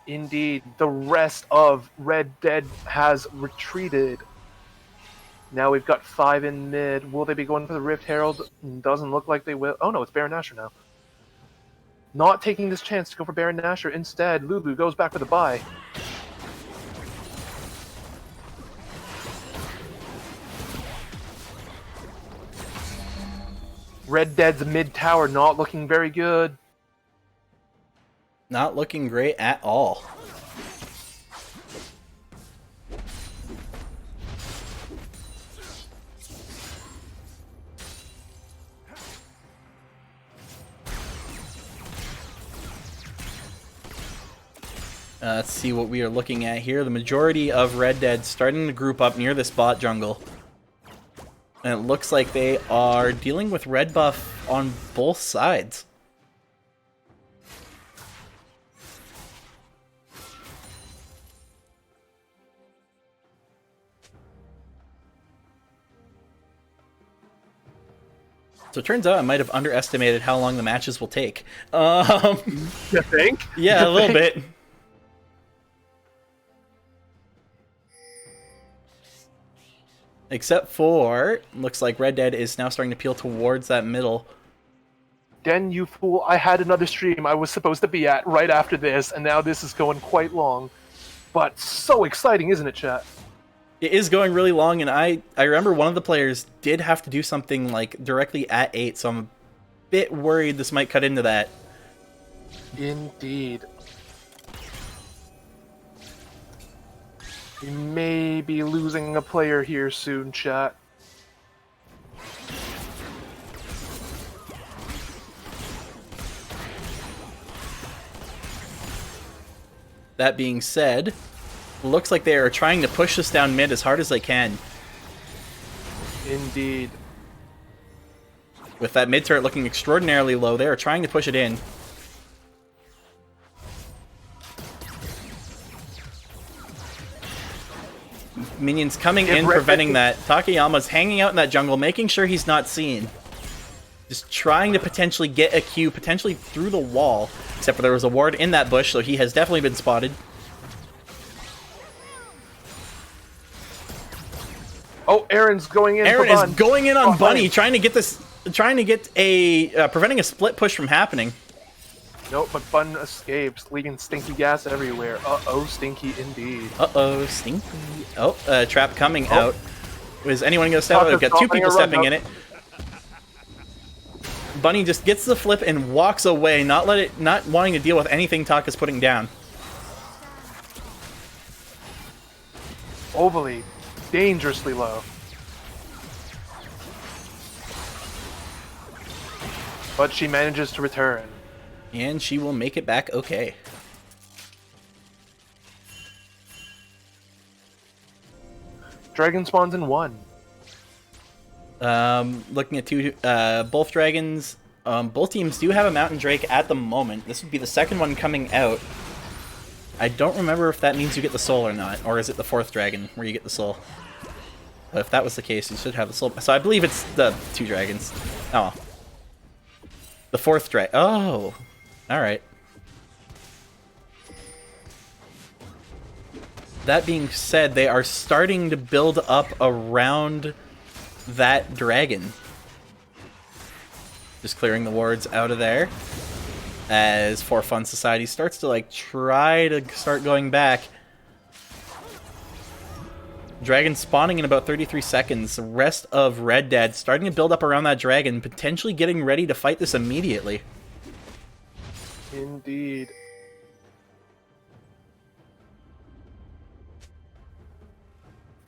Indeed, the rest of Red Dead has retreated. Now we've got 5 in mid. Will they be going for the Rift Herald? Doesn't look like they will. Oh no, it's Baron Nashor now. Not taking this chance to go for Baron Nashor. Instead, Lulu goes back for the buy. Red Dead's mid tower not looking very good. Not looking great at all. Let's see what we are looking at here. The majority of Red Dead starting to group up near this bot jungle. And it looks like they are dealing with red buff on both sides. So it turns out I might have underestimated how long the matches will take. You think? Yeah, a little bit. Except for, looks like Red Dead is now starting to peel towards that middle. Den, you fool, I had another stream I was supposed to be at right after this, and now this is going quite long. But so exciting, isn't it, chat? It is going really long, and I remember one of the players did have to do something like directly at 8, so I'm a bit worried this might cut into that. Indeed. We may be losing a player here soon, chat. That being said, looks like they are trying to push this down mid as hard as they can. Indeed. With that mid turret looking extraordinarily low, they are trying to push it in. Minions coming in, preventing that. Takayama's hanging out in that jungle, making sure he's not seen. Just trying to potentially get a Q, potentially through the wall. Except for there was a ward in that bush, so he has definitely been spotted. Oh, Aaron's going in. Aaron is going in on Bunny, Bunny. trying to get this, preventing a split push from happening. Nope, but Bun escapes, leaving stinky gas everywhere. Uh-oh, stinky indeed. Uh-oh, stinky. Oh, trap coming out. Is anyone gonna step out? We've got two people stepping in it. Bunny just gets the flip and walks away, not wanting to deal with anything Taka's putting down. Overly, dangerously low. But she manages to return. And she will make it back okay. Dragon spawns in 1. Looking at both dragons, both teams do have a Mountain Drake at the moment. This would be the second one coming out. I don't remember if that means you get the soul or not, or is it the 4th dragon where you get the soul? But if that was the case, you should have the soul. So I believe it's the 2 dragons. Oh. The 4th dragon. Oh. Alright. That being said, they are starting to build up around that dragon. Just clearing the wards out of there. As For Fun Society starts to like try to start going back. Dragon spawning in about 33 seconds. The rest of Red Dead starting to build up around that dragon, potentially getting ready to fight this immediately. Indeed.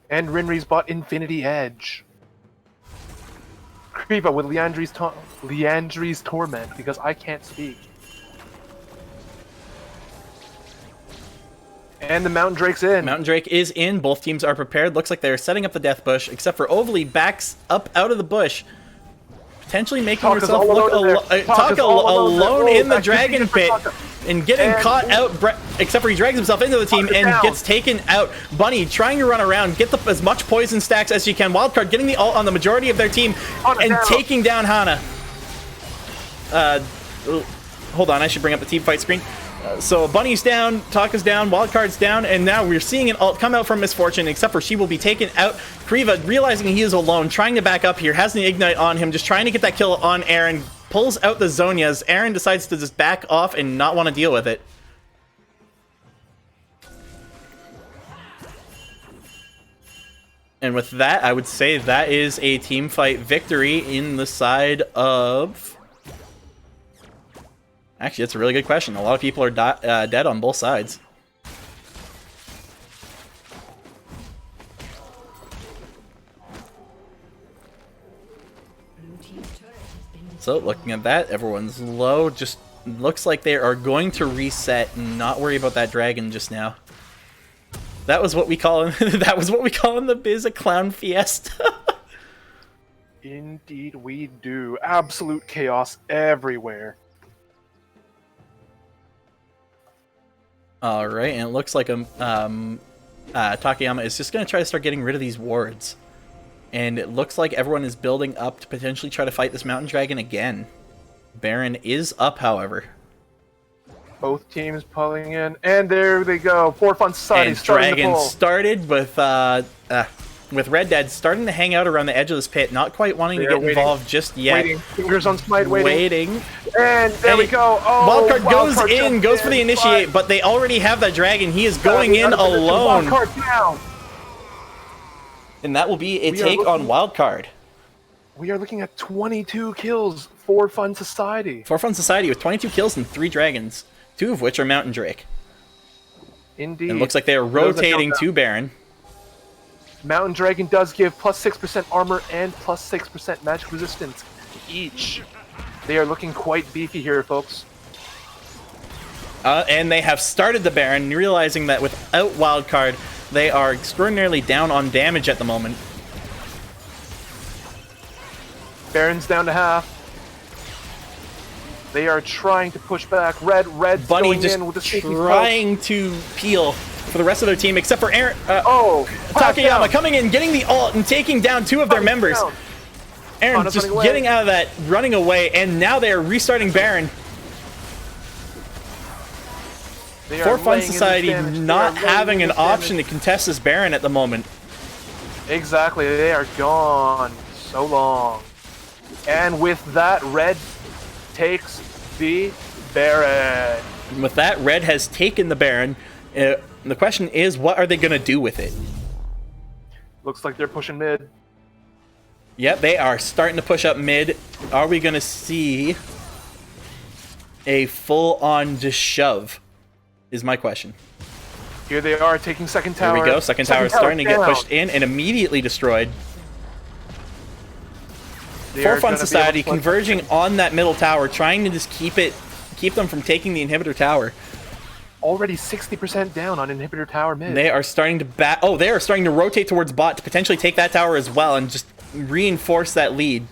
And Rinri's bought Infinity Edge. Kriva with Leandri's Torment, because I can't speak. And the Mountain Drake's in. Mountain Drake is in. Both teams are prepared. Looks like they're setting up the death bush, except for Overly backs up out of the bush. Potentially making herself look alone in the dragon pit. And getting caught out, except for he drags himself into the team and gets taken out. Bunny trying to run around, get as much poison stacks as she can. Wildcard getting the ult on the majority of their team and taking down Hana. Hold on, I should bring up the team fight screen. So Bunny's down, Taka's down, Wildcard's down, and now we're seeing an ult come out from Misfortune, except for she will be taken out. Kriva, realizing he is alone, trying to back up here, has the Ignite on him, just trying to get that kill on Aaron. Pulls out the Zonias. Aaron decides to just back off and not want to deal with it. And with that, I would say that is a team fight victory in the side of... Actually, that's a really good question. A lot of people are dead on both sides. So, looking at that, everyone's low. Just looks like they are going to reset and not worry about that dragon just now. That was what we call in the biz a clown fiesta. Indeed we do. Absolute chaos everywhere. All right, and it looks like Takayama is just going to try to start getting rid of these wards. And it looks like everyone is building up to potentially try to fight this mountain dragon again. Baron is up, however. Both teams pulling in, and there they go. For Fun Society And starting to Dragon pull. started with Red Dead starting to hang out around the edge of this pit, not quite wanting to They are get waiting. involved just yet. Waiting. Fingers on Smite, waiting. And And there we go. Oh, Wildcard goes Wildcard in, jumped goes for the in, initiate, but they already have that dragon. He is going in alone. Wildcard down. And that will be a We are take on looking- Wildcard. We are looking at 22 kills for Fun Society. For Fun Society with 22 kills and 3 dragons, 2 of which are Mountain Drake. Indeed. And it looks like they are Those that rotating don't to Baron. Mountain Dragon does give plus 6% armor and plus 6% magic resistance each. They are looking quite beefy here, folks. And they have started the Baron, realizing that without Wildcard, they are extraordinarily down on damage at the moment. Baron's down to half. They are trying to push back. Red's Bunny going just in with the sneaky poke. trying to peel for the rest of their team, except for Aaron. Pass Takayama down. coming in, getting the ult, and taking down 2 of their members. Down. Aaron Anna's just running away. getting out of that, running away, and now they are restarting Baron. They are For Fun laying in this Society damage. They not are laying having in an this option to damage. contest this Baron at the moment. Exactly, they are gone so long. And with that, Red takes the Baron. And with that, Red has taken the Baron. The question is, what are they going to do with it? Looks like they're pushing mid. Yep, they are starting to push up mid. Are we going to see a full-on just shove? Is my question. Here they are taking second tower. Here we go. Second tower is starting to get down. pushed in and immediately destroyed. They For are Fun gonna be Society able to- converging on that middle tower, trying to just keep them from taking the inhibitor tower. Already 60% down on inhibitor tower mid. They are starting to they are starting to rotate towards bot to potentially take that tower as well and just reinforce that lead.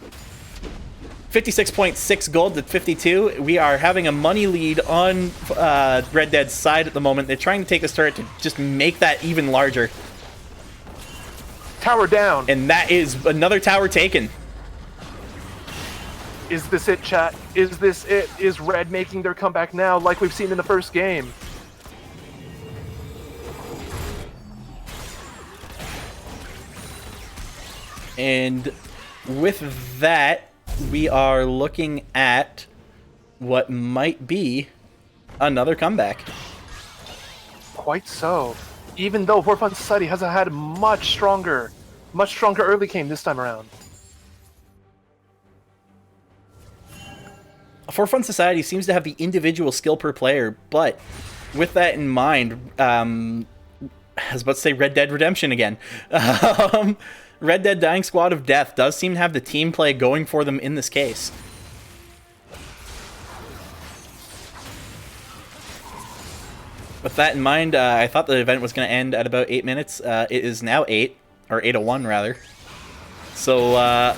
56.6 gold to 52. We are having a money lead on Red Dead's side at the moment. They're trying to take this turret to just make that even larger. Tower down. And that is another tower taken. Is this it, chat? Is this it? Is Red making their comeback now, like we've seen in the first game? And with that, we are looking at what might be another comeback. Quite so. Even though For Fun Society has had a much stronger early game this time around. For Fun Society seems to have the individual skill per player, but with that in mind, I was about to say Red Dead Redemption again. Red Dead Dying Squad of Death does seem to have the team play going for them in this case. With that in mind, I thought the event was going to end at about 8 minutes. It is now 8, or 8:01 rather. So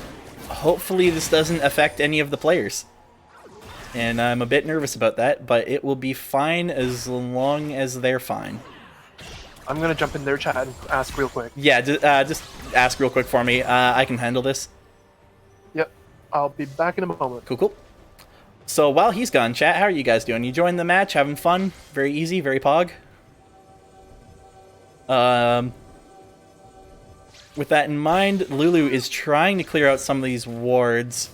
hopefully this doesn't affect any of the players. And I'm a bit nervous about that, but it will be fine as long as they're fine. I'm gonna jump in their chat and ask real quick. Yeah, just ask real quick for me. I can handle this. Yep, I'll be back in a moment. Cool, cool. So while he's gone, chat, how are you guys doing? You enjoying the match? Having fun? Very easy, very pog? With that in mind, Lulu is trying to clear out some of these wards.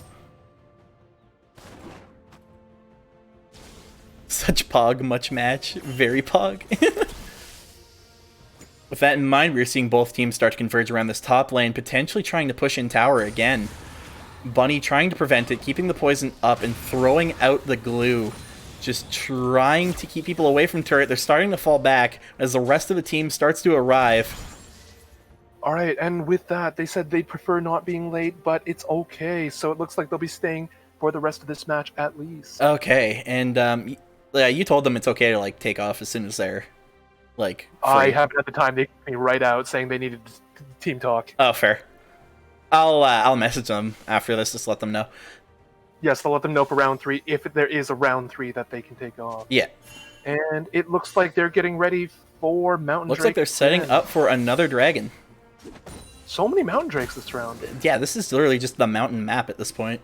Such pog, much match. Very pog. With that in mind, we're seeing both teams start to converge around this top lane, potentially trying to push in tower again. Bunny trying to prevent it, keeping the poison up and throwing out the glue. Just trying to keep people away from turret. They're starting to fall back as the rest of the team starts to arrive. Alright, and with that, they said they'd prefer not being late, but it's okay. So it looks like they'll be staying for the rest of this match at least. Okay, and yeah, you told them it's okay to like take off as soon as they're like free. I haven't at the time. They kicked me right out saying they needed team talk. Oh, fair. I'll message them after this, just let them know. Yes, they'll let them know for round 3 if there is a round 3 that they can take off. Yeah. And it looks like they're getting ready for Mountain Looks Drake like they're setting again. up for another dragon. So many mountain drakes this round. Yeah, this is literally just the mountain map at this point.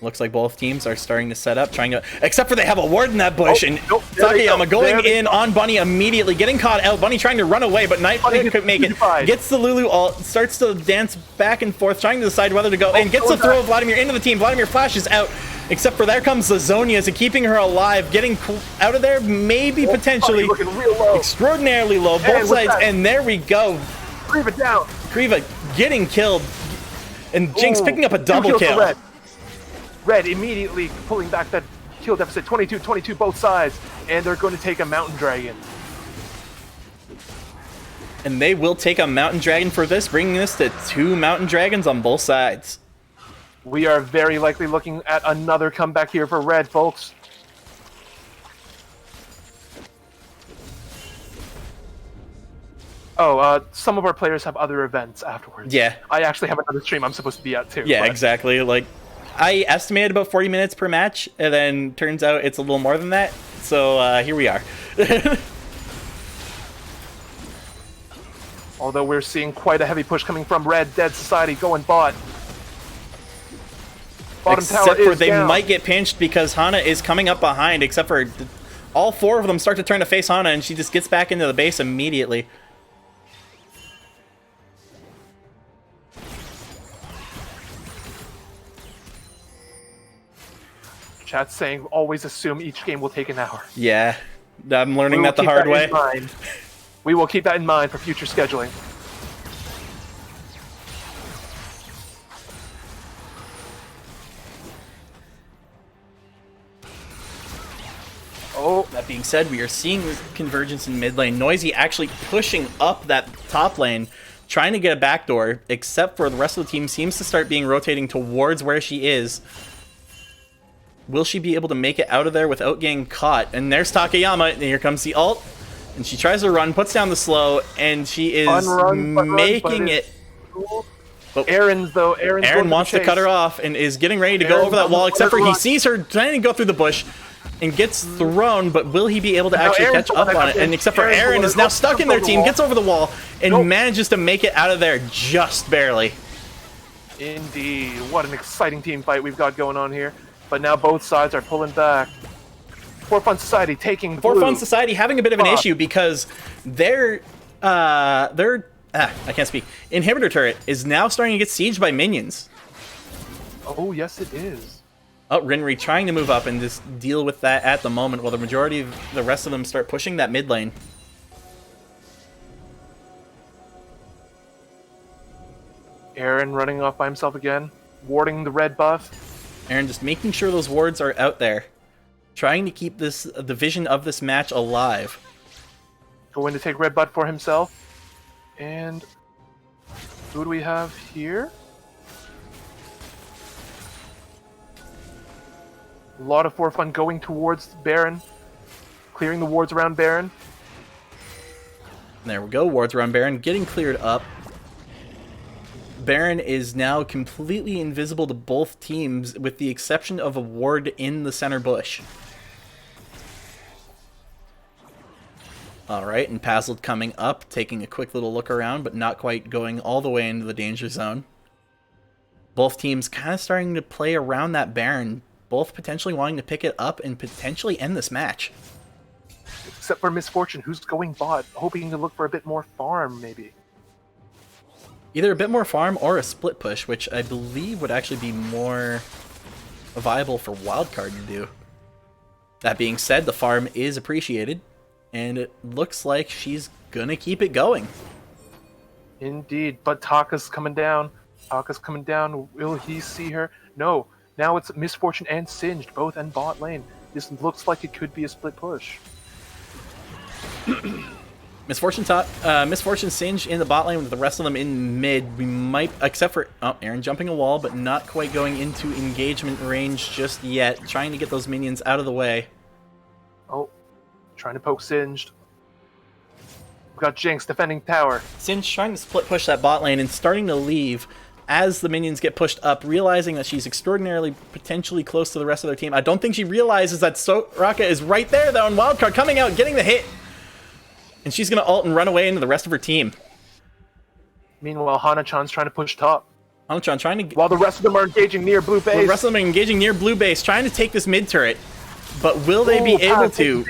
Looks like both teams are starting to set up, trying to... Except for they have a ward in that bush, and Takayama going in on Bunny immediately, getting caught out. Bunny trying to run away, but Night could make it. Gets the Lulu ult, starts to dance back and forth, trying to decide whether to go, and gets the throw of Vladimir into the team. Vladimir flashes out, except for there comes the Zonias and keeping her alive, getting out of there, maybe potentially extraordinarily low, both sides, and there we go. Kriva down. Kriva getting killed, and Jinx picking up a double kill. Red immediately pulling back that kill deficit, 22-22 both sides, and they're going to take a Mountain Dragon. And they will take a Mountain Dragon for this, bringing this to 2 Mountain Dragons on both sides. We are very likely looking at another comeback here for Red, folks. Oh, some of our players have other events afterwards. Yeah. I actually have another stream I'm supposed to be at too. Yeah, but... exactly. Like, I estimated about 40 minutes per match, and then turns out it's a little more than that. So here we are. Although we're seeing quite a heavy push coming from Red, Dead Society going bot. Bottom Except tower for is they down. might get pinched because Hana is coming up behind, except for all 4 of them start to turn to face Hana, and she just gets back into the base immediately. Chat's saying always assume each game will take an hour. Yeah, I'm learning that the hard way. We will keep that in mind for future scheduling. Oh, that being said, we are seeing convergence in mid lane. Noisy actually pushing up that top lane, trying to get a backdoor, except for the rest of the team seems to start being rotating towards where she is. Will she be able to make it out of there without getting caught? And there's Takayama, and here comes the ult. And she tries to run, puts down the slow, and she is making it. But Aaron wants to cut her off and is getting ready to go over that wall, except for he sees her trying to go through the bush and gets thrown, but will he be able to actually catch up on it? And except for Aaron is now stuck in their team, gets over the wall, and manages to make it out of there just barely. Indeed. What an exciting team fight we've got going on here. But now both sides are pulling back. For Fun Society taking For Fun Society having a bit of an issue because their I can't speak. Inhibitor turret is now starting to get sieged by minions. Oh, yes it is. Oh, Rinri trying to move up and just deal with that at the moment while the majority of the rest of them start pushing that mid lane. Aaron running off by himself again, warding the red buff. Aaron just making sure those wards are out there, trying to keep this the vision of this match alive. Going to take red butt for himself. And who do we have here? A lot of Fun going towards Baron, clearing the wards around Baron. There we go, wards around Baron getting cleared up. Baron is now completely invisible to both teams with the exception of a ward in the center bush. Alright, and Pazzled coming up, taking a quick little look around, but not quite going all the way into the danger zone. Both teams kind of starting to play around that Baron, both potentially wanting to pick it up and potentially end this match. Except for Misfortune, who's going bot, hoping to look for a bit more farm, maybe. Either a bit more farm or a split push, which I believe would actually be more viable for Wildcard to do. That being said, the farm is appreciated, and it looks like she's gonna keep it going. Indeed, but Taka's coming down. Taka's coming down. Will he see her? No. Now it's Misfortune and Singed, both in bot lane. This looks like it could be a split push. Misfortune Singe in the bot lane with the rest of them in mid. We might, except for Aaron jumping a wall, but not quite going into engagement range just yet. Trying to get those minions out of the way. Oh, trying to poke Singed. We've got Jinx defending tower. Singe trying to split push that bot lane and starting to leave as the minions get pushed up, realizing that she's extraordinarily potentially close to the rest of their team. I don't think she realizes that Soraka is right there though, and Wildcard coming out, getting the hit. And she's going to ult and run away into the rest of her team. Meanwhile, Hana-chan's trying to push top. Hana-chan trying to... While the rest of them are engaging near blue base. The rest of them are engaging near blue base, trying to take this mid turret. But will they be able to?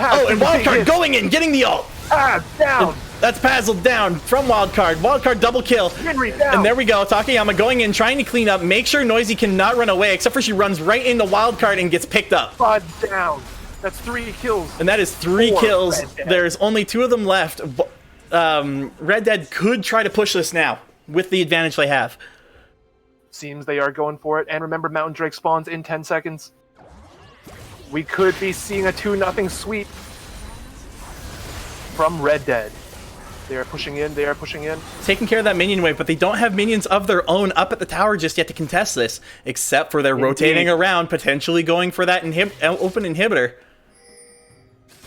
Oh, and Wildcard going in, getting the ult. Down. That's Pazzle down from Wildcard. Wildcard double kill. Henry down. And there we go. Takayama going in, trying to clean up, make sure Noisy cannot run away, except for she runs right into Wildcard and gets picked up. Down. That's 3 kills. And that is 3 kills. There's only 2 of them left. Red Dead could try to push this now with the advantage they have. Seems they are going for it. And remember, Mountain Drake spawns in 10 seconds. We could be seeing a 2-0 sweep from Red Dead. They are pushing in. They are pushing in. Taking care of that minion wave, but they don't have minions of their own up at the tower just yet to contest this, except for they're rotating around, potentially going for that open inhibitor.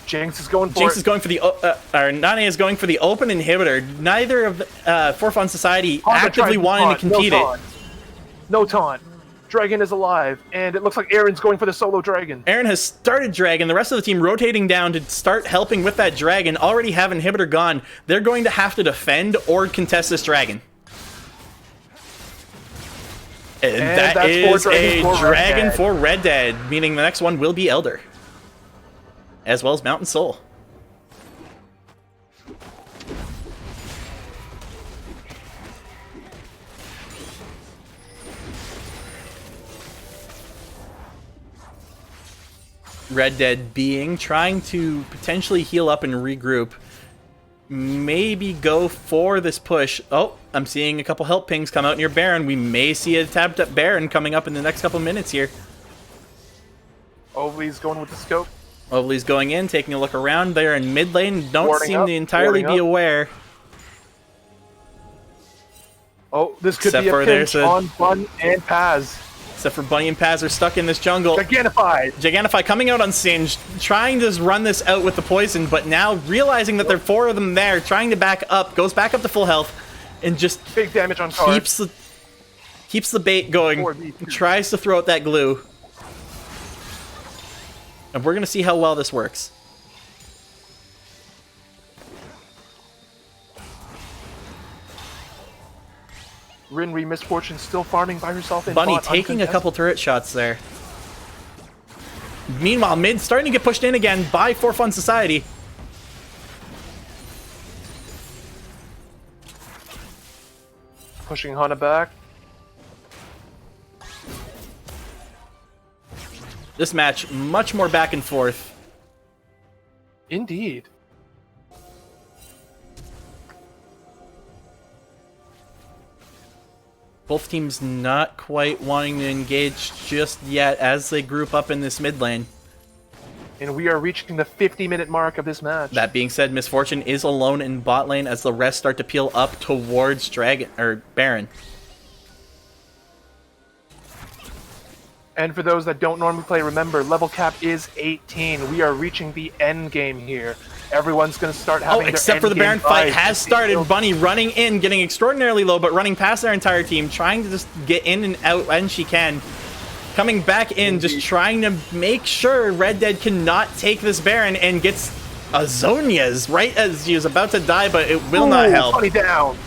Jinx is going for Jinx is going for the, Nane is going for the open inhibitor. Neither of For Fun Society actively wanting to compete it. No taunt. Dragon is alive, and it looks like Aaron's going for the solo dragon. Aaron has started dragon. The rest of the team rotating down to start helping with that dragon. Already have inhibitor gone. They're going to have to defend or contest this dragon. And that is a dragon for Red Dead, meaning the next one will be Elder. As well as Mountain Soul. Red Dead being trying to potentially heal up and regroup. Maybe go for this push. Oh, I'm seeing a couple help pings come out near Baron. We may see a tapped up Baron coming up in the next couple minutes here. Ovely's going with the scope. Ovely's going in, taking a look around. They're in mid lane. Don't seem to entirely be aware. Oh, this could be a pinch on Bun and Paz. Except for Bunny and Paz are stuck in this jungle. Giganify coming out on Singed, trying to run this out with the poison, but now realizing that there are 4 of them there, trying to back up, goes back up to full health, and just big damage on card. Keeps the bait going, tries to throw out that glue. And we're going to see how well this works. Rinri Misfortune still farming by herself in Bunny taking a couple turret shots there. Meanwhile, mid starting to get pushed in again by For Fun Society. Pushing Hana back. This match, much more back and forth. Indeed. Both teams not quite wanting to engage just yet as they group up in this mid lane. And we are reaching the 50-minute mark of this match. That being said, Misfortune is alone in bot lane as the rest start to peel up towards Baron. And for those that don't normally play, remember, level cap is 18. We are reaching the end game here. Everyone's going to start having except for the Baron fight has started. Bunny running in, getting extraordinarily low, but running past their entire team, trying to just get in and out when she can. Coming back in, just trying to make sure Red Dead cannot take this Baron, and gets Azonia's right as she is about to die, but it will not help. Bunny down.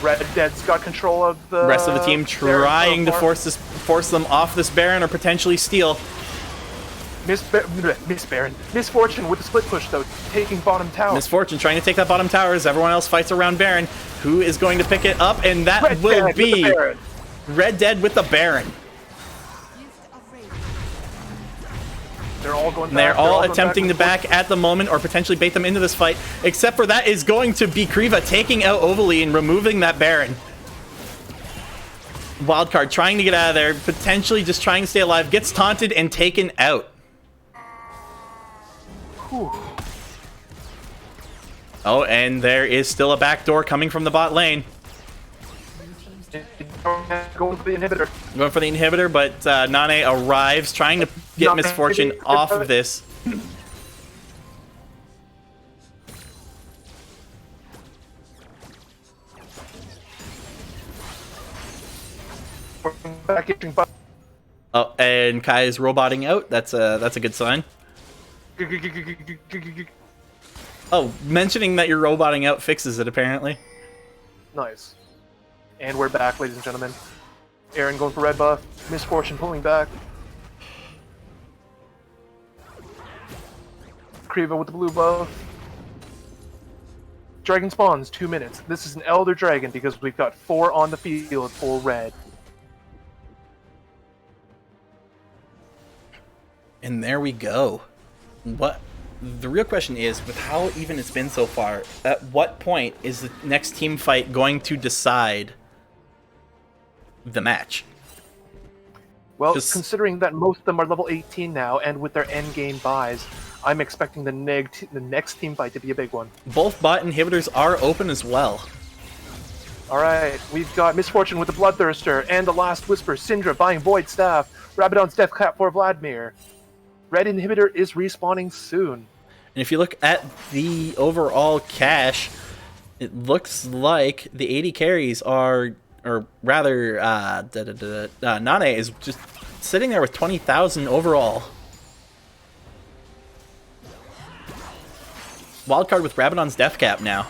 Red Dead's got control of the rest of the team, trying to force them off this Baron or potentially steal. Misfortune with the split push, though, taking bottom tower. Misfortune trying to take that bottom tower as everyone else fights around Baron. Who is going to pick it up? And that will be Red Dead with the Baron. They're all going back. They're all attempting to back at the moment or potentially bait them into this fight. Except for that is going to be Kriva taking out Ovely and removing that Baron. Wildcard trying to get out of there, potentially just trying to stay alive, gets taunted and taken out. Oh, and there is still a backdoor coming from the bot lane. Going for the inhibitor. Going for the inhibitor, but Nane arrives, trying to get Misfortune off of this. Oh, and Kai is roboting out. That's a good sign. Oh, mentioning that you're roboting out fixes it, apparently. Nice. And we're back, ladies and gentlemen. Aaron going for red buff. Misfortune pulling back. Kriva with the blue buff. Dragon spawns 2 minutes. This is an Elder Dragon because we've got 4 on the field for red. And there we go. What the real question is, with how even it's been so far, at what point is the next team fight going to decide the match? Well, considering that most of them are level 18 now, and with their endgame buys, I'm expecting the next team fight to be a big one. Both bot inhibitors are open as well. Alright, we've got Misfortune with the Bloodthirster, and the Last Whisper, Syndra buying Void Staff, Rabadon's Death Cap for Vladimir. Red inhibitor is respawning soon. And if you look at the overall cash, it looks like the 80 carries are, or rather, Nane is just sitting there with 20,000 overall. Wildcard with Rabadon's Death Cap now.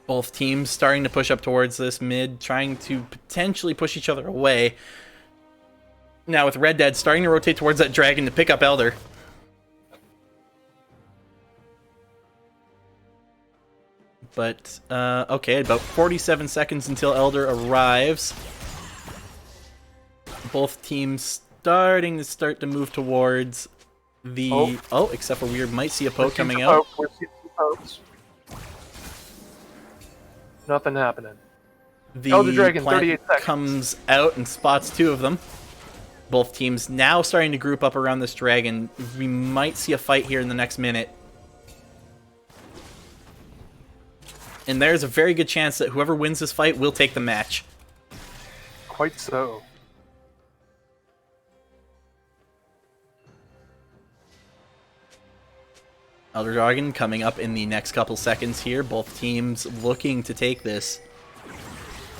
Both teams starting to push up towards this mid, trying to potentially push each other away. Now with Red Dead starting to rotate towards that dragon to pick up Elder. But, okay, about 47 seconds until Elder arrives. Both teams starting to move towards the... Oh, except for we might see a poke coming out. We're seeing pokes. Nothing happening. The Elder Dragon, plant 38 seconds. comes out and spots 2 of them. Both teams now starting to group up around this dragon. We might see a fight here in the next minute. And there's a very good chance that whoever wins this fight will take the match. Quite so. Elder Dragon coming up in the next couple seconds here. Both teams looking to take this.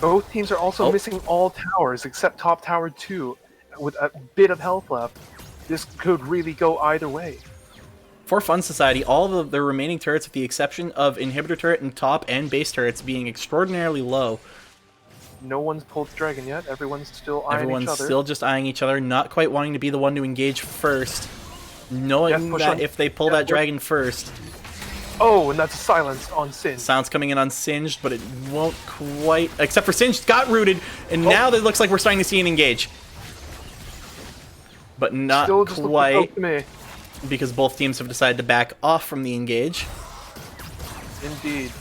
Both teams are also missing all towers except top tower 2 with a bit of health left. This could really go either way. For Fun Society, all of the remaining turrets, with the exception of Inhibitor Turret and top and base turrets, being extraordinarily low. No one's pulled the dragon yet. Everyone's still eyeing Everyone's each other. still just eyeing each other, not quite wanting to be the one to engage first. Knowing that if they pull that dragon first... Oh, and that's a silence on Singed. Silence coming in on Singed, but it won't quite... Except for Singed got rooted, and now it looks like we're starting to see an engage. But not still just quite, to me. Because both teams have decided to back off from the engage. Indeed.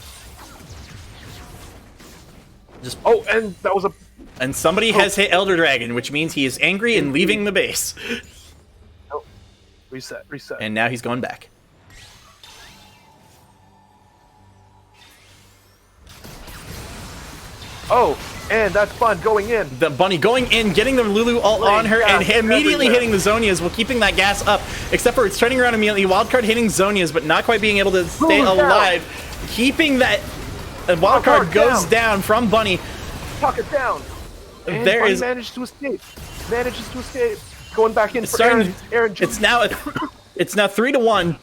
Oh, and that was a... And somebody has hit Elder Dragon, which means he is angry and leaving the base. Oh. Reset. And now he's going back. Oh, and that's Bun going in. The Bunny going in, getting the Lulu ult on her, and immediately hitting the Zonias while keeping that gas up. Except for it's turning around immediately. Wildcard hitting Zonias, but not quite being able to stay alive. Keeping that... Wildcard goes down from Bunny. Tuck it down. And There Bunny is... manages to escape. Going back in It's for starting... Aaron. It's now 3-1.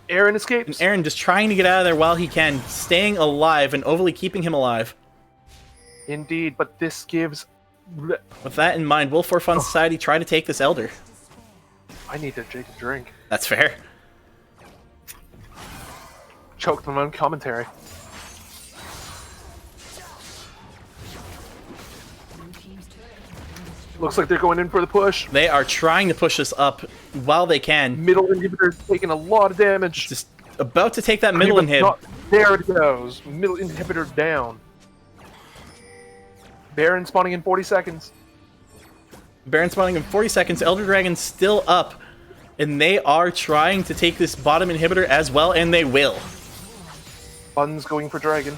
Aaron escapes. And Aaron just trying to get out of there while he can, staying alive and overly keeping him alive. Indeed, but this gives... With that in mind, will For Fun Society try to take this Elder? I need to take a drink. That's fair. Choked on my own commentary. Looks like they're going in for the push. They are trying to push this up while they can. Middle inhibitor taking a lot of damage. Just about to take that middle inhib. There it goes. Middle inhibitor down. Baron spawning in 40 seconds. Baron spawning in 40 seconds. Elder Dragon still up. And they are trying to take this bottom inhibitor as well, and they will. Bun's going for dragon.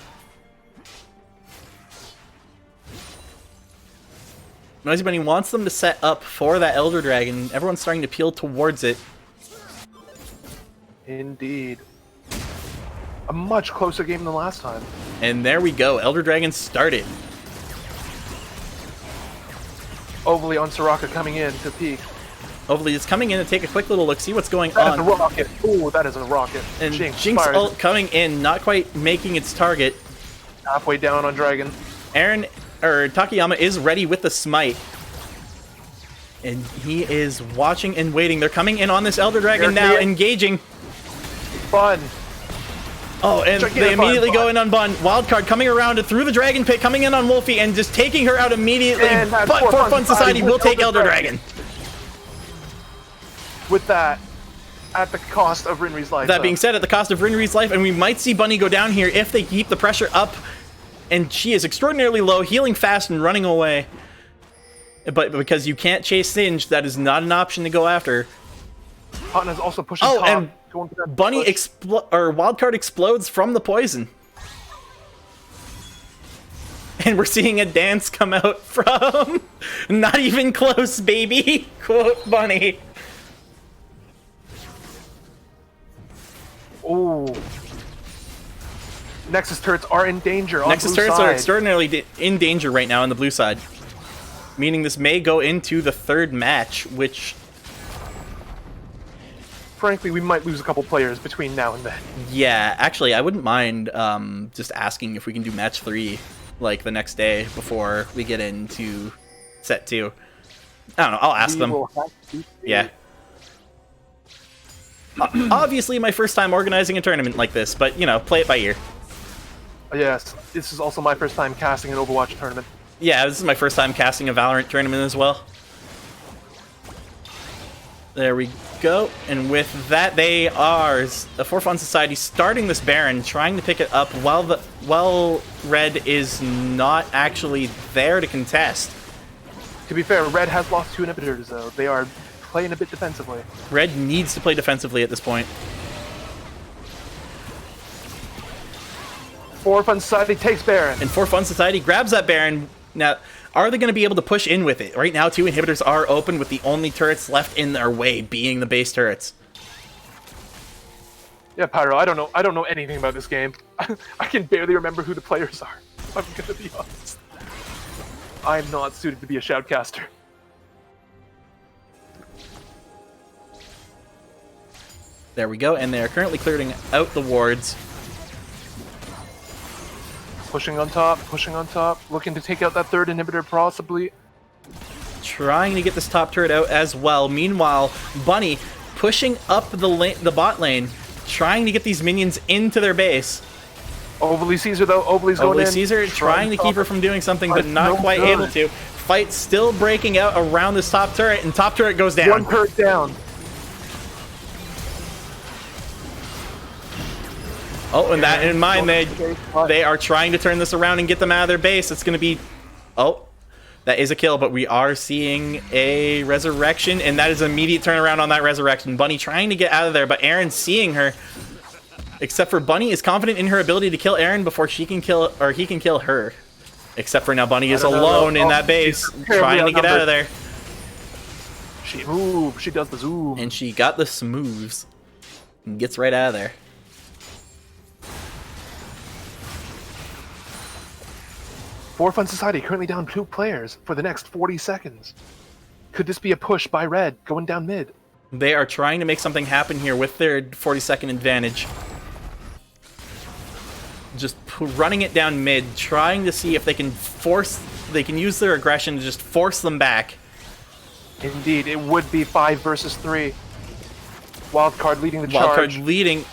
Noisy Bunny wants them to set up for that Elder Dragon. Everyone's starting to peel towards it. Indeed. A much closer game than last time. And there we go. Elder Dragon started. Overly on Soraka coming in to peek. Ovally is coming in to take a quick little look, see what's going That is a on. rocket. Ooh, that is a rocket. And Jinx Jinx fired ult coming in, not quite making its target. halfway down on Dragon. Takayama is ready with the smite. And he is watching and waiting. They're coming in on this Elder Dragon now, engaging. Fun. Oh, and they immediately go in on Bun. Wildcard coming around and through the Dragon Pit, coming in on Wolfie and just taking her out immediately. But For Fun Society will take Elder Dragon. With that, at the cost of Rinri's life. That being said, at the cost of Rinri's life, and we might see Bunny go down here if they keep the pressure up. And she is extraordinarily low, healing fast and running away. But because you can't chase Singe, that is not an option to go after. Hotna's also pushing top. And Bunny Wildcard explodes from the poison. And we're seeing a dance come out from not even close, baby. Quote Bunny. Ooh. Nexus turrets are in danger. Nexus turrets are extraordinarily in danger right now on the blue side. Meaning this may go into the third match, which... Frankly, we might lose a couple players between now and then. Yeah, actually, I wouldn't mind just asking if we can do match 3, like, the next day before we get into set 2. I don't know, I'll ask them. Yeah. Obviously, my first time organizing a tournament like this, but, you know, play it by ear. Yes, this is also my first time casting an Overwatch tournament. Yeah, this is my first time casting a Valorant tournament as well. There we go. And with that, they are, the For Fun Society, starting this Baron, trying to pick it up while Red is not actually there to contest. To be fair, Red has lost 2 inhibitors, though. They are playing a bit defensively. Red needs to play defensively at this point. For Fun Society takes Baron. And For Fun Society grabs that Baron. Now, are they going to be able to push in with it? Right now, 2 inhibitors are open with the only turrets left in their way being the base turrets. Yeah, Pyro, I don't know anything about this game. I can barely remember who the players are. I'm gonna be honest. I'm not suited to be a shoutcaster. There we go, and they are currently clearing out the wards. Pushing on top, looking to take out that 3rd inhibitor possibly. Trying to get this top turret out as well. Meanwhile, Bunny pushing up the bot lane, trying to get these minions into their base. Overly Caesar though, Overly's going in. Overly Caesar trying to keep her from doing something, but not quite able to. Fight still breaking out around this top turret, and top turret goes down. 1 turret down. Oh, and that in mind, they are trying to turn this around and get them out of their base. It's going to be... Oh, that is a kill, but we are seeing a resurrection, and that is an immediate turnaround on that resurrection. Bunny trying to get out of there, but Aaron seeing her. Except for Bunny is confident in her ability to kill Aaron before she can kill, or he can kill her. Except for now Bunny is alone in that base, trying to get out of there. She moves, she does the zoom. And she got the smooths. And gets right out of there. For Fun Society currently down 2 players for the next 40 seconds. Could this be a push by Red going down mid? They are trying to make something happen here with their 40-second advantage. Just running it down mid, trying to see if they can use their aggression to just force them back. Indeed, it would be 5 versus 3. Wildcard leading the charge. Wildcard leading.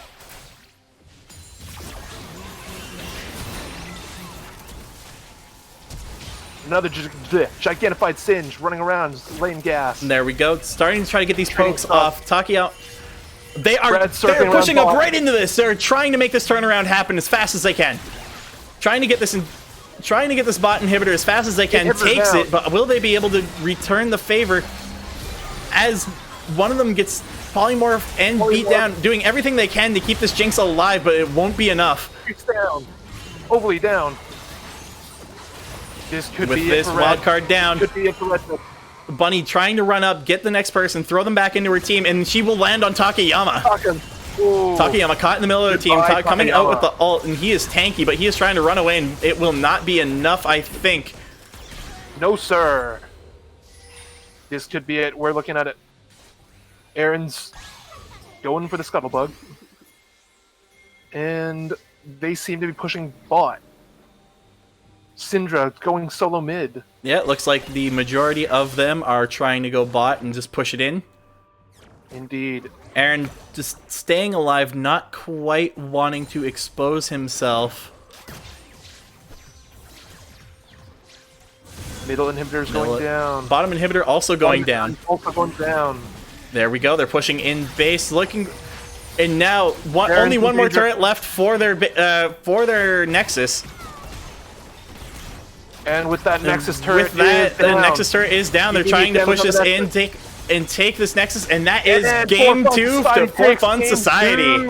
Another gigantified Singe running around, laying gas. There we go. Starting to try to get these pokes off. Takio. They're pushing up right into this. They're trying to make this turnaround happen as fast as they can. Trying to get this bot inhibitor as fast as they can. Takes it, but will they be able to return the favor as one of them gets polymorphed and beat down, doing everything they can to keep this Jinx alive, but it won't be enough. It's down. Overly down. This could With be this wild card down. Could be it for Red. Bunny trying to run up, get the next person, throw them back into her team, and she will land on Takayama. Takayama caught in the middle of the team, coming out with the ult, and he is tanky, but he is trying to run away, and it will not be enough, I think. No, sir. This could be it. We're looking at it. Aaron's going for the Scuttlebug. And they seem to be pushing bot. Syndra going solo mid. Yeah, it looks like the majority of them are trying to go bot and just push it in. Indeed. Aaron just staying alive, not quite wanting to expose himself. Middle inhibitor's going down. Bottom inhibitor also going down. Also going down. There we go. They're pushing in base, looking, and now only one more turret left for their Nexus. And with that Nexus turret, the Nexus turret is down. They're trying to push this in, take this Nexus, and that is game 2 to For Fun Society.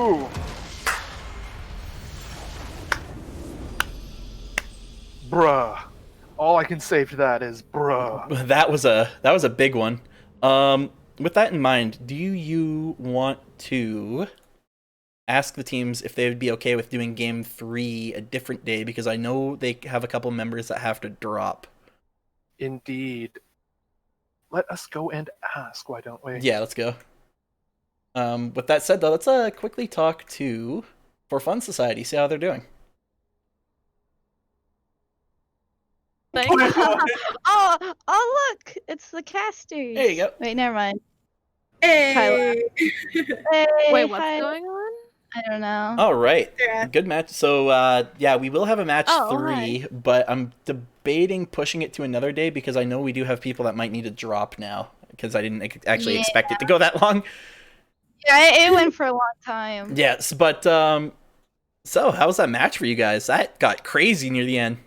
Bruh. All I can say for that is bruh. That was a big one. With that in mind, do you want to ask the teams if they would be okay with doing game 3 a different day? Because I know they have a couple members that have to drop. Indeed. Let us go and ask, why don't we? Yeah, let's go. With that said, though, let's quickly talk to For Fun Society, see how they're doing. Oh, look! It's the casters. There you go. Wait, never mind. Hey. Hey, Wait, what's hi. going on? I don't know. All right. Yeah. Good match. So, yeah, we will have a match 3, but I'm debating pushing it to another day because I know we do have people that might need to drop now because I didn't actually expect it to go that long. Yeah, it went for a long time. Yes, but, so how was that match for you guys? That got crazy near the end.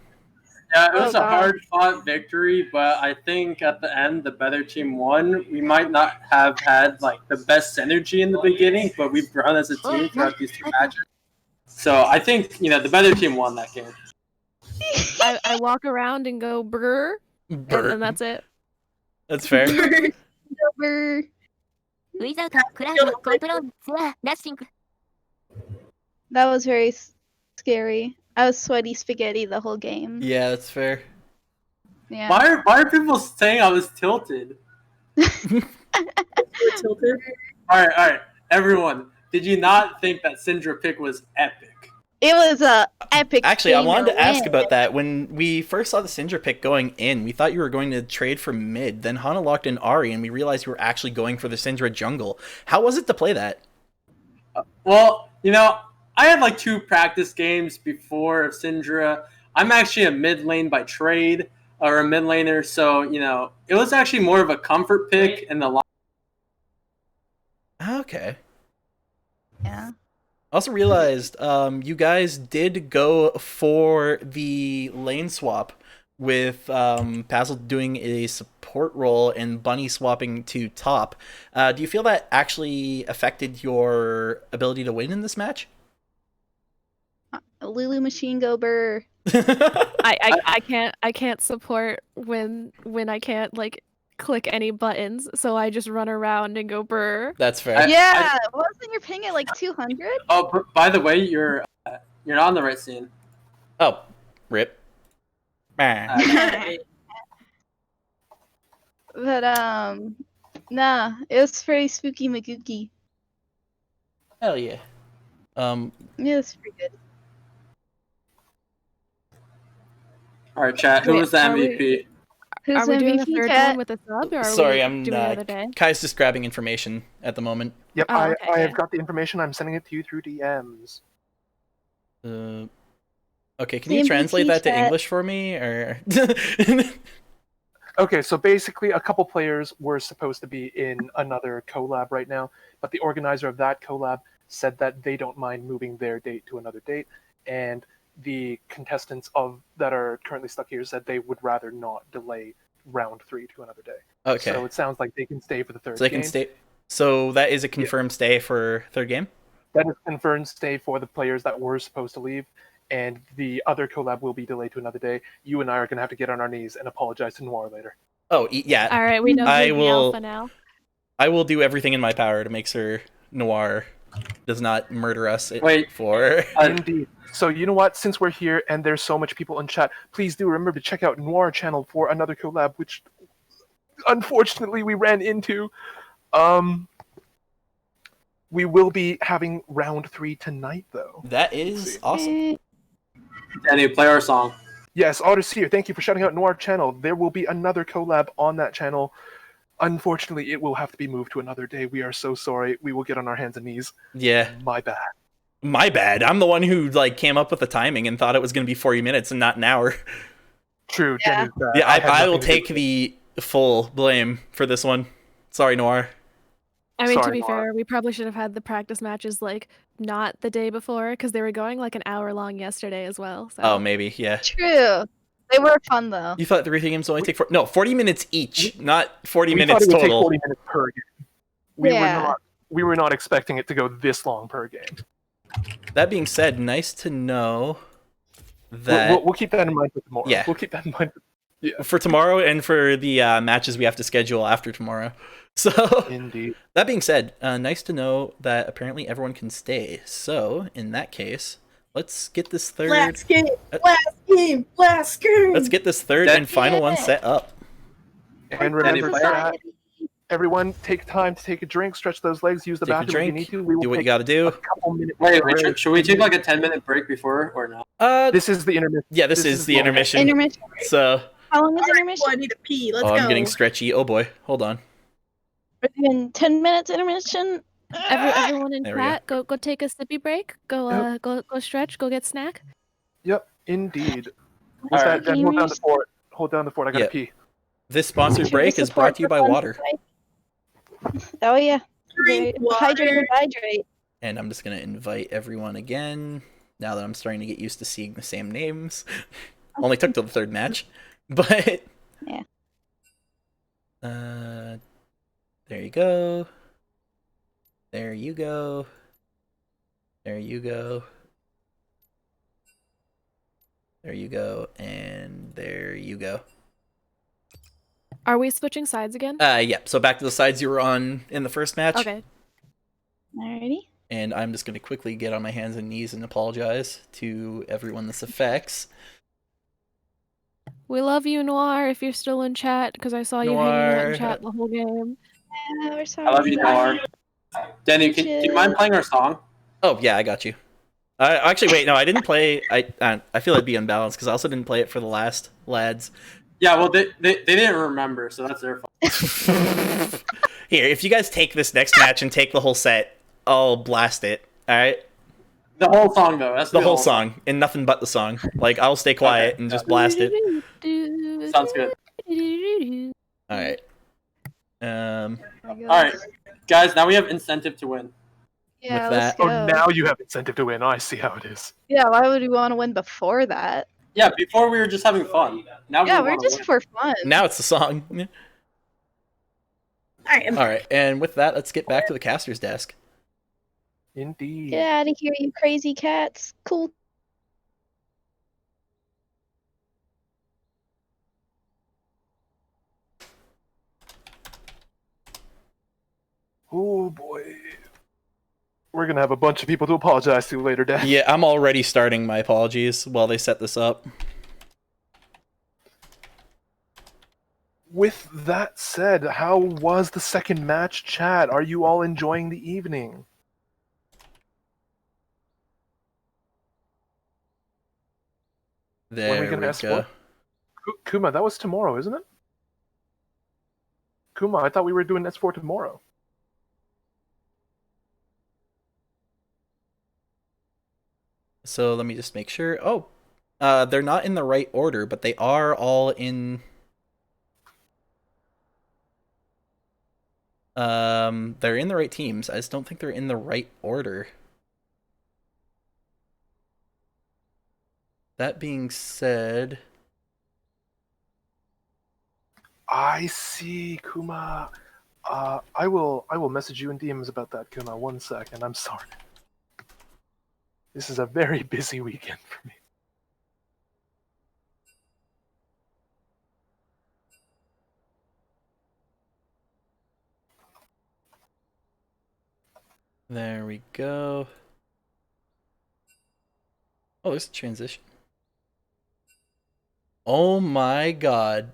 Yeah, it was a hard-fought victory, but I think at the end, the better team won. We might not have had like the best synergy in the beginning, but we've grown as a team throughout these 2 matches. So I think the better team won that game. I walk around and go brr, and that's it. That's fair. Brr. That was very scary. I was sweaty spaghetti the whole game. Yeah, that's fair. Yeah. Why are people saying I was tilted? Tilted. All right, everyone. Did you not think that Syndra pick was epic? It was a epic. Actually, I wanted to ask win. about that. When we first saw the Syndra pick going in, we thought you were going to trade for mid. Then Hana locked in Ari, and we realized you were actually going for the Syndra jungle. How was it to play that? Well, I had like 2 practice games before of Syndra. I'm actually a mid lane by trade, or a mid laner, so it was actually more of a comfort pick in the. Okay. Yeah. I also realized you guys did go for the lane swap with Pazzle doing a support role and Bunny swapping to top. Do you feel that actually affected your ability to win in this match? Lulu Machine Go Burr. I can't support when I can't like click any buttons, so I just run around and go brr. That's fair. Yeah, wasn't your ping at like 200? Oh, by the way, you're not on the right scene. Oh, rip. But nah, it was very spooky magooky. Hell yeah. Yeah, it's pretty good. All right, chat. Who Wait, was the MVP? Who's Are we doing a MVP, third chat? one with a sub, or are Sorry, we I'm doing another day? Kai's just grabbing information at the moment. Yep, Oh, okay, I have yeah. got the information. I'm sending it to you through DMs. Okay, can you translate that to English for me, or? Okay, so basically, a couple players were supposed to be in another collab right now, but the organizer of that collab said that they don't mind moving their date to another date, and the contestants that are currently stuck here said they would rather not delay round 3 to another day. Okay. So it sounds like they can stay for the third So they game. can stay. So that is a confirmed stay for third game. That is confirmed stay for the players that were supposed to leave, and the other collab will be delayed to another day. You and I are going to have to get on our knees and apologize to Noir later. Oh yeah. All right, we know I who's the will- alpha now. I will do everything in my power to make sure Noir does not murder us. Wait. For Indeed. So you know what? Since we're here and there's so much people in chat, please do remember to check out Noir channel for another collab, which unfortunately we ran into. We will be having round 3 tonight, though. That is awesome. Danny, play our song. Yes, Otis here. Thank you for shouting out Noir channel. There will be another collab on that channel. Unfortunately, it will have to be moved to another day. We are so sorry. We will get on our hands and knees. Yeah. My bad. My bad. I'm the one who like came up with the timing and thought it was going to be 40 minutes and not an hour. True. Yeah. Yeah, I will take the full blame for this one. Sorry, Noir. I mean, Sorry, to be Laura. fair, we probably should have had the practice matches like not the day before because they were going like an hour long yesterday as well. So. Oh, maybe. Yeah. True. They were fun though. You thought the 3 games only take 40 minutes each, not 40 We minutes thought it would total. take 40 minutes per game. Yeah. We were not expecting it to go this long per game. That being said, nice to know that We'll keep that in mind for tomorrow. Yeah. We'll keep that in mind. for tomorrow and for the matches we have to schedule after tomorrow. So, Indeed. that being said, nice to know that apparently everyone can stay. So, in that case, let's get this third. Last game. Last game. Let's get this third and final one set up. And remember Danny, that everyone take time to take a drink, stretch those legs, use the Take a bathroom if you drink, need to. We will do what you take got to do. a couple minutes. Wait, break. should we take like a 10-minute break before or no? This is the intermission. Yeah, this is the long. intermission. Intermission. So, How long is Alright, intermission? well, I need to pee. Let's oh, go. I'm getting stretchy. Oh boy, hold on. We're doing 10 minutes intermission. Everyone in There we chat, go take a sippy break. Go go stretch. Go get snack. Yep, indeed. All With right. that, then hold down the fort. Hold down the fort. I gotta Yep. pee. This sponsored Should break we is brought to you by support water. Oh yeah. Drink water. Hydrate. And I'm just going to invite everyone again, now that I'm starting to get used to seeing the same names. Only took till the third match, but... Yeah. There you go. There you go. There you go. There you go. And there you go. Are we switching sides again? Yeah, so back to the sides you were on in the first match. Okay. Alrighty. And I'm just going to quickly get on my hands and knees and apologize to everyone this affects. We love you, Noir, if you're still in chat, because I saw you hanging out Noir. in chat the whole game. Yeah, we're sorry. I love you, Noir. Danny, do you mind playing our song? Oh, yeah, I got you. Actually, wait, no, I didn't play... I feel I'd be unbalanced, because I also didn't play it for the last lads. Yeah, well, they didn't remember, so that's their fault. Here, if you guys take this next match and take the whole set, I'll blast it, alright? The whole song, though. That's The whole song, and nothing but the song. Like, I'll stay quiet and just blast it. Sounds good. Alright. Alright, guys, now we have incentive to win. Yeah, with let's that- go. Oh, now you have incentive to win. I see how it is. Yeah, why would we want to win before that? Yeah, before we were just having fun. Now Yeah, we we're wanna just win. for fun. Now it's the song. Alright, and with that, let's get back to the caster's desk. Indeed. Get out of here, you crazy cats. Cool. Oh boy. We're gonna have a bunch of people to apologize to later, Dad. Yeah, I'm already starting my apologies while they set this up. With that said, how was the second match, chat? Are you all enjoying the evening? There When are we we gonna ask go. what? Kuma, that was tomorrow, isn't it? Kuma, I thought we were doing S4 tomorrow. So let me just make sure. Oh, they're not in the right order, but they are all in... they're in the right teams. I just don't think they're in the right order. That being said... I see, Kuma. I will message you in DMs about that, Kuma. 1 second. I'm sorry. This is a very busy weekend for me. There we go. Oh, there's a transition. Oh my god.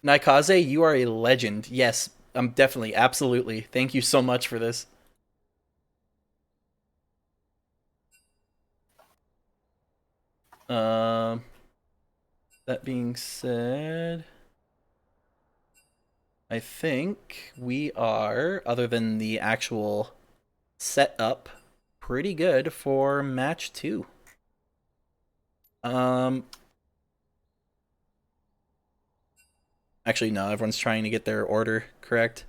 Naikaze, you are a legend. Yes, I'm definitely, absolutely. Thank you so much for this. That being said, I think we are, other than the actual setup, pretty good for match 2. Actually, no, everyone's trying to get their order correct.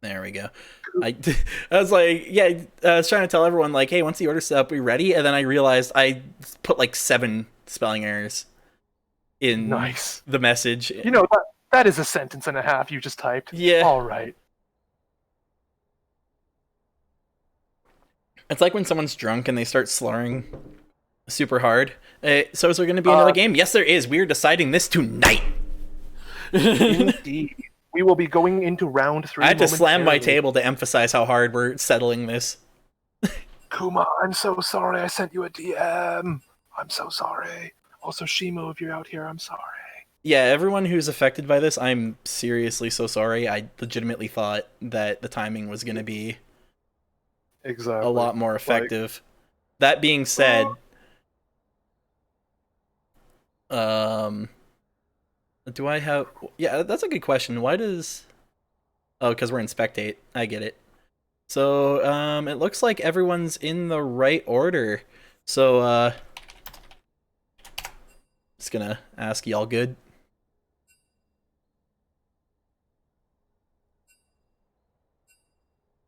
There we go. I was like, yeah, I was trying to tell everyone, like, hey, once the order's set up, we ready? And then I realized I put like 7 spelling errors in the message. You know, that is a sentence and a half you just typed. Yeah. All right. It's like when someone's drunk and they start slurring super hard. So is there going to be another game? Yes, there is. We are deciding this tonight. Indeed. We will be going into round 3. I had to slam my table to emphasize how hard we're settling this. Kuma, I'm so sorry I sent you a DM. I'm so sorry. Also, Shimo, if you're out here, I'm sorry. Yeah, everyone who's affected by this, I'm seriously so sorry. I legitimately thought that the timing was going to be a lot more effective. That being said, do I have... Yeah, that's a good question. Why does... Oh, because we're in spectate. I get it. So, it looks like everyone's in the right order. So, just gonna ask y'all good.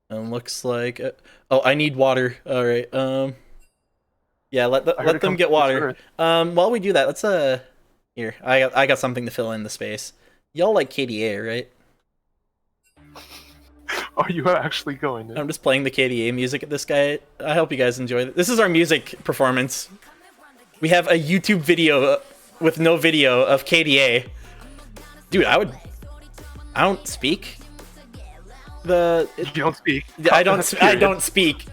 And looks like... oh, I need water. Alright, yeah, let them get water. While we do that, let's, here, I got something to fill in the space. Y'all like KDA, right? Are you actually going to? I'm just playing the KDA music at this guy. I hope you guys enjoy it. This is our music performance. We have a YouTube video with no video of KDA. Dude, I don't speak. You don't speak? I don't speak.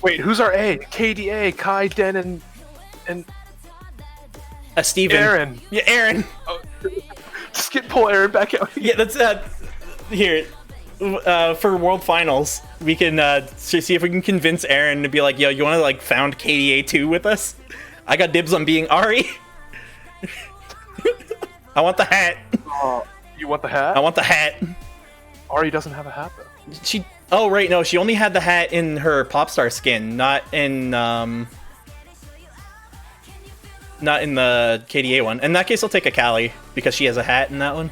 Wait, who's our A? KDA, Kai, Den, and Steven. Aaron. Yeah, Aaron. Oh, just pull Aaron back out. Yeah, that's here. For World Finals, we can see if we can convince Aaron to be like, yo, you want to like found KDA 2 with us? I got dibs on being Ari. I want the hat. You want the hat? I want the hat. Ari doesn't have a hat though. Oh right, no, she only had the hat in her Popstar skin, not in the KDA one. In that case, I'll take a Callie because she has a hat in that one.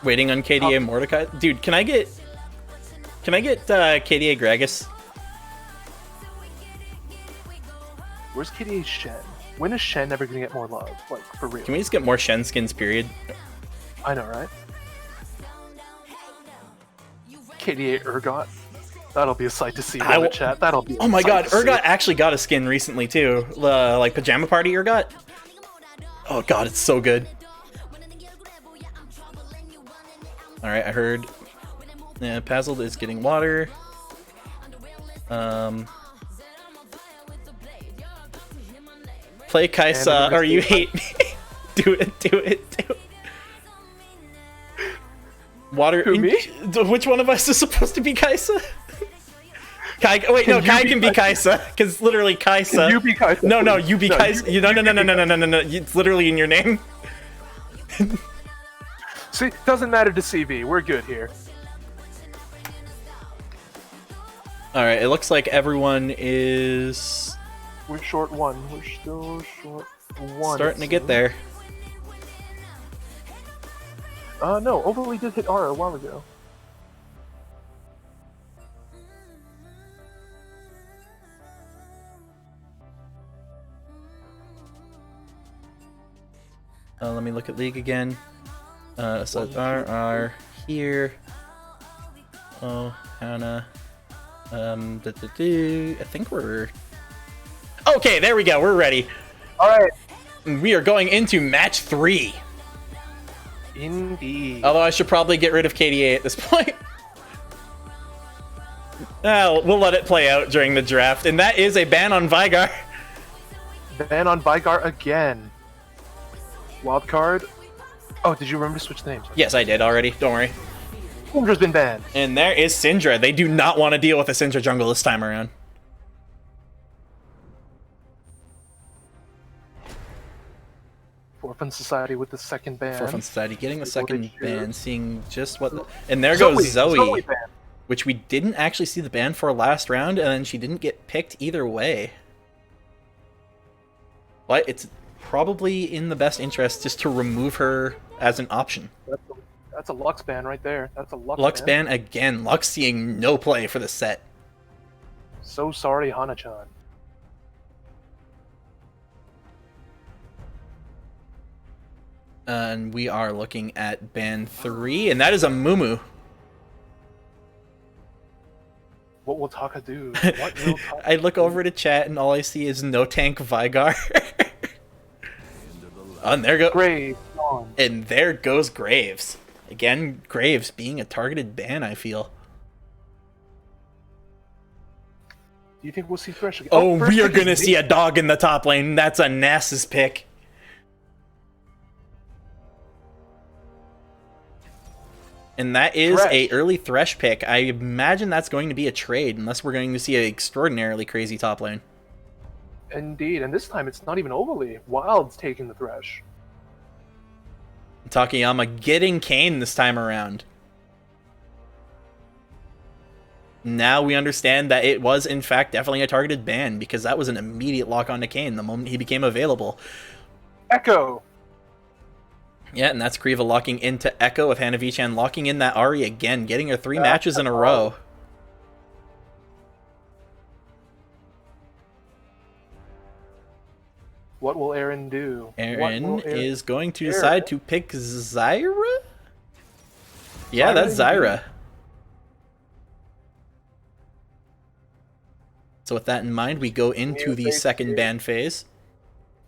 Waiting on KDA Mordecai. Dude, can I get KDA Gragas? Where's KDA Shen? When is Shen ever gonna get more love? Like, for real? Can we just get more Shen skins, period? I know, right? KDA Urgot. That'll be a sight to see in the chat. That'll be. Oh my god, Urgot actually got a skin recently too. Like Pajama Party Urgot. Oh god, it's so good. All right, I heard. Yeah, Pazzled is getting water. Play Kaisa or you hate me. Do it. Water. Who, me? Which one of us is supposed to be Kaisa? Kai. Wait, no, Kai can be Kaisa because literally Kaisa. Can you be Kaisa? No, you be Kaisa. No. It's literally in your name. See, doesn't matter to CV. We're good here. All right, it looks like everyone is. We're short 1. We're still short 1. Starting to get there. No, Overly did hit R a while ago. Let me look at League again. So R here. Oh, Hannah. I think we're... Okay, there we go. We're ready. All right. We are going into match 3. Indeed. Although I should probably get rid of KDA at this point. We'll let it play out during the draft. And that is a ban on Vigar. Ban on Vigar again. Wildcard. Oh, did you remember to switch names? Yes, I did already. Don't worry. Syndra's been banned. And there is Syndra. They do not want to deal with a Syndra jungle this time around. For Fun Society with the second ban. For Fun Society getting the second ban, seeing just what... And there goes Zoe which we didn't actually see the ban for last round, and then she didn't get picked either way. But it's probably in the best interest just to remove her as an option. That's a Lux ban right there. That's a Lux ban again. Lux seeing no play for the set. So sorry, Hana-chan. And we are looking at ban 3, and that is a Mumu. What will Taka do? What will Taka I look over to chat, and all I see is no tank Vigar. And there goes Graves. And there goes Graves. Again, Graves being a targeted ban, I feel. Do you think we'll see Thresh again? Oh, we are going to see a dog in the top lane. That's a Nasus pick. And that is a early Thresh pick. I imagine that's going to be a trade, unless we're going to see an extraordinarily crazy top lane. Indeed, and this time it's not even overly. Wild's taking the Thresh. Takayama getting Kayn this time around. Now we understand that it was, in fact, definitely a targeted ban, because that was an immediate lock onto Kayn the moment he became available. Echo! Yeah, and that's Kriva locking into Echo with Hanavi-chan locking in that Ahri again, getting her 3 matches in a row. What will Aaron do? Aaron is going to decide to pick Zyra? Yeah, that's Zyra. So with that in mind, we go into the second ban phase.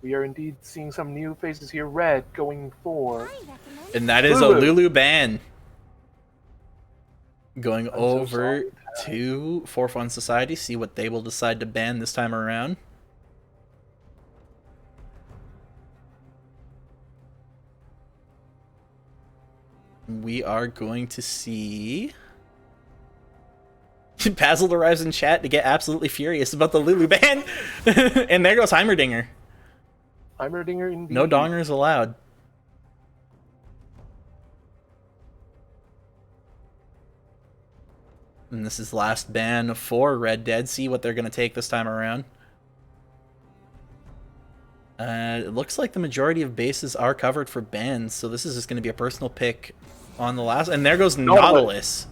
We are indeed seeing some new faces here. Red going for... And that is a Lulu ban. Going over to For Fun Society, see what they will decide to ban this time around. We are going to see... Basil arrives in chat to get absolutely furious about the Lulu ban. And there goes Heimerdinger. Heimerdinger indeed. No dongers allowed. And this is last ban for Red Dead. See what they're going to take this time around. It looks like the majority of bases are covered for bans, so this is just going to be a personal pick on the last. And there goes Nautilus.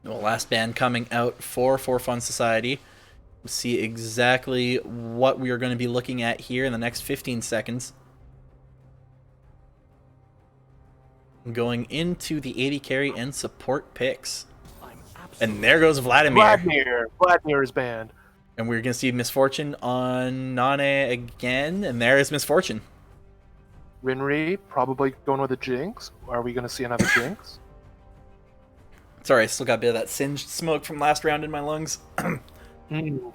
The last ban coming out for Fun Society. We'll see exactly what we are going to be looking at here in the next 15 seconds. Going into the AD carry and support picks. And there goes Vladimir. Vladimir is banned. And we're going to see Misfortune on Nane again. And there is Misfortune. Rinri probably going with a Jinx. Are we going to see another Jinx? Sorry, I still got a bit of that singed smoke from last round in my lungs.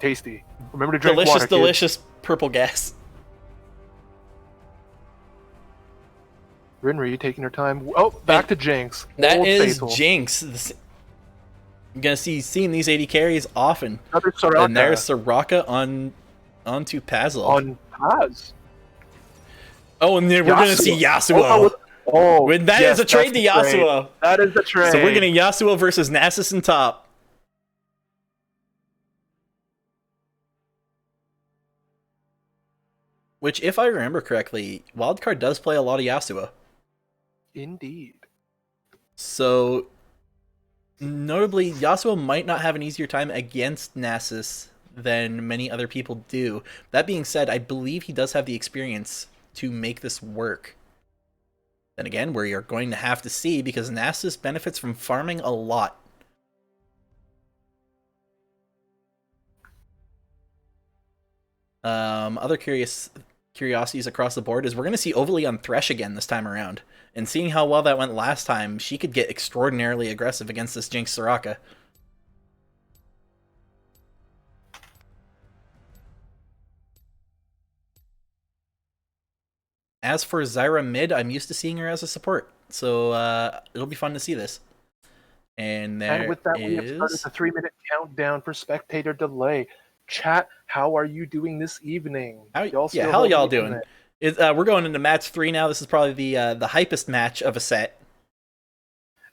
Tasty. Remember to drink delicious, water, delicious purple gas. Rinri taking her time. Oh, back to Jinx. That Old is faithful. Jinx. I'm gonna seeing these AD carries often. Another Soraka. And there's Soraka onto Pazel. On Paz. Oh, and then we're gonna see Yasuo. That is a trade to Yasuo. That is a trade. So we're getting Yasuo versus Nasus in top. Which, if I remember correctly, Wildcard does play a lot of Yasuo. Indeed. So, notably, Yasuo might not have an easier time against Nasus than many other people do. That being said, I believe he does have the experience to make this work. Then again, we are going to have to see, because Nasus benefits from farming a lot. Other curious curiosities across the board is we're going to see Ovalie on Thresh again this time around. And seeing how well that went last time, she could get extraordinarily aggressive against this Jinx Soraka. As for Zyra mid, I'm used to seeing her as a support, so it'll be fun to see this. And with that, we have started the 3-minute countdown for spectator delay. Chat, how are you doing this evening? How y'all doing? We're going into match 3 now. This is probably the hypest match of a set.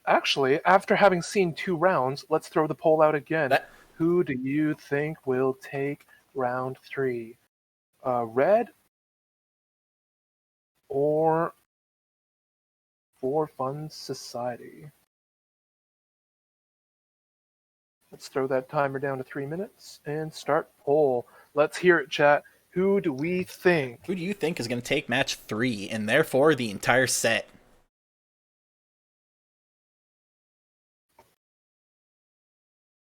Actually, after having seen 2 rounds, let's throw the poll out again. Who do you think will take round 3? Red or For Fun Society? Let's throw that timer down to 3 minutes and start poll. Let's hear it, chat. Who do we think? Who do you think is going to take match 3 and therefore the entire set?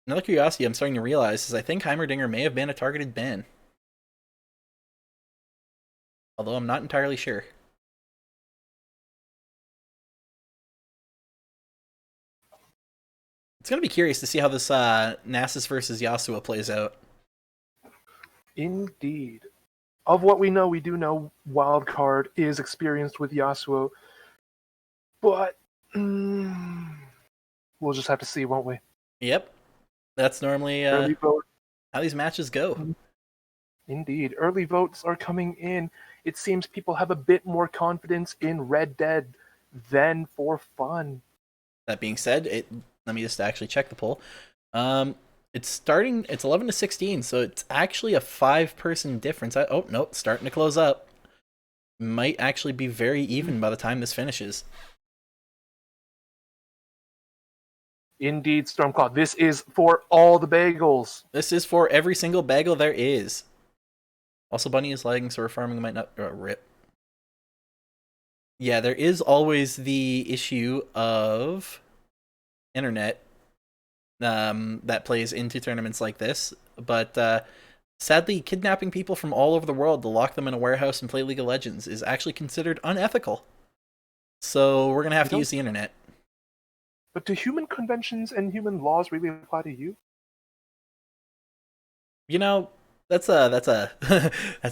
Another curiosity I'm starting to realize is I think Heimerdinger may have been a targeted ban. Although I'm not entirely sure. It's going to be curious to see how this Nasus versus Yasuo plays out. Indeed. Of what we know, we do know Wildcard is experienced with Yasuo. But we'll just have to see, won't we? Yep. That's normally how these matches go. Indeed. Early votes are coming in. It seems people have a bit more confidence in Red Dead than For Fun. That being said, let me just actually check the poll. It's 11 to 16, so it's actually a 5-person difference. Oh, no, it's starting to close up. Might actually be very even by the time this finishes. Indeed, Stormclaw. This is for all the bagels. This is for every single bagel there is. Also, Bunny is lagging, so we're farming might not... rip. Yeah, there is always the issue of internet that plays into tournaments like this, but sadly, kidnapping people from all over the world to lock them in a warehouse and play League of Legends is actually considered unethical. So we're gonna have to use the internet. But do human conventions and human laws really apply to you? You know, that's a that's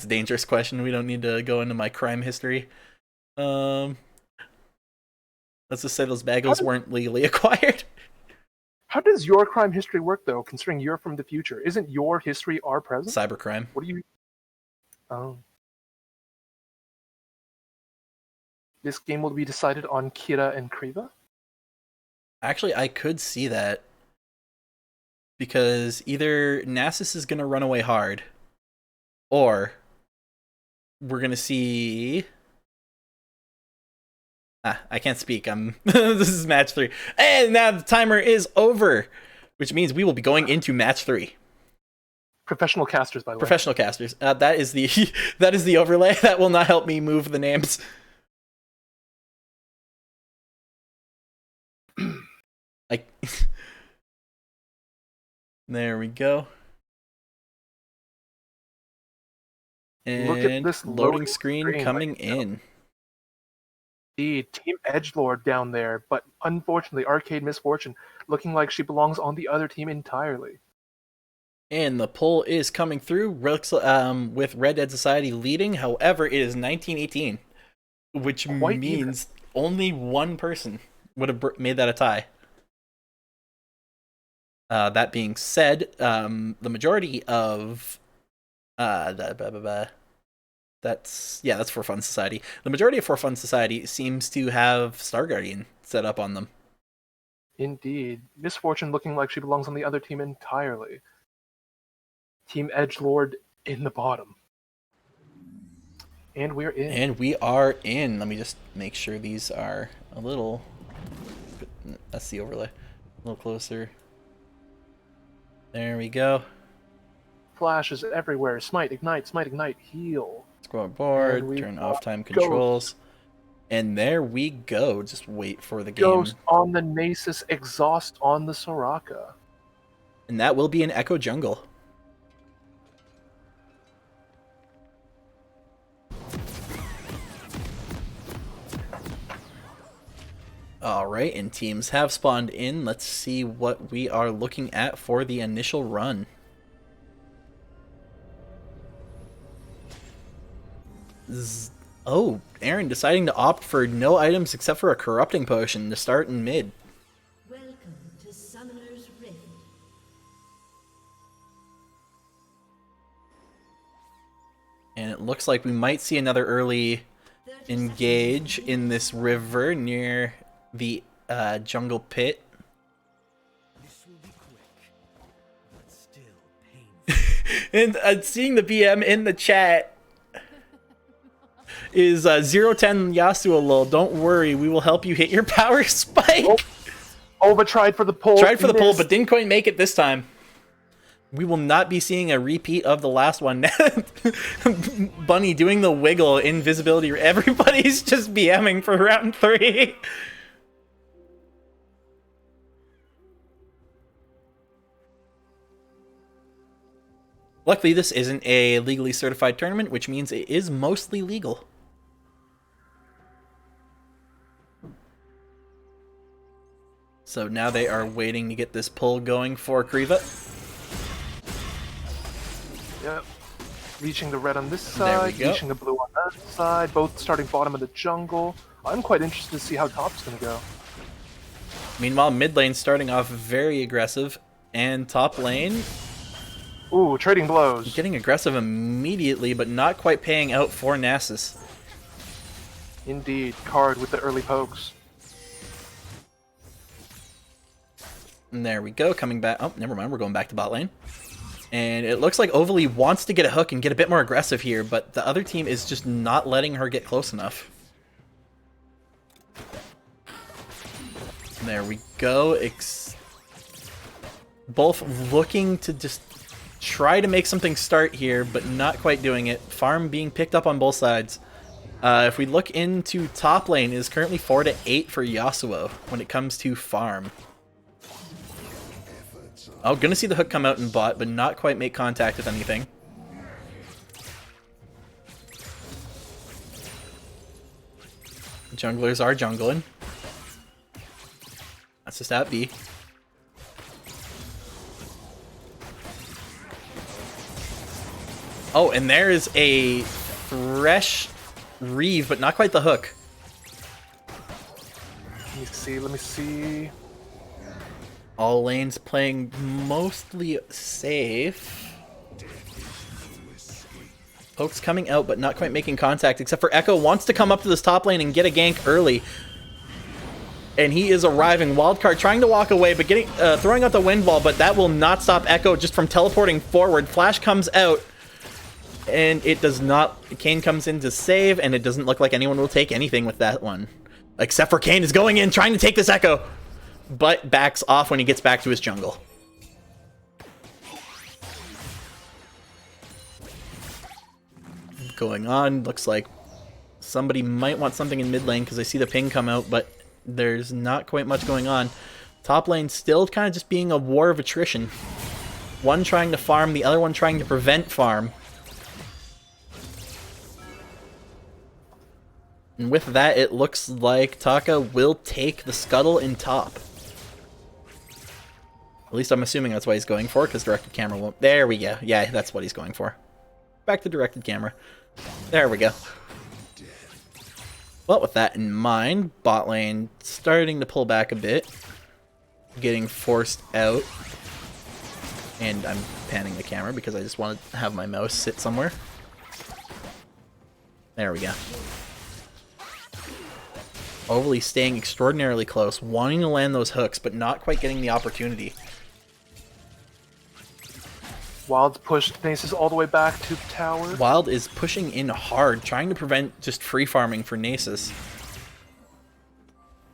a dangerous question. We don't need to go into my crime history. Let's just say those bagels weren't legally acquired. How does your crime history work, though, considering you're from the future? Isn't your history our present? Cybercrime. What do you... Oh. This game will be decided on Kira and Kriva? Actually, I could see that. Because either Nasus is going to run away hard, or we're going to see... I can't speak. This is match 3. And now the timer is over, which means we will be going into match 3. Professional casters, by the way. Professional casters. That is the overlay. That will not help me move the names. There we go. And look at this loading screen coming in. Indeed, Team Edgelord down there, but unfortunately, Arcade Misfortune looking like she belongs on the other team entirely. And the poll is coming through with Red Dead Society leading. However, it is 1918, which means only one person would have made that a tie. That being said, the majority of that's For Fun Society. The majority of For Fun Society seems to have Star Guardian set up on them. Indeed. Misfortune looking like she belongs on the other team entirely. Team Edgelord in the bottom. And we're in. And we are in. Let me just make sure these are a little... That's the overlay. A little closer. There we go. Flashes everywhere. Smite, ignite, heal. Scroll board, turn off time controls. And there we go. Just wait for the game. Ghost on the Nasus, exhaust on the Soraka. And that will be an Echo Jungle. Alright, and teams have spawned in. Let's see what we are looking at for the initial run. Oh, Aaron deciding to opt for no items except for a corrupting potion to start in mid. Welcome to Summoner's Rift. And it looks like we might see another early engage in this river near the jungle pit. This will be quick, but still painful. And seeing the BM in the chat is 010 Yasuo lol. Don't worry, we will help you hit your power spike. Oh, but tried for the pull. Tried for the pull, but didn't quite make it this time. We will not be seeing a repeat of the last one. Bunny doing the wiggle, invisibility. Everybody's just BMing for round 3. Luckily, this isn't a legally certified tournament, which means it is mostly legal. So now they are waiting to get this pull going for Kriva. Yep. Reaching the red on this There we side, go. reaching the blue on that side, both starting bottom of the jungle. I'm quite interested to see how top's gonna go. Meanwhile, mid lane starting off very aggressive, and top lane Ooh, trading blows. getting aggressive immediately, but not quite paying out for Nasus. Indeed, card with the early pokes. And there we go, coming back. Oh, never mind, we're going back to bot lane. And it looks like Overly wants to get a hook and get a bit more aggressive here, but the other team is just not letting her get close enough. There we go. Both looking to just try to make something start here, but not quite doing it. Farm being picked up on both sides. If we look into top lane, it is currently 4-8 for Yasuo when it comes to farm. Oh, gonna see the hook come out in bot, but not quite make contact with anything. Junglers are jungling. That's just at B. Oh, and there is a fresh Reeve, but not quite the hook. Let me see. All lanes playing mostly safe. Poke's coming out, but not quite making contact, except for Echo wants to come up to this top lane and get a gank early. And he is arriving. Wildcard trying to walk away, but throwing out the wind wall, but that will not stop Echo just from teleporting forward. Flash comes out, and it does not. Kane comes in to save, and it doesn't look like anyone will take anything with that one. Except for Kane is going in, trying to take this Echo, but backs off when he gets back to his jungle. Going on, looks like somebody might want something in mid lane because I see the ping come out, but there's not quite much going on. Top lane still kind of just being a war of attrition. One trying to farm, the other one trying to prevent farm. And with that, it looks like Taka will take the scuttle in top. At least I'm assuming that's what he's going for, because directed camera won't... There we go. Yeah, that's what he's going for. Back to directed camera. There we go. Well, with that in mind, bot lane starting to pull back a bit. Getting forced out. And I'm panning the camera because I just want to have my mouse sit somewhere. There we go. Overly staying extraordinarily close, wanting to land those hooks, but not quite getting the opportunity. Wild's pushed Nasus all the way back to the tower. Wild is pushing in hard, trying to prevent just free farming for Nasus.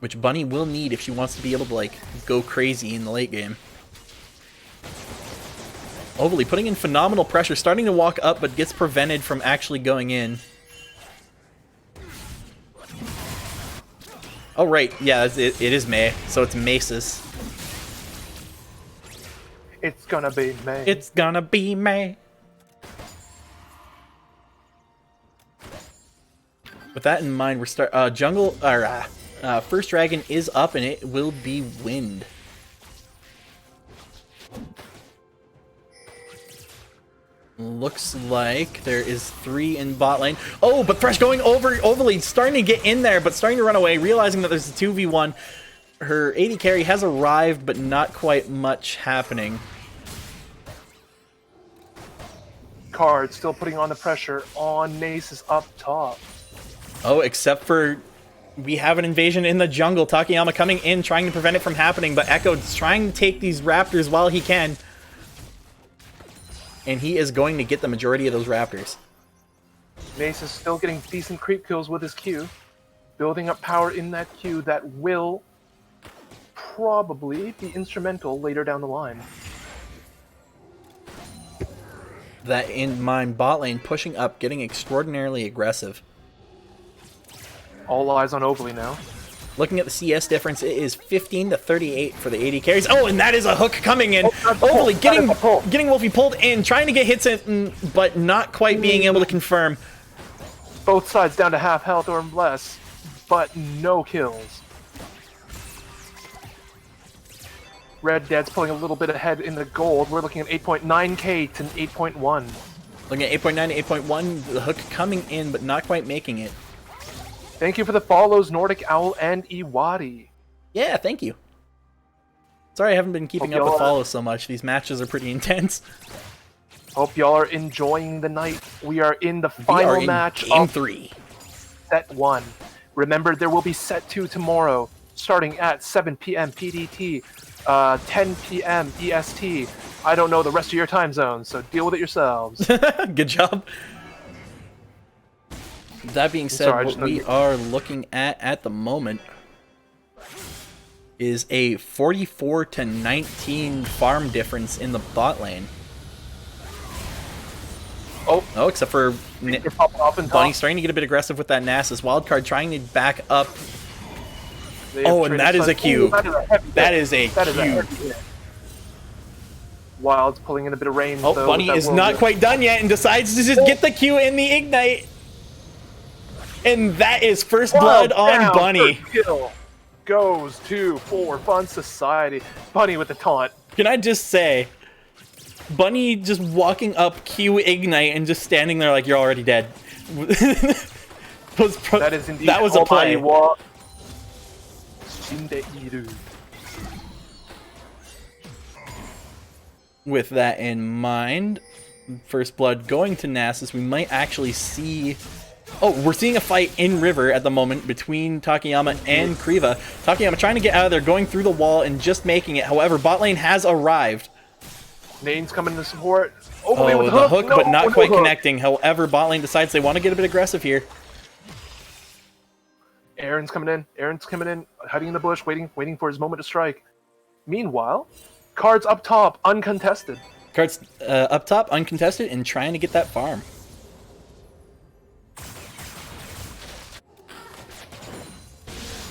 Which Bunny will need if she wants to be able to, like, go crazy in the late game. Overly putting in phenomenal pressure, starting to walk up, but gets prevented from actually going in. Oh, right. Yeah, it is May, so it's Maces. It's gonna be May. It's gonna be May. With that in mind, we're First dragon is up, and it will be Wind. Looks like there is 3 in bot lane. Oh, but Thresh going overly, starting to get in there, but starting to run away, realizing that there's a 2v1. Her AD carry has arrived, but not quite much happening. Card still putting on the pressure on Nasus up top. Oh, except for we have an invasion in the jungle. Takayama coming in, trying to prevent it from happening, but Echo's trying to take these raptors while he can. And he is going to get the majority of those raptors. Nasus still getting decent creep kills with his Q. Building up power in that Q that will probably be instrumental later down the line. That in mind, bot lane pushing up, getting extraordinarily aggressive. All eyes on Overly now. Looking at the CS difference, it is 15 to 38 for the AD carries. Oh, and that is a hook coming in. Overly getting Wolfie pulled in, trying to get hits in, but not quite being able to confirm. Both sides down to half health or less, but no kills. Red Dead's pulling a little bit ahead in the gold. We're looking at 8.9k to 8.1. Looking at 8.9 to 8.1, the hook coming in, but not quite making it. Thank you for the follows, Nordic Owl and Iwadi. Yeah, thank you. Sorry I haven't been keeping up with follows so much. These matches are pretty intense. Hope y'all are enjoying the night. We are in the final match game of 3. Set 1. Remember, there will be Set 2 tomorrow, starting at 7 p.m. PDT, 10 p.m. EST. I don't know the rest of your time zones, so deal with it yourselves. Good job. That being said, what we are looking at the moment is a 44 to 19 farm difference in the bot lane. Oh, except for Bunny starting to get a bit aggressive with that Nasus wildcard, trying to back up. Oh, and that is a Q. That is a Q. Wild's pulling in a bit of range. Oh, Bunny is not quite done yet and decides to just get the Q in the ignite. And that is first blood on Bunny. First kill goes to For Fun Society. Bunny with the taunt. Can I just say, Bunny just walking up Q ignite and just standing there like you're already dead. That is indeed that was a play. With that in mind, first blood going to Nasus, we might actually see... Oh, we're seeing a fight in river at the moment between Takayama and Kriva. Takayama trying to get out of there, going through the wall and just making it. However, bot lane has arrived. Nane's coming to support. Oh, with the hook, but not quite connecting. However, bot lane decides they want to get a bit aggressive here. Aaron's coming in. Hiding in the bush, waiting for his moment to strike. Meanwhile, Cards up top, uncontested. Cards up top, uncontested, and trying to get that farm.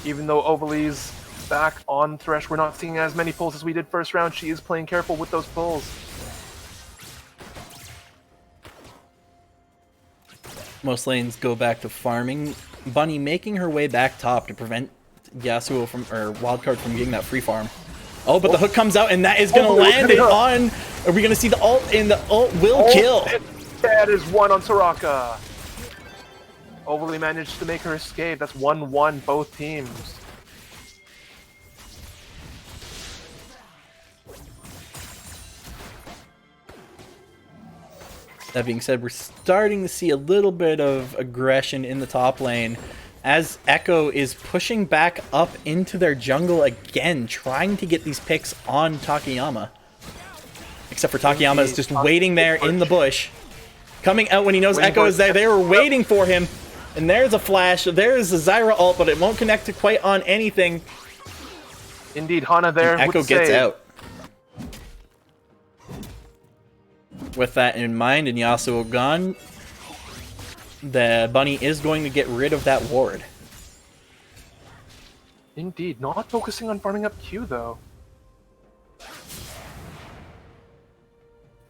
Even though Overly's back on Thresh, we're not seeing as many pulls as we did first round. She is playing careful with those pulls. Most lanes go back to farming. Bunny making her way back top to prevent Yasuo from, or Wildcard from getting that free farm. Oh, but the hook comes out, and that is going to land it on... Are we going to see the ult? And the ult will kill. That is one on Soraka. Overly managed to make her escape. That's 1-1 both teams. That being said, we're starting to see a little bit of aggression in the top lane as Echo is pushing back up into their jungle again, trying to get these picks on Takayama. Except for Takayama is just waiting there in the bush. Coming out when he knows Echo is there. They were waiting for him. And there's a flash. There's a Zyra ult, but it won't connect to quite on anything. Indeed, Hana there. And Echo gets out. With that in mind, and Yasuo gone, the Bunny is going to get rid of that ward. Indeed, not focusing on farming up Q though.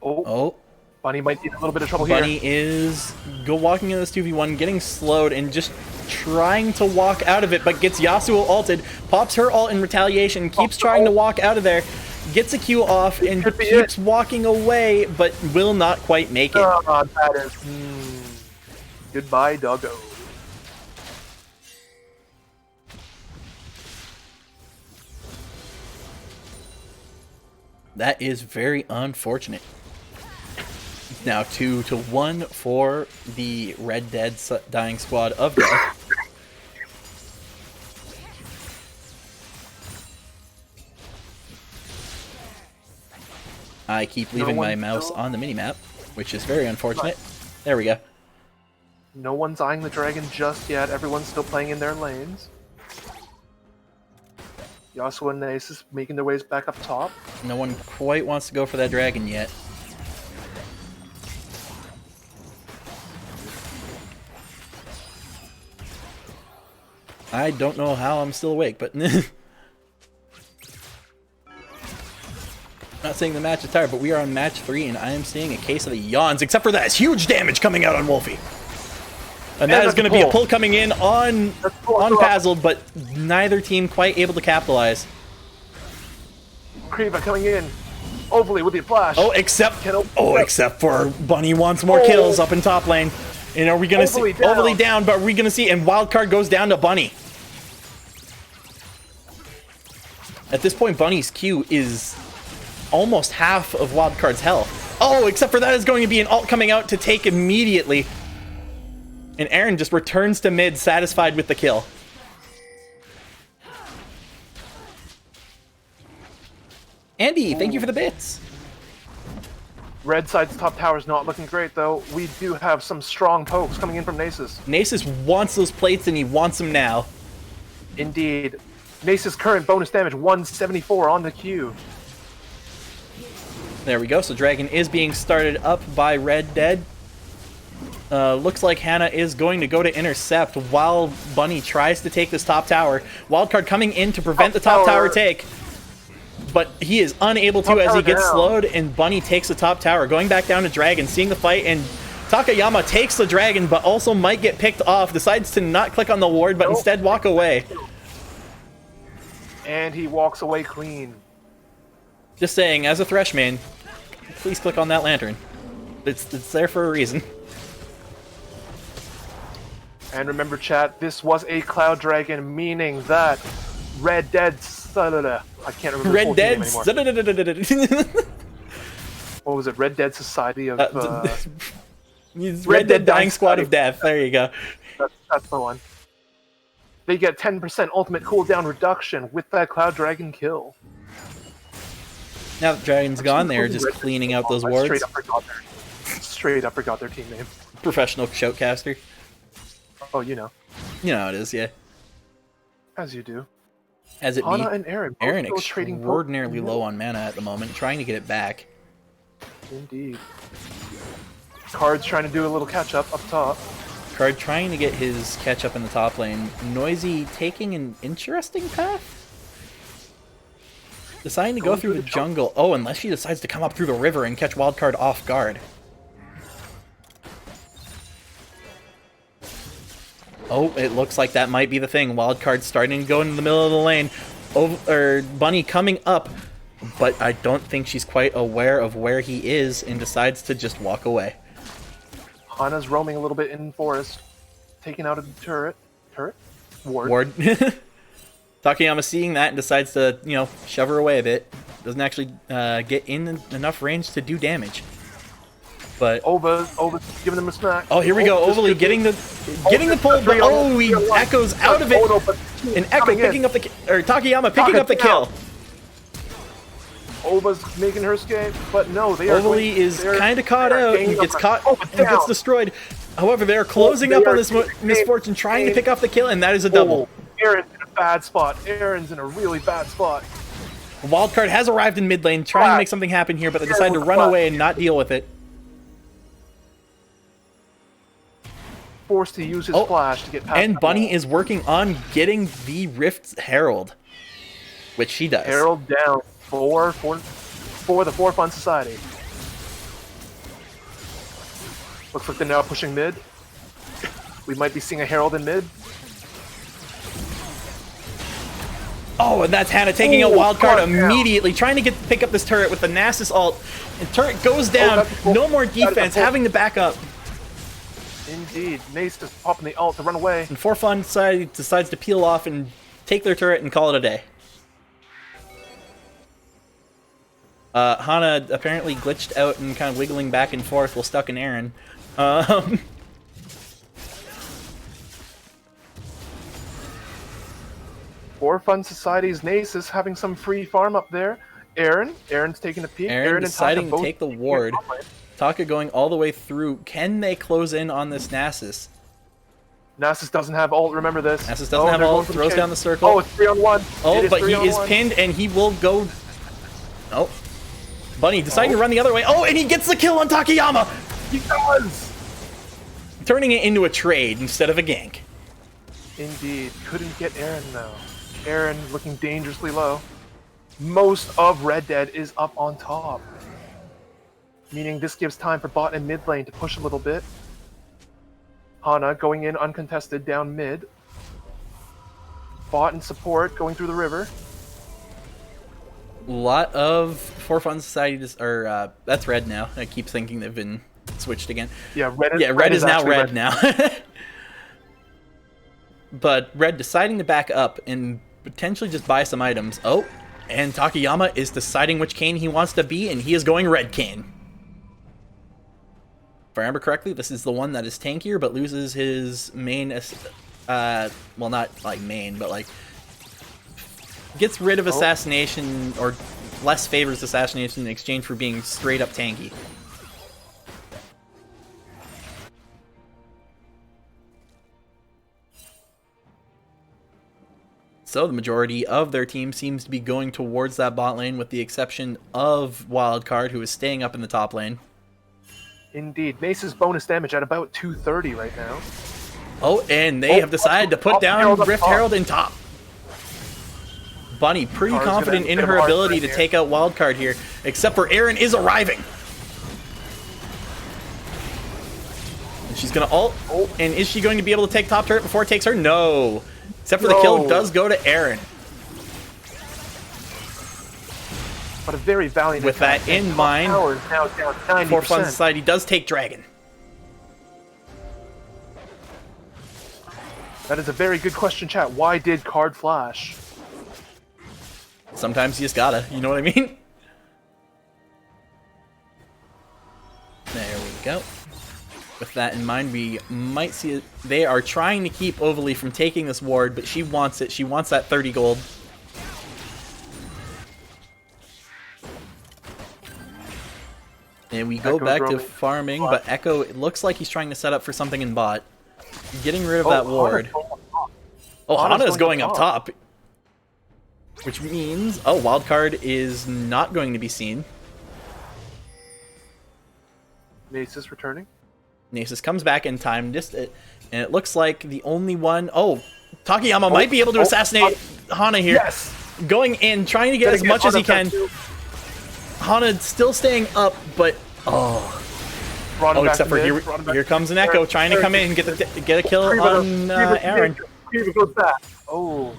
Oh. Bunny might be in a little bit of trouble here. Bunny is walking in this 2v1, getting slowed, and just trying to walk out of it, but gets Yasuo ulted, pops her ult in retaliation, keeps trying to walk out of there, gets a Q off, and keeps walking away, but will not quite make it. That is... Goodbye, doggo. That is very unfortunate. Now 2-1 for the Red Dead Dying Squad of Death. I keep leaving my mouse on the minimap, which is very unfortunate. There we go. No one's eyeing the dragon just yet. Everyone's still playing in their lanes. Yasuo and Nasus making their ways back up top. No one quite wants to go for that dragon yet. I don't know how I'm still awake, but... Not saying the match is tired, but we are on match 3, and I am seeing a case of the yawns, except for that huge damage coming out on Wolfie. And that is going to be a pull coming in on Pazzled, but neither team quite able to capitalize. Kriva coming in. Overly with the flash. Oh, except for Bunny wants more kills up in top lane. And are we going to see Overly down, but are we going to see, and Wildcard goes down to Bunny. At this point, Bunny's Q is almost half of Wildcard's health. Oh, except for that is going to be an ult coming out to take immediately. And Aaron just returns to mid, satisfied with the kill. Andy, thank you for the bits. Red side's top tower is not looking great, though. We do have some strong pokes coming in from Nasus. Nasus wants those plates, and he wants them now. Indeed. Nasus' current bonus damage, 174 on the Q. There we go. So Dragon is being started up by Red Dead. Looks like Hannah is going to go to intercept while Bunny tries to take this top tower. Wildcard coming in to prevent the top tower take. But he is unable to as he gets slowed, and Bunny takes the top tower. Going back down to Dragon, seeing the fight, and Takayama takes the Dragon, but also might get picked off. Decides to not click on the ward, but instead walk away. And he walks away clean. Just saying, as a Threshman, please click on that lantern. It's there for a reason. And remember, chat, this was a Cloud Dragon, meaning that Red Dead... I can't remember the full name anymore. What was it? Red Dead Society of... Red Dead Dying Squad of Death. There you go. That's the one. They get 10% ultimate cooldown reduction with that Cloud Dragon kill. Now that Dragon's gone, they're just cleaning out those wards. Straight up forgot their team name. Professional shoutcaster. Oh, you know. You know how it is, yeah. As you do. As it be. Hana and Aaron extraordinarily low on mana at the moment, trying to get it back. Indeed. Card's trying to do a little catch-up up top. Card trying to get his catch-up in the top lane. Noisy taking an interesting path? Deciding to go through the jungle. Oh, unless she decides to come up through the river and catch Wildcard off guard. Oh, it looks like that might be the thing. Wildcard starting to go into the middle of the lane. Bunny coming up, but I don't think she's quite aware of where he is and decides to just walk away. Hana's roaming a little bit in forest, taking out a turret. Ward. Takayama seeing that and decides to, shove her away a bit. Doesn't actually get in enough range to do damage. But Ova's giving them a smack. Oh, here we go. Overly getting the pull, but he echoes out of it. And Echo picking up the Takayama picking up the kill. Ova's making her escape, but no, they are. Overly is kind of caught out. He gets caught and gets destroyed. However, they're closing up on this misfortune, trying to pick off the kill, and that is a double. Aaron's in a bad spot. Aaron's in a really bad spot. Wildcard has arrived in mid lane, trying to make something happen here, but they decide to run away and not deal with it. Forced to use his flash to get past. And Bunny is working on getting the Rift's Herald, which she does. Herald down for the For Fun Society. Looks like they're now pushing mid. We might be seeing a Herald in mid. Oh, and that's Hannah taking a wild card immediately, trying to pick up this turret with the Nasus ult. And turret goes down. No more defense, having to back up. Indeed. Nace just popping the ult to run away. And For Fun decides to peel off and take their turret and call it a day. Hana apparently glitched out and kind of wiggling back and forth while stuck in Aaron. For Fun Society's Nace is having some free farm up there. Aaron's taking a peek. Aaron deciding to take the ward. Taka Taka going all the way through. Can they close in on this Nasus? Nasus doesn't have ult, remember this. Nasus doesn't have ult, throws down the circle. Oh, it's 3-on-1. Oh, but he is pinned and he will go... Oh. Bunny deciding to run the other way. Oh, and he gets the kill on Takayama! He does! Turning it into a trade instead of a gank. Indeed. Couldn't get Aaron, though. Aaron looking dangerously low. Most of Red Dead is up on top. Meaning this gives time for bot and mid lane to push a little bit. Hana going in uncontested down mid. Bot and support going through the river. A lot of For Fun Society, that's red now. I keep thinking they've been switched again. Yeah, red is now red now. But Red deciding to back up and potentially just buy some items. Oh, and Takayama is deciding which Kane he wants to be, and he is going Red Kane. If I remember correctly, this is the one that is tankier, but loses his main, well, not like main, but like gets rid of assassination, or less favors assassination in exchange for being straight up tanky. So the majority of their team seems to be going towards that bot lane, with the exception of Wildcard, who is staying up in the top lane. Indeed. Nace's bonus damage at about 230 right now. Oh, and they have decided to put down Rift Herald in top. Bunny pretty confident in her ability to take out Wildcard here, except for Aaron is arriving. And she's going to ult, and is she going to be able to take top turret before it takes her? No. Except for the kill does go to Aaron. But a very valiant With that in mind, For Fun Society does take Dragon. That is a very good question, chat. Why did card flash? Sometimes you just gotta, you know what I mean? There we go. With that in mind, we might see it. They are trying to keep Ovalie from taking this ward, but she wants it. She wants that 30 gold. And we go back to farming, but Echo, it looks like he's trying to set up for something in bot. Getting rid of that ward. Oh, Hana is going up top. Which means, oh, Wildcard is not going to be seen. Nasus returning. Nasus comes back in time, and it looks like the only one... Oh, Takayama might be able to assassinate Hana here. Yes! Going in, trying to get as much as he can. Hana still staying up, but... Oh, except for here comes an Echo trying to come in and get a kill on Aaron. Oh,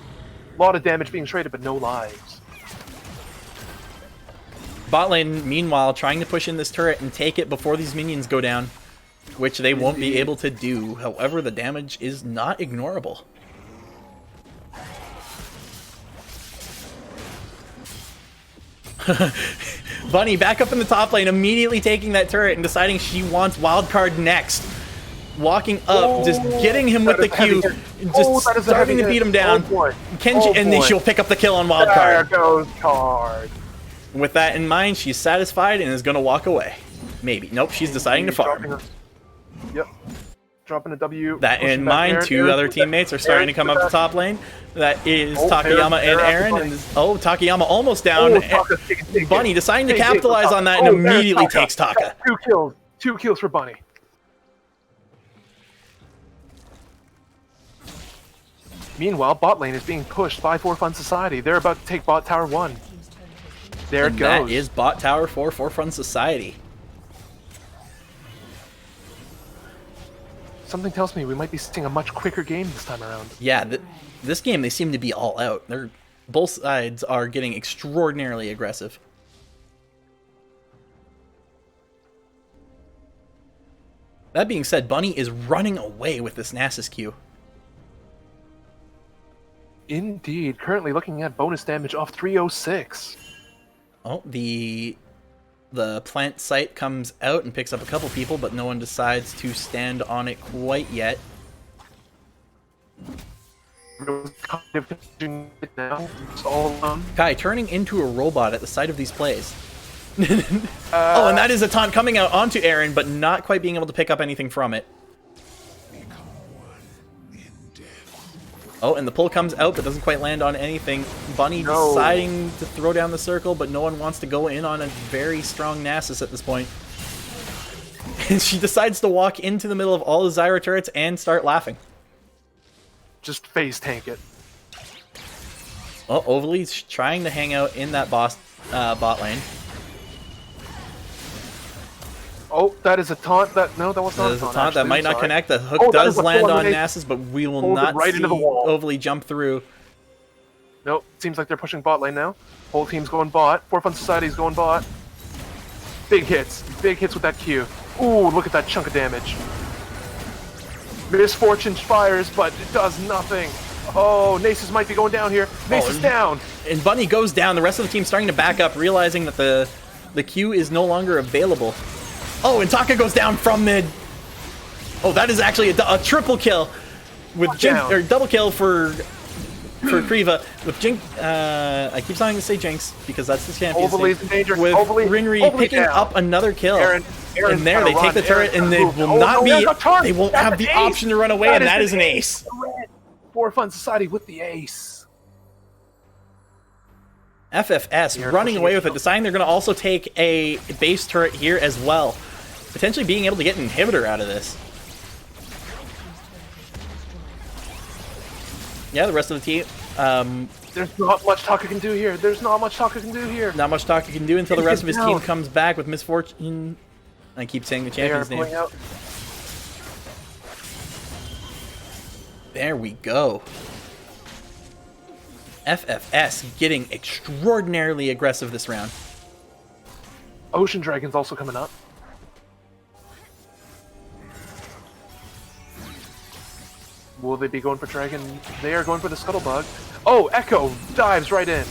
a lot of damage being traded, but no lives. Bot lane, meanwhile, trying to push in this turret and take it before these minions go down, which they won't be able to do. However, the damage is not ignorable. Bunny back up in the top lane, immediately taking that turret and deciding she wants Wildcard next. Walking up, just getting him with the Q, just starting to beat him down. And then she'll pick up the kill on Wildcard. There goes card. With that in mind, she's satisfied and is going to walk away. Maybe. Nope, she's deciding to farm. Yep. Dropping a W. That in mind, two other teammates are starting to come up the top lane. That is Takayama and Aaron. And Takayama almost down. Bunny deciding to capitalize on that and immediately takes Taka. 2 kills. 2 kills for Bunny. Meanwhile, bot lane is being pushed by For Fun Society. They're about to take bot tower 1. There it goes. That is bot tower 4 For Fun Society. Something tells me we might be seeing a much quicker game this time around. Yeah, this game they seem to be all out. They're Both sides are getting extraordinarily aggressive. That being said, Bunny is running away with this Nasus Q. Indeed. Currently looking at bonus damage off 306. Oh, the plant site comes out and picks up a couple people, but no one decides to stand on it quite yet. Kai turning into a robot at the sight of these plays. Oh, and that is a taunt coming out onto Aaron, but not quite being able to pick up anything from it. Oh, and the pull comes out, but doesn't quite land on anything. Bunny deciding to throw down the circle, but no one wants to go in on a very strong Nasus at this point. And she decides to walk into the middle of all the Zyra turrets and start laughing. Just phase tank it. Oh, Overly's trying to hang out in that bot lane. Oh, that is a taunt. That was not a taunt. That is a taunt that might not connect. The hook Oh, does land on Nasus, but we will not right see into the wall. Overly jump through. Nope. Seems like they're pushing bot lane now. Whole team's going bot. For Fun Society's going bot. Big hits. Big hits with that Q. Ooh, look at that chunk of damage. Misfortune fires, but it does nothing. Oh, Nasus might be going down here. Nasus down. And Bunny goes down. The rest of the team starting to back up, realizing that the Q is no longer available. Oh, and Taka goes down from mid. Oh, that is actually a triple kill with Jinx, or double kill for Kriva with Jinx. I keep wanting to say Jinx because that's the champion. Overly's in danger. With Rinri picking up another kill. And there they take the turret, and they will not be. They won't have the option to run away, and that is an ace. For Fun Society with the ace. FFS running away with it, deciding they're going to also take a base turret here as well. Potentially being able to get an inhibitor out of this. Yeah, the rest of the team. There's not much Taka can do here. Not much Taka can do until the rest of his team comes back with Misfortune. I keep saying the champion's name. There we go. FFS getting extraordinarily aggressive this round. Ocean Dragon's also coming up. Will they be going for Dragon? They are going for the Scuttlebug. Oh, Echo dives right in.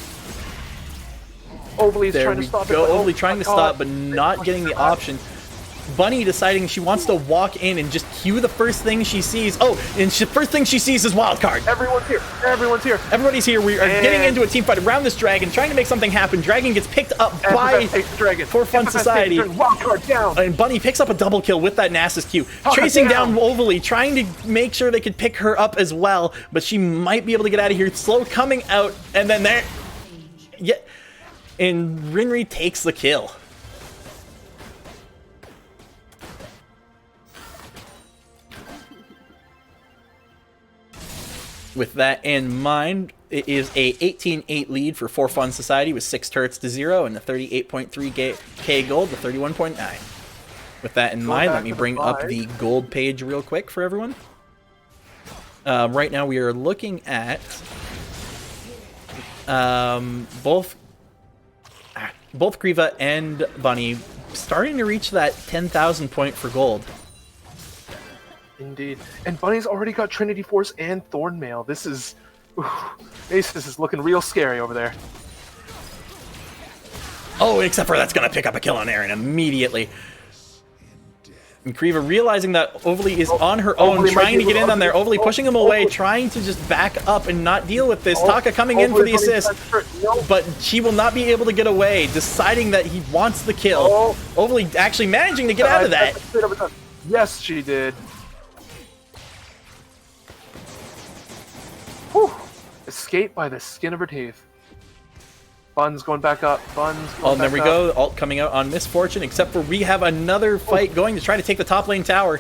Overly's trying to stop it. Overly trying to stop, but not getting the option. Bunny deciding she wants to walk in and just cue the first thing she sees. Oh, and the first thing she sees is Wildcard. Everyone's here. Everybody's here. We are getting into a team fight around this dragon, trying to make something happen. Dragon gets picked up by For Fun Society. Wildcard down. And Bunny picks up a double kill with that Nasus Q. Chasing down Overly, trying to make sure they could pick her up as well, but she might be able to get out of here. Slow coming out, and then there. Yeah. And Rinri takes the kill. With that in mind, it is a 18-8 lead for Fun Society with 6 turrets to 0 and the 38.3k gold to 31.9. With that in mind, let me bring up the gold page real quick for everyone. Right now we are looking at both Kriva and Bunny starting to reach that 10,000 point for gold. Indeed. And Bunny's already got Trinity Force and Thornmail. This is... Nasus is looking real scary over there. Oh, except for that's going to pick up a kill on Aaron immediately. And Kriva realizing that Overly is on her own, trying to get in on there. Overly pushing him away, trying to just back up and not deal with this. Taka coming in for the assist, but she will not be able to get away, deciding that he wants the kill. Overly actually managing to get out of that. Yes, she did. Whew. Escape by the skin of her teeth. Bun's going back up. Oh, there we go. Ult coming out on Misfortune, except for we have another fight going to try to take the top lane tower.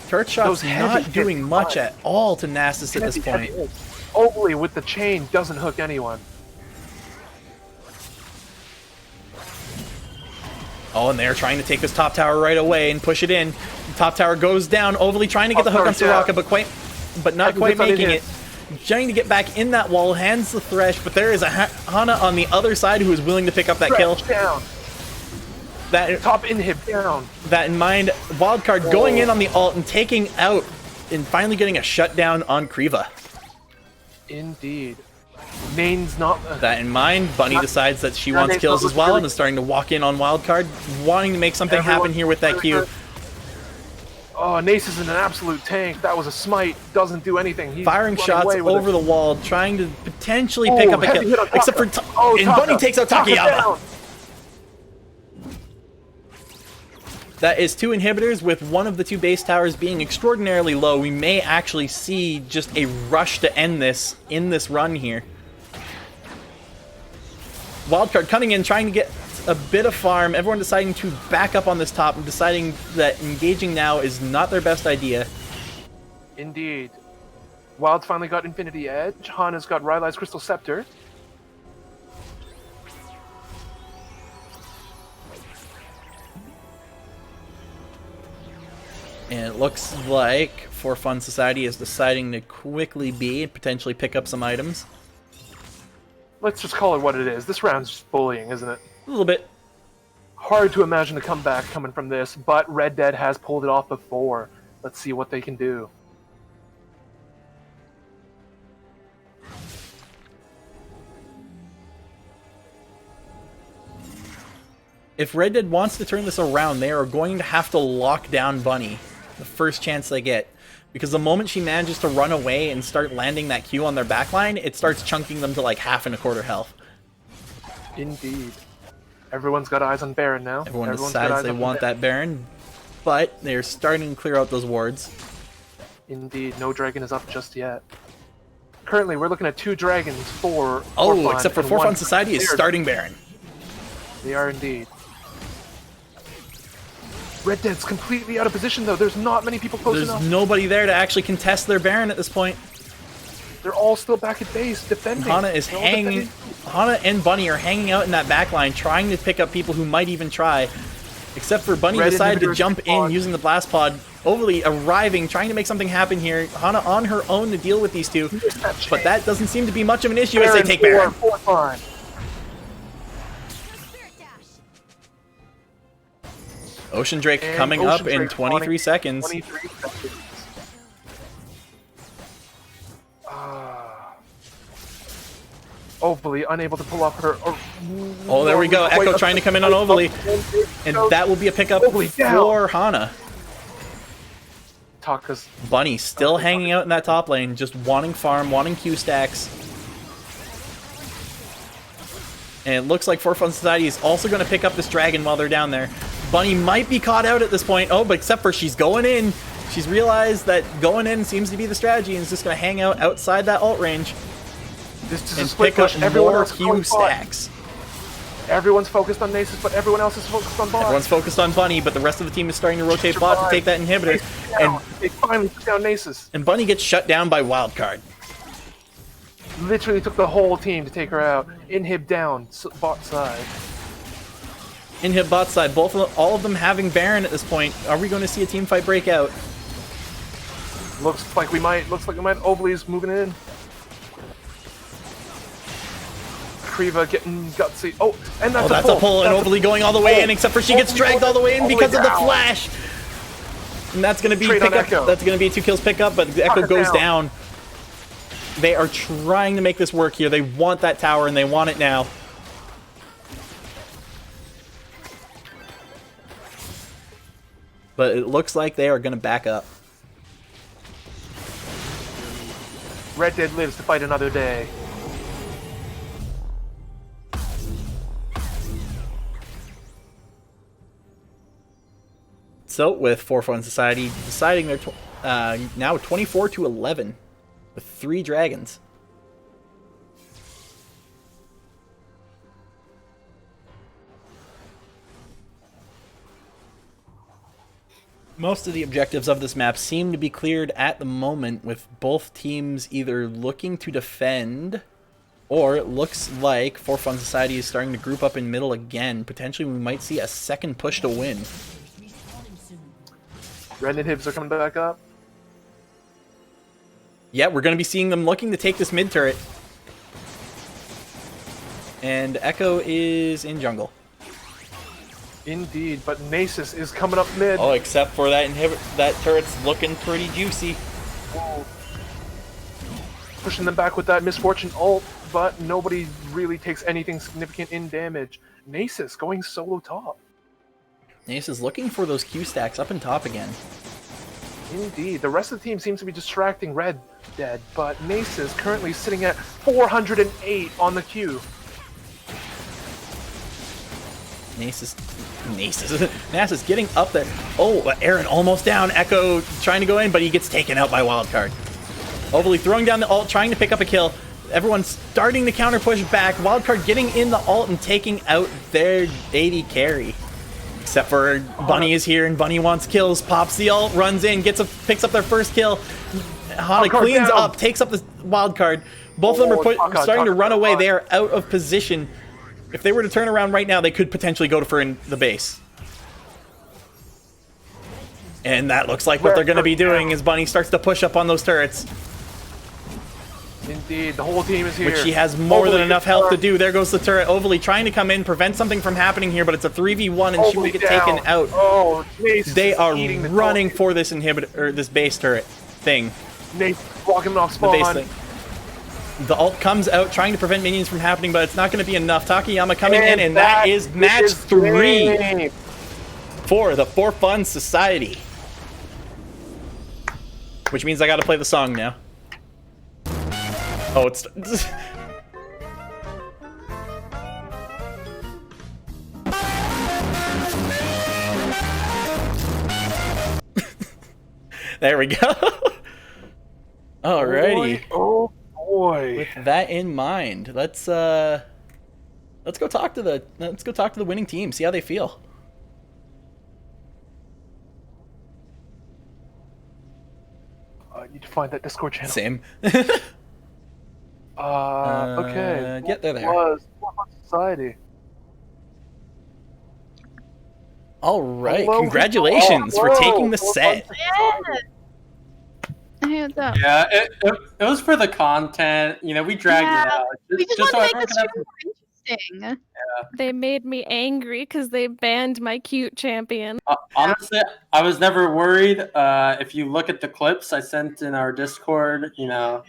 Turret shot's not doing much at all to Nasus at this point. Overly with the chain doesn't hook anyone. Oh, and they're trying to take this top tower right away and push it in. The top tower goes down. Overly trying to get the hook on Soraka, but not quite making it. trying to get back in that wall, hands the Thresh, but there is a Hana on the other side who is willing to pick up that kill. Down. That top inhib down. That in mind, Wildcard going in on the ult and taking out and finally getting a shutdown on Kriva. Indeed. Nane's not. That in mind, Bunny decides that she wants kills as well and is starting to walk in on Wildcard, wanting to make something happen here with that Q. Oh, Nace is in an absolute tank. That was a smite. Doesn't do anything. He's firing shots over the wall, trying to potentially pick up a kill. Except for and Bunny takes out Takayama. That is 2 inhibitors with one of the 2 base towers being extraordinarily low. We may actually see just a rush to end this in this run here. Wildcard coming in, trying to get a bit of farm. Everyone deciding to back up on this top and deciding that engaging now is not their best idea. Indeed. Wild's finally got Infinity Edge. Hana's got Rylai's Crystal Scepter. And it looks like For Fun Society is deciding to quickly B and potentially pick up some items. Let's just call it what it is. This round's just bullying, isn't it? A little bit. Hard to imagine a comeback coming from this, but Red Dead has pulled it off before. Let's see what they can do. If Red Dead wants to turn this around, they are going to have to lock down Bunny the first chance they get. Because the moment she manages to run away and start landing that Q on their backline, it starts chunking them to like half and a quarter health. Indeed. Everyone's got eyes on Baron now. Everyone decides they want that Baron, but they're starting to clear out those wards. Indeed, no dragon is up just yet. Currently, we're looking at 2 dragons for Oh, except for For Fun Society is starting Baron. They are indeed. Red Dead's completely out of position, though. There's not many people close enough. There's nobody there to actually contest their Baron at this point. They're all still back at base, defending. Hana is hanging. Hana and Bunny are hanging out in that back line, trying to pick up people who might even try. Except for Bunny decided to jump in using the blast pod, overly arriving, trying to make something happen here. Hana on her own to deal with these 2, but that doesn't seem to be much of an issue as they take Baron. Ocean Drake coming up in 23 seconds. 23 seconds. Overly unable to pull off her. Oh, there we go. Echo trying to come in on Overly. And that will be a pickup for Hana. Taka's Bunny still hanging out in that top lane, just wanting farm, wanting Q stacks. And it looks like For Fun Society is also going to pick up this dragon while they're down there. Bunny might be caught out at this point. Oh, but except for she's going in. She's realized that going in seems to be the strategy and is just going to hang out outside that ult range. This is and a split pick up push. Everyone more else Q stacks. Everyone's focused on Nasus, but everyone else is focused on bot. Everyone's focused on Bunny, but the rest of the team is starting to rotate bot to take that inhibitor. And they finally took down Nasus. And Bunny gets shut down by Wildcard. Literally took the whole team to take her out. Inhib down, bot side. Inhib bot side. All of them having Baron at this point. Are we going to see a team fight break out? Looks like we might. Overly's moving in. Kriva getting gutsy. Oh, and that's a pull. And Overly going all the way in, except for she gets dragged all the way in because of the flash. And that's going to be pickup. That's going to be 2 kills pickup, but Echo goes down. They are trying to make this work here. They want that tower, and they want it now. But it looks like they are going to back up. Red Dead lives to fight another day. So, with For Fun Society deciding they're now 24-11 with 3 dragons. Most of the objectives of this map seem to be cleared at the moment, with both teams either looking to defend, or it looks like For Fun Society is starting to group up in middle again. Potentially we might see a second push to win. Red inhibs are coming back up. Yeah, we're going to be seeing them looking to take this mid turret. And Echo is in jungle. Indeed, but Nasus is coming up mid. Oh, except for that that turret's looking pretty juicy. Whoa. Pushing them back with that Misfortune ult, but nobody really takes anything significant in damage. Nasus going solo top. Nasus is looking for those Q stacks up and top again. Indeed, the rest of the team seems to be distracting Red Dead, but Nasus currently sitting at 408 on the Q. Nasus getting up there. Oh, Aaron almost down. Echo trying to go in, but he gets taken out by Wildcard. Overly throwing down the ult, trying to pick up a kill. Everyone's starting to counter push back. Wildcard getting in the ult and taking out their AD carry. Except for Bunny is here and Bunny wants kills. Pops the ult, runs in, picks up their first kill. Hana cleans up, takes up the Wildcard. Both of them are starting to run away. They are out of position. If they were to turn around right now, they could potentially go for the base. And that looks like what they're going to be doing as Bunny starts to push up on those turrets. Indeed, the whole team is here. Which she has more than enough health to do. There goes the turret. Overly trying to come in, prevent something from happening here, but it's a 3v1 and she will get taken out. Oh, they are running for this inhibitor, or this base turret thing. Nate walking off spawn. The base thing. The ult comes out, trying to prevent minions from happening, but it's not going to be enough. Takayama coming in, and that is match 3 for the For Fun Society. Which means I got to play the song now. Oh, it's... There we go. Alrighty. Oh boy. With that in mind, let's go talk to the winning team, see how they feel. I need to find that Discord channel. Same. Okay. Get there. Was Society. All right. Hello. Congratulations for taking the set. Hey, what's up? Yeah, it was for the content. You know, we dragged it out. We just so want to everyone make can the have stream more interesting. They made me angry because they banned my cute champion. Honestly, I was never worried. If you look at the clips I sent in our Discord, you know.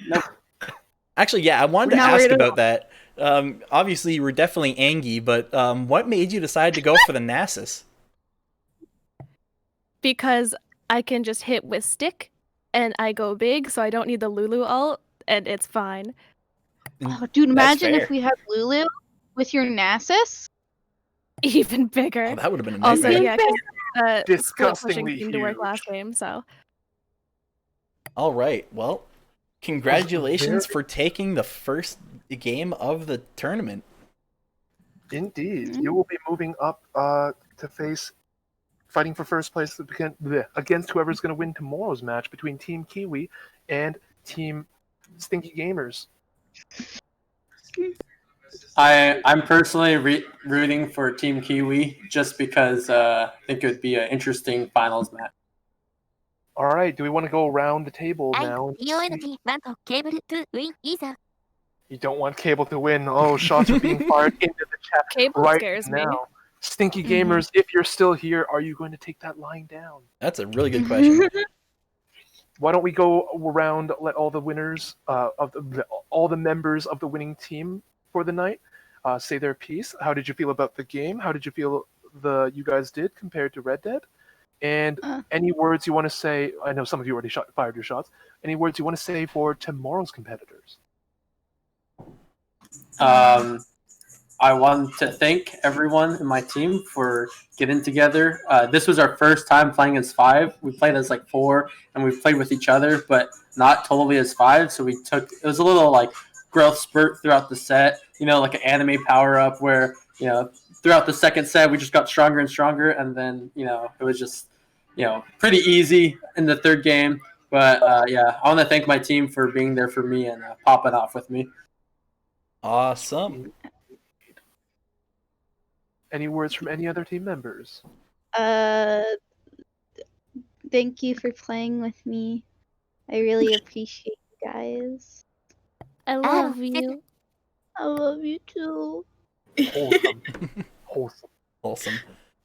Actually, yeah, I wanted to ask about that. Obviously, you were definitely angry, but what made you decide to go for the Nasus? Because I can just hit with stick, and I go big, so I don't need the Lulu ult, and it's fine. Oh, dude, imagine if we had Lulu with your Nasus. Even bigger. Oh, that would have been a Also, nightmare. yeah, Disgustingly seemed to work last game, so. All right, well, congratulations for taking the first game of the tournament. Indeed. You will be moving up to face fighting for first place against whoever's going to win tomorrow's match between Team Kiwi and Team Stinky Gamers. I'm personally rooting for Team Kiwi just because I think it would be an interesting finals match. All right, do we want to go around the table now? You don't want Cable to win. Oh, shots are being fired into the chat Cable right scares now. me. Stinky Gamers, if you're still here, are you going to take that line down? That's a really good question. Why don't we go around, let all the winners all the members of the winning team for the night say their piece. How did you feel about the game? How did you feel you guys did compared to Red Dead? And any words you want to say? I know some of you already fired your shots. Any words you want to say for tomorrow's competitors? I want to thank everyone in my team for getting together. This was our first time playing as 5. We played as like 4, and we've played with each other, but not totally as 5. So it was a little like growth spurt throughout the set, you know, like an anime power up where, you know, throughout the second set, we just got stronger and stronger. And then, you know, it was just, you know, pretty easy in the third game. But yeah, I want to thank my team for being there for me and popping off with me. Awesome. Any words from any other team members? Thank you for playing with me. I really appreciate you guys. I love you. I love you too. Wholesome. Wholesome. Wholesome.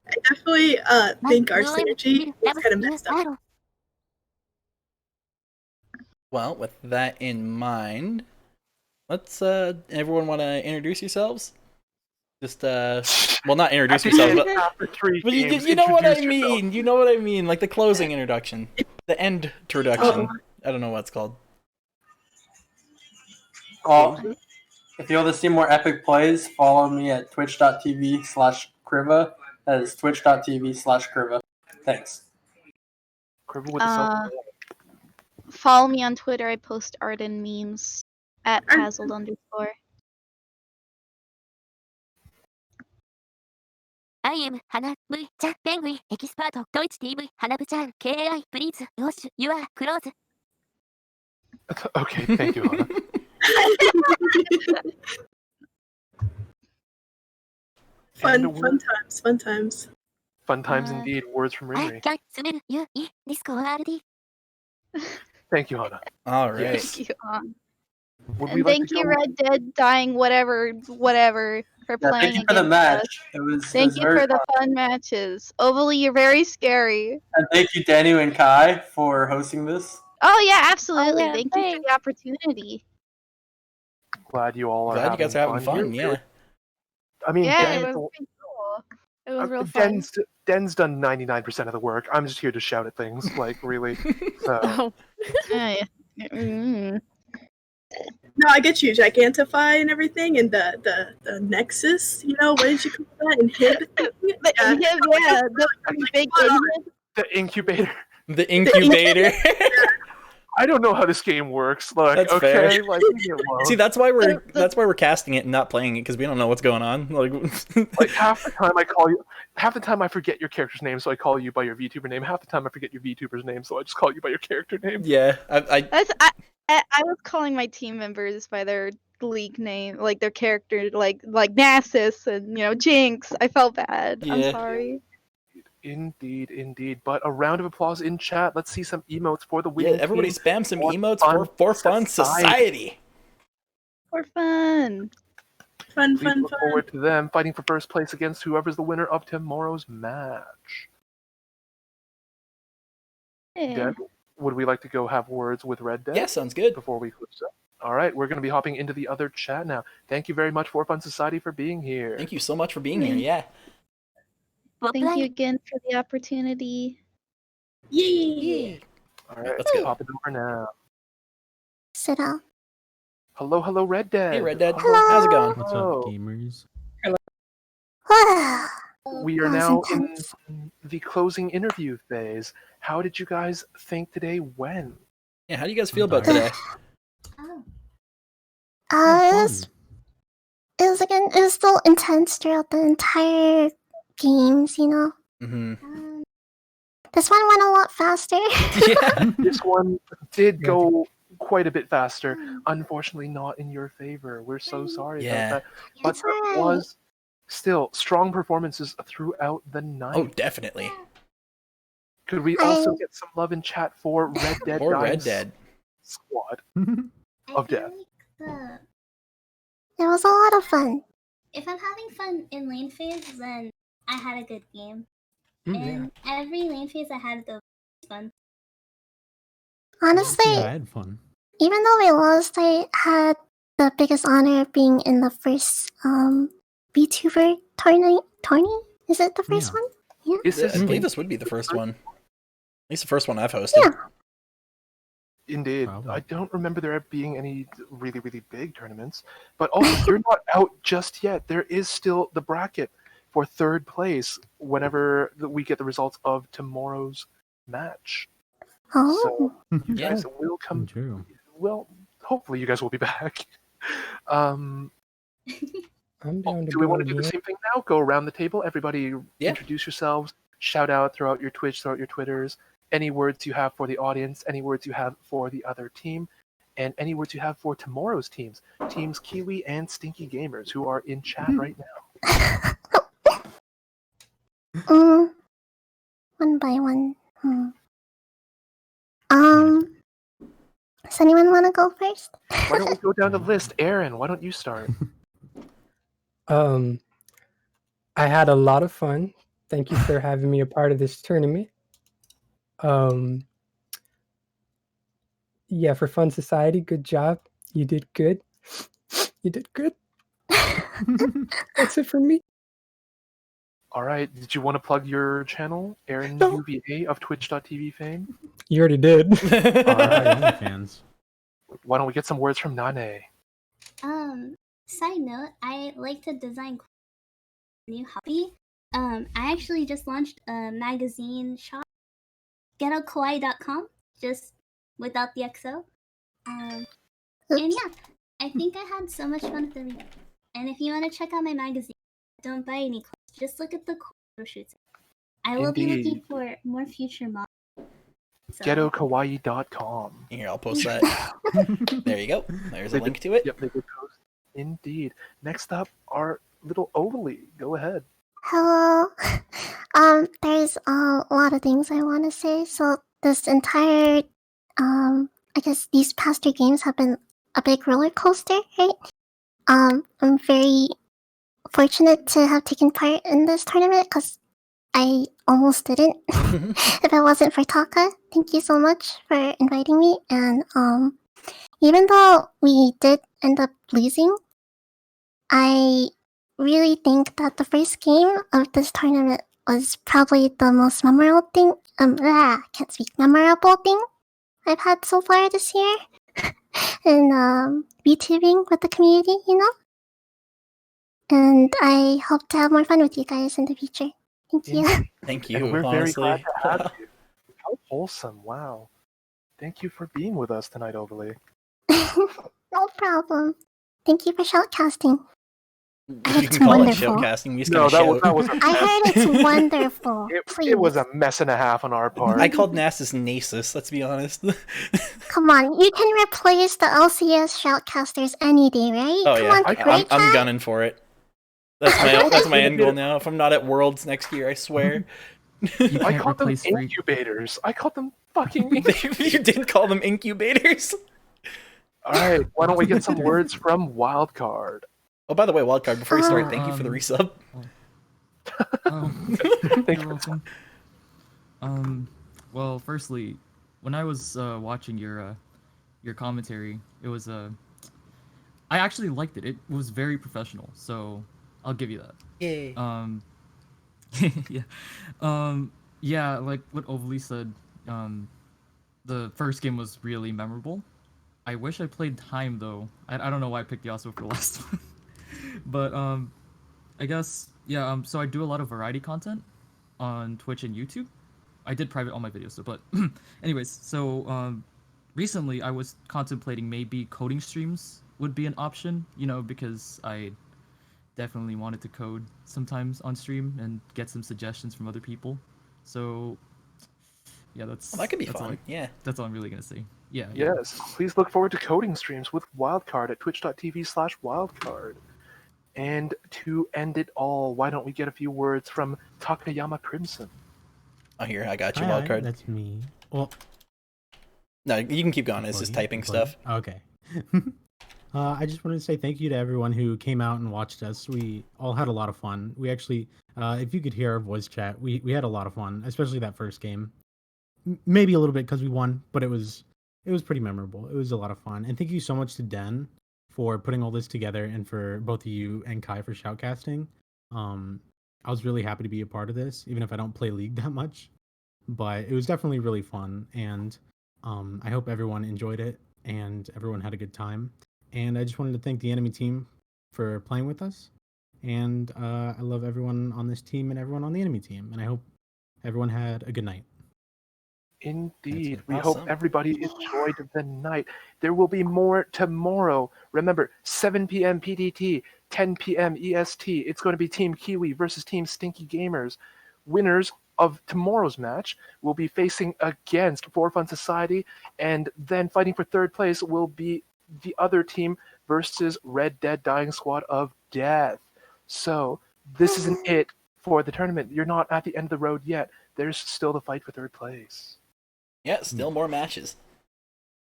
I definitely think our synergy is kind of messed up. Well, with that in mind, let's everyone want to introduce yourselves? Just well, not introduce yourselves, but After 3 but games, you know what I introduce yourself. mean. You know what I mean, like the closing introduction, the end introduction. I don't know what it's called. Well, if you want to see more epic plays, follow me at twitch.tv/Kriva. That is twitch.tv/Kriva. Thanks. Kriva with a Follow me on Twitter. I post art and memes at Pazzled_. I am Hana V. Chan Penguin Expert Deutsch TV Hana Chan KAI please wash your clothes. Okay, thank you, Hana. Fun times, fun times. Fun times indeed. Words from I Rinri. can smell you in Discord. Thank you, Hana. All right. Yes. Thank you, Would we and like thank to you, go- Red Dead Dying whatever for Yeah, playing thank you for the against match. us. It was Thank you very for the fun. fun matches. Overly, you're very scary. And thank you, Daniel and Kai, for hosting this. Oh yeah, absolutely. yeah, Thank you for the opportunity. Glad you all are Glad you guys are having fun. Here. Yeah. I mean, Yeah, Den's, it was pretty cool. It was real fun. Den's done 99% of the work. I'm just here to shout at things, like, really. So, Oh. No, I get you, Gigantify and everything, and the Nexus. You know, what did you call that? Inhib. The big inhib. the incubator. The incubator. I don't know how this game works. Look, That's okay, fair. like, leave me alone. See, that's why we're casting it and not playing it because we don't know what's going on. Like half the time I call you, half the time I forget your character's name, so I call you by your VTuber name. Half the time I forget your VTuber's name, so I just call you by your character name. Yeah, I was calling my team members by their league name, like their character, like Nasus and Jinx. I felt bad. I'm Yeah. sorry. Indeed, indeed. But a round of applause in chat. Let's see some emotes for the Yeah, winning everybody team. spam some For emotes Fun for Fun Society. For fun. Fun, We look forward to them fighting for first place against whoever's the winner of tomorrow's match. Yeah. Den, would we like to go have words with Red Dead? Yeah, sounds good. Before we close up. All right, we're going to be hopping into the other chat now. Thank you very much, For Fun Society, for being here. Thank you so much for being here. Yeah. Thank you again for the opportunity. Yay! All right, let's go. Pop it over now. Sit down. Hello, hello, Red Dead. Hey, Red Dead. Hello. How's it going? What's up, gamers? We are That was now intense. in the closing interview phase. How did you guys think today went? Yeah, how do you guys feel about today? It was still intense throughout the entire games, you know. Mm-hmm. This one went a lot faster. Yeah. This one did go quite a bit faster. Unfortunately, not in your favor. We're so sorry Yeah. about that. But It's there alright. was still strong performances throughout the night. Oh, definitely. Could we also get some love in chat for Red Dead Or Red Dying's Dead. Squad of Death? It was a lot of fun. If I'm having fun in lane phase, then I had a good game. Yeah. And every lane phase I had the fun. Honestly, Yeah, I had fun. even though we lost, I had the biggest honor of being in the first VTuber tourney. Is it the first one? Yeah. I believe this would be the first one. At least the first one I've hosted. Yeah. Indeed. I don't remember there being any really, really big tournaments. But also, you're not out just yet. There is still the bracket for third place whenever we get the results of tomorrow's match. Oh. So you guys will come. True. Well, hopefully you guys will be back. I'm down to Do we go want to do the again. same thing now? Go around the table. Everybody introduce yourselves. Shout out throughout your Twitch, throughout your Twitters. Any words you have for the audience, any words you have for the other team, and any words you have for tomorrow's teams. Teams Kiwi and Stinky Gamers, who are in chat right now. One by one. Does anyone want to go first? Why don't we go down the list? Aaron, why don't you start? I had a lot of fun. Thank you for having me a part of this tournament. Yeah, for Fun Society, good job. You did good. You did good. That's it for me. All right. Did you want to plug your channel, Aaron UVA of Twitch.tv fame? You already did. All right. Fans. Why don't we get some words from Nane? Side note, I like to design new hobby. I actually just launched a magazine shop, ghettokawaii.com, just without the XO. And yeah, I think I had so much fun with the read. And if you want to check out my magazine, don't buy any clothes. Just look at the photo shoots. I will be looking Indeed. for more future models. So, Ghettokawaii.com. Here, I'll post that. There you go. There's a link to it. Yep, they did post. Indeed. Next up, our little Overly. Go ahead. Hello. There's a lot of things I want to say. So this entire, I guess these past 2 games have been a big roller coaster, right? I'm very fortunate to have taken part in this tournament because I almost didn't if it wasn't for Taka. Thank you so much for inviting me. And even though we did end up losing, I really think that the first game of this tournament was probably the most memorable thing. Can't speak. Memorable thing I've had so far this year. And VTubing with the community, you know. And I hope to have more fun with you guys in the future. Thank you. Thank And you. we're honestly. very glad to have you. How wholesome. Wow. Thank you for being with us tonight, Overly. No problem. Thank you for shoutcasting. I heard You it's can call it wonderful. showcasting. We just No, kinda that was shout. a I mess. heard it's wonderful. Please. It was a mess and a half on our part. I called Nasus Nasus, let's be honest. Come on, you can replace the LCS shoutcasters any day, right? Oh Come yeah, on, right, I'm chat? gunning for it. That's my end goal now. If I'm not at Worlds next year, I swear. I called them incubators. I called them fucking incubators. You did call them incubators? Alright, why don't we get some words from Wildcard? Oh, by the way, Wildcard, before you start, thank you for the resub. You're welcome. Well, firstly, when I was watching your commentary, it was I actually liked it. It was very professional, so I'll give you that. Yay. Yeah. Yeah, like what Overly said, the first game was really memorable. I wish I played Time though. I don't know why I picked Yasuo for the last one. But I guess yeah, so I do a lot of variety content on Twitch and YouTube. I did private all my videos though, but anyways, so recently I was contemplating maybe coding streams would be an option, you know, because I definitely wanted to code sometimes on stream and get some suggestions from other people. So yeah, that's Well, that could be that's fun. all Yeah. That's all I'm really gonna say. Yeah. Yes, please look forward to coding streams with Wildcard at twitch.tv/wildcard. And to end it all, why don't we get a few words from Takayama Crimson? Oh, here, I got you, Hi, Wildcard. that's me. Well, no, you can keep going. It's just typing stuff. Okay. I just wanted to say thank you to everyone who came out and watched us. We all had a lot of fun. We actually, if you could hear our voice chat, we had a lot of fun, especially that first game. Maybe a little bit because we won, but it was pretty memorable. It was a lot of fun. And thank you so much to Den for putting all this together and for both of you and Kai for shoutcasting. I was really happy to be a part of this, even if I don't play League that much. But it was definitely really fun, and I hope everyone enjoyed it and everyone had a good time. And I just wanted to thank the enemy team for playing with us. And I love everyone on this team and everyone on the enemy team. And I hope everyone had a good night. Indeed. We Awesome. hope everybody enjoyed the night. There will be more tomorrow. Remember, 7 p.m. PDT, 10 p.m. EST. It's going to be Team Kiwi versus Team Stinky Gamers. Winners of tomorrow's match will be facing against For Fun Society, and then fighting for third place will be the other team versus Red Dead Dying Squad of Death. So, this isn't it for the tournament. You're not at the end of the road yet. There's still the fight for third place. Yeah, still more matches.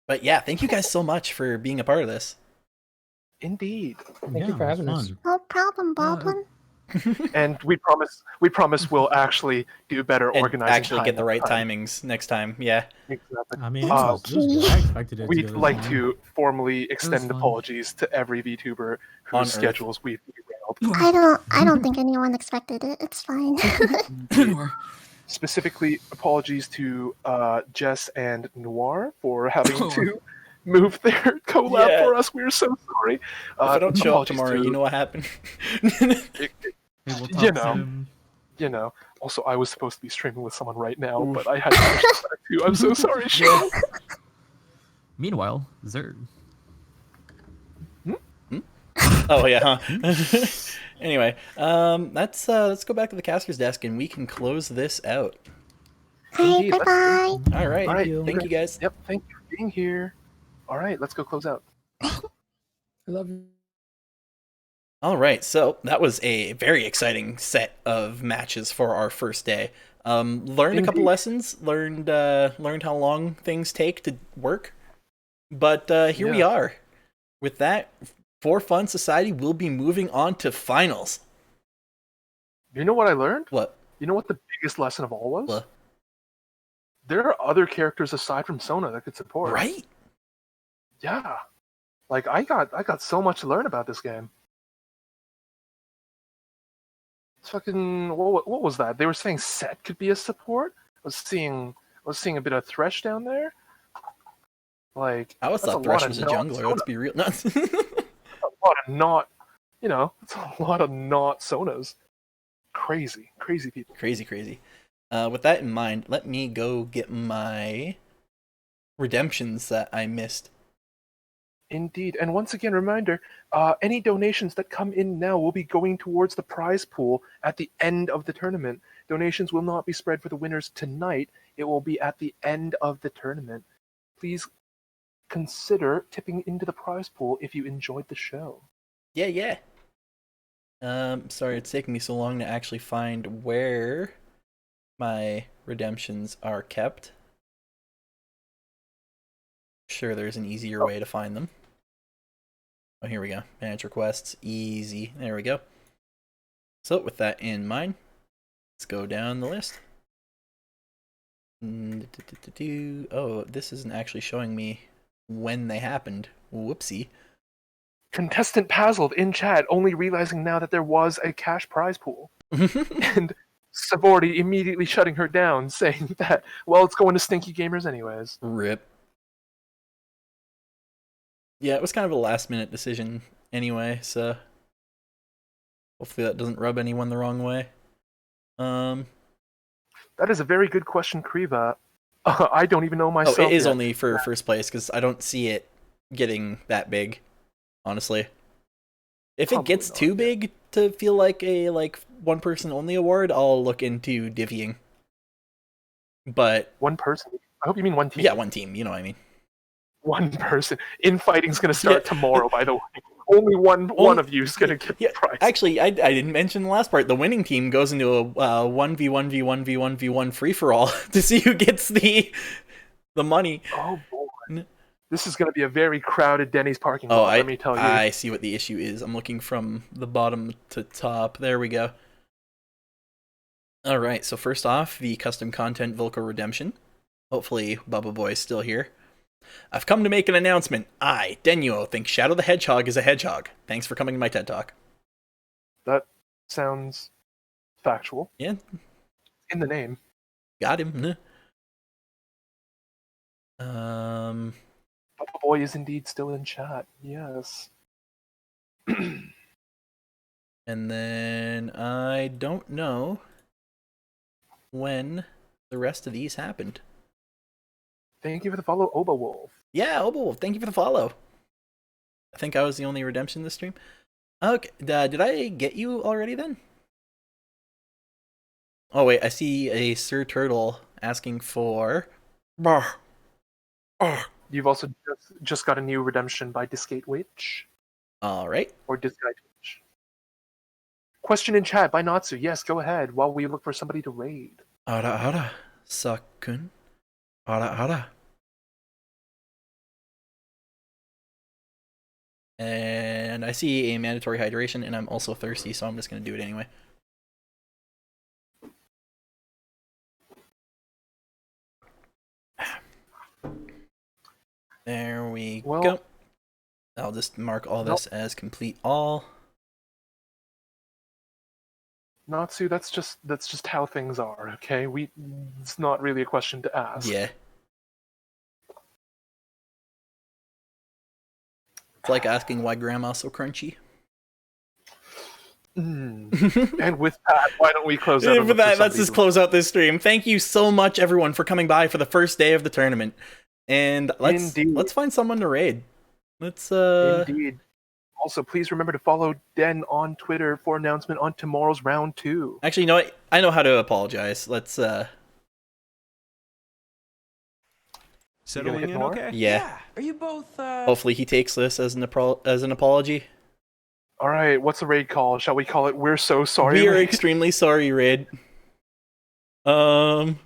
But yeah, thank you guys so much for being a part of this. Indeed. Thank you for having us. No problem, Boblin. And we promise we'll actually do better And organizing. actually get the right time. timings next time. Yeah. Exactly. I mean, this was good. I expected it to We'd go this like long. to formally extend fun. apologies to every VTuber On whose Earth. schedules we've derailed. I don't think anyone expected it. It's fine. Specifically, apologies to Jess and Noir for having to move their collab Yeah. for us. We're so sorry. If I don't show up apologies tomorrow, to- you know what happened. you know. Also, I was supposed to be streaming with someone right now, but I had to push this back too. I'm so sorry, Sean. Meanwhile, Zerd. Oh yeah, huh? Anyway, let's go back to the caster's desk and we can close this out. Hey, bye-bye. All right. All right, Thank you guys. Yep, thank you for being here. All right, let's go close out. I love you. All right, so that was a very exciting set of matches for our first day. Learned a couple lessons. Learned how long things take to work. But here we are. With that, For Fun Society will be moving on to finals. You know what I learned? What? You know what the biggest lesson of all was? What? There are other characters aside from Sona that could support. Right? Yeah. Like I got so much to learn about this game. It's fucking what was that? They were saying Set could be a support. I was seeing a bit of Thresh down there. Like I always thought Thresh was a jungler. Let's be real. It's a lot of not, it's a lot of not Sonas. Crazy people. Crazy. With that in mind, let me go get my redemptions that I missed. Indeed. And once again, reminder, any donations that come in now will be going towards the prize pool at the end of the tournament. Donations will not be spread for the winners tonight. It will be at the end of the tournament. Please consider tipping into the prize pool if you enjoyed the show. Yeah. Sorry it's taking me so long to actually find where my redemptions are kept. Sure, there's an easier way to find them. Oh, here we go. Manage requests. Easy. There we go. So, with that in mind, let's go down the list. Oh, this isn't actually showing me when they happened. Whoopsie. Contestant Pazzled in chat, only realizing now that there was a cash prize pool. And Savordi immediately shutting her down, saying that, well, it's going to Stinky Gamers anyways. RIP. Yeah, it was kind of a last-minute decision anyway, so hopefully that doesn't rub anyone the wrong way. That is a very good question, Kriva. I don't even know myself. Oh, it is yet. only for first place, because I don't see it getting that big, honestly. If it gets too big to feel like a one-person only award, I'll look into divvying. But one person? I hope you mean one team. Yeah, one team, you know what I mean. One person. Infighting's going to start tomorrow, by the way. Only one of you is going to get the prize. Actually, I didn't mention the last part. The winning team goes into a 1v1v1v1v1 free-for-all to see who gets the money. Oh, boy. This is going to be a very crowded Denny's parking lot, let me tell you. I see what the issue is. I'm looking from the bottom to top. There we go. Alright, so first off, the custom content Volko Redemption. Hopefully Bubba Boy's still here. I've come to make an announcement. I, Denuo, think Shadow the Hedgehog is a hedgehog. Thanks for coming to my TED Talk. That sounds factual. Yeah. In the name. Got him. Bubba Boy is indeed still in chat. Yes. And then I don't know when the rest of these happened. Thank you for the follow, Oba Wolf. Yeah, Oba Wolf, thank you for the follow. I think I was the only redemption this stream. Okay, did I get you already then? Oh wait, I see a Sir Turtle asking for... You've also just got a new redemption by Discate Witch. Alright. Or Disguise Witch. Question in chat by Natsu. Yes, go ahead while we look for somebody to raid. Ara, Sakun. Ara. And I see a mandatory hydration, and I'm also thirsty, so I'm just going to do it anyway. There we go. I'll just mark all this as complete all. Natsu, that's just how things are, okay? It's not really a question to ask. Yeah. It's like asking why grandma's so crunchy. And with that, why don't we close out? With that, let's just close out this stream. Thank you so much, everyone, for coming by for the first day of the tournament. And let's find someone to raid. Let's Indeed. Also, please remember to follow Den on Twitter for announcement on tomorrow's round 2. Actually, you know what? I know how to apologize. Let's Settling in okay? Yeah. Are you both Hopefully he takes this as an apology. All right, what's the raid call? Shall we call it "We're so sorry"? We are raid? extremely sorry, raid. Hit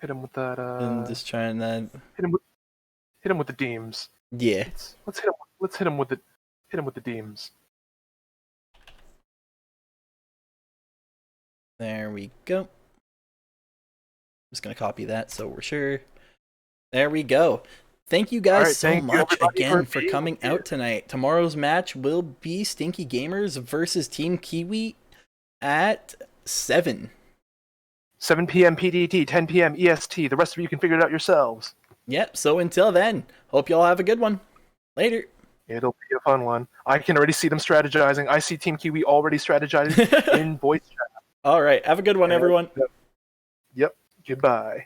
him with that. I'm just trying to hit him with the deems. Yeah. Let's hit him. Let's hit him with the deems. There we go. I'm just gonna copy that so we're sure. There we go. Thank you guys so much again for coming out tonight. Tomorrow's match will be Stinky Gamers versus Team Kiwi at 7 p.m. PDT, 10 p.m. EST. The rest of you can figure it out yourselves. Yep, so until then, hope y'all have a good one. Later. It'll be a fun one. I can already see them strategizing. I see Team Kiwi already strategizing in voice chat. All right, have a good one, everyone. Yep, goodbye.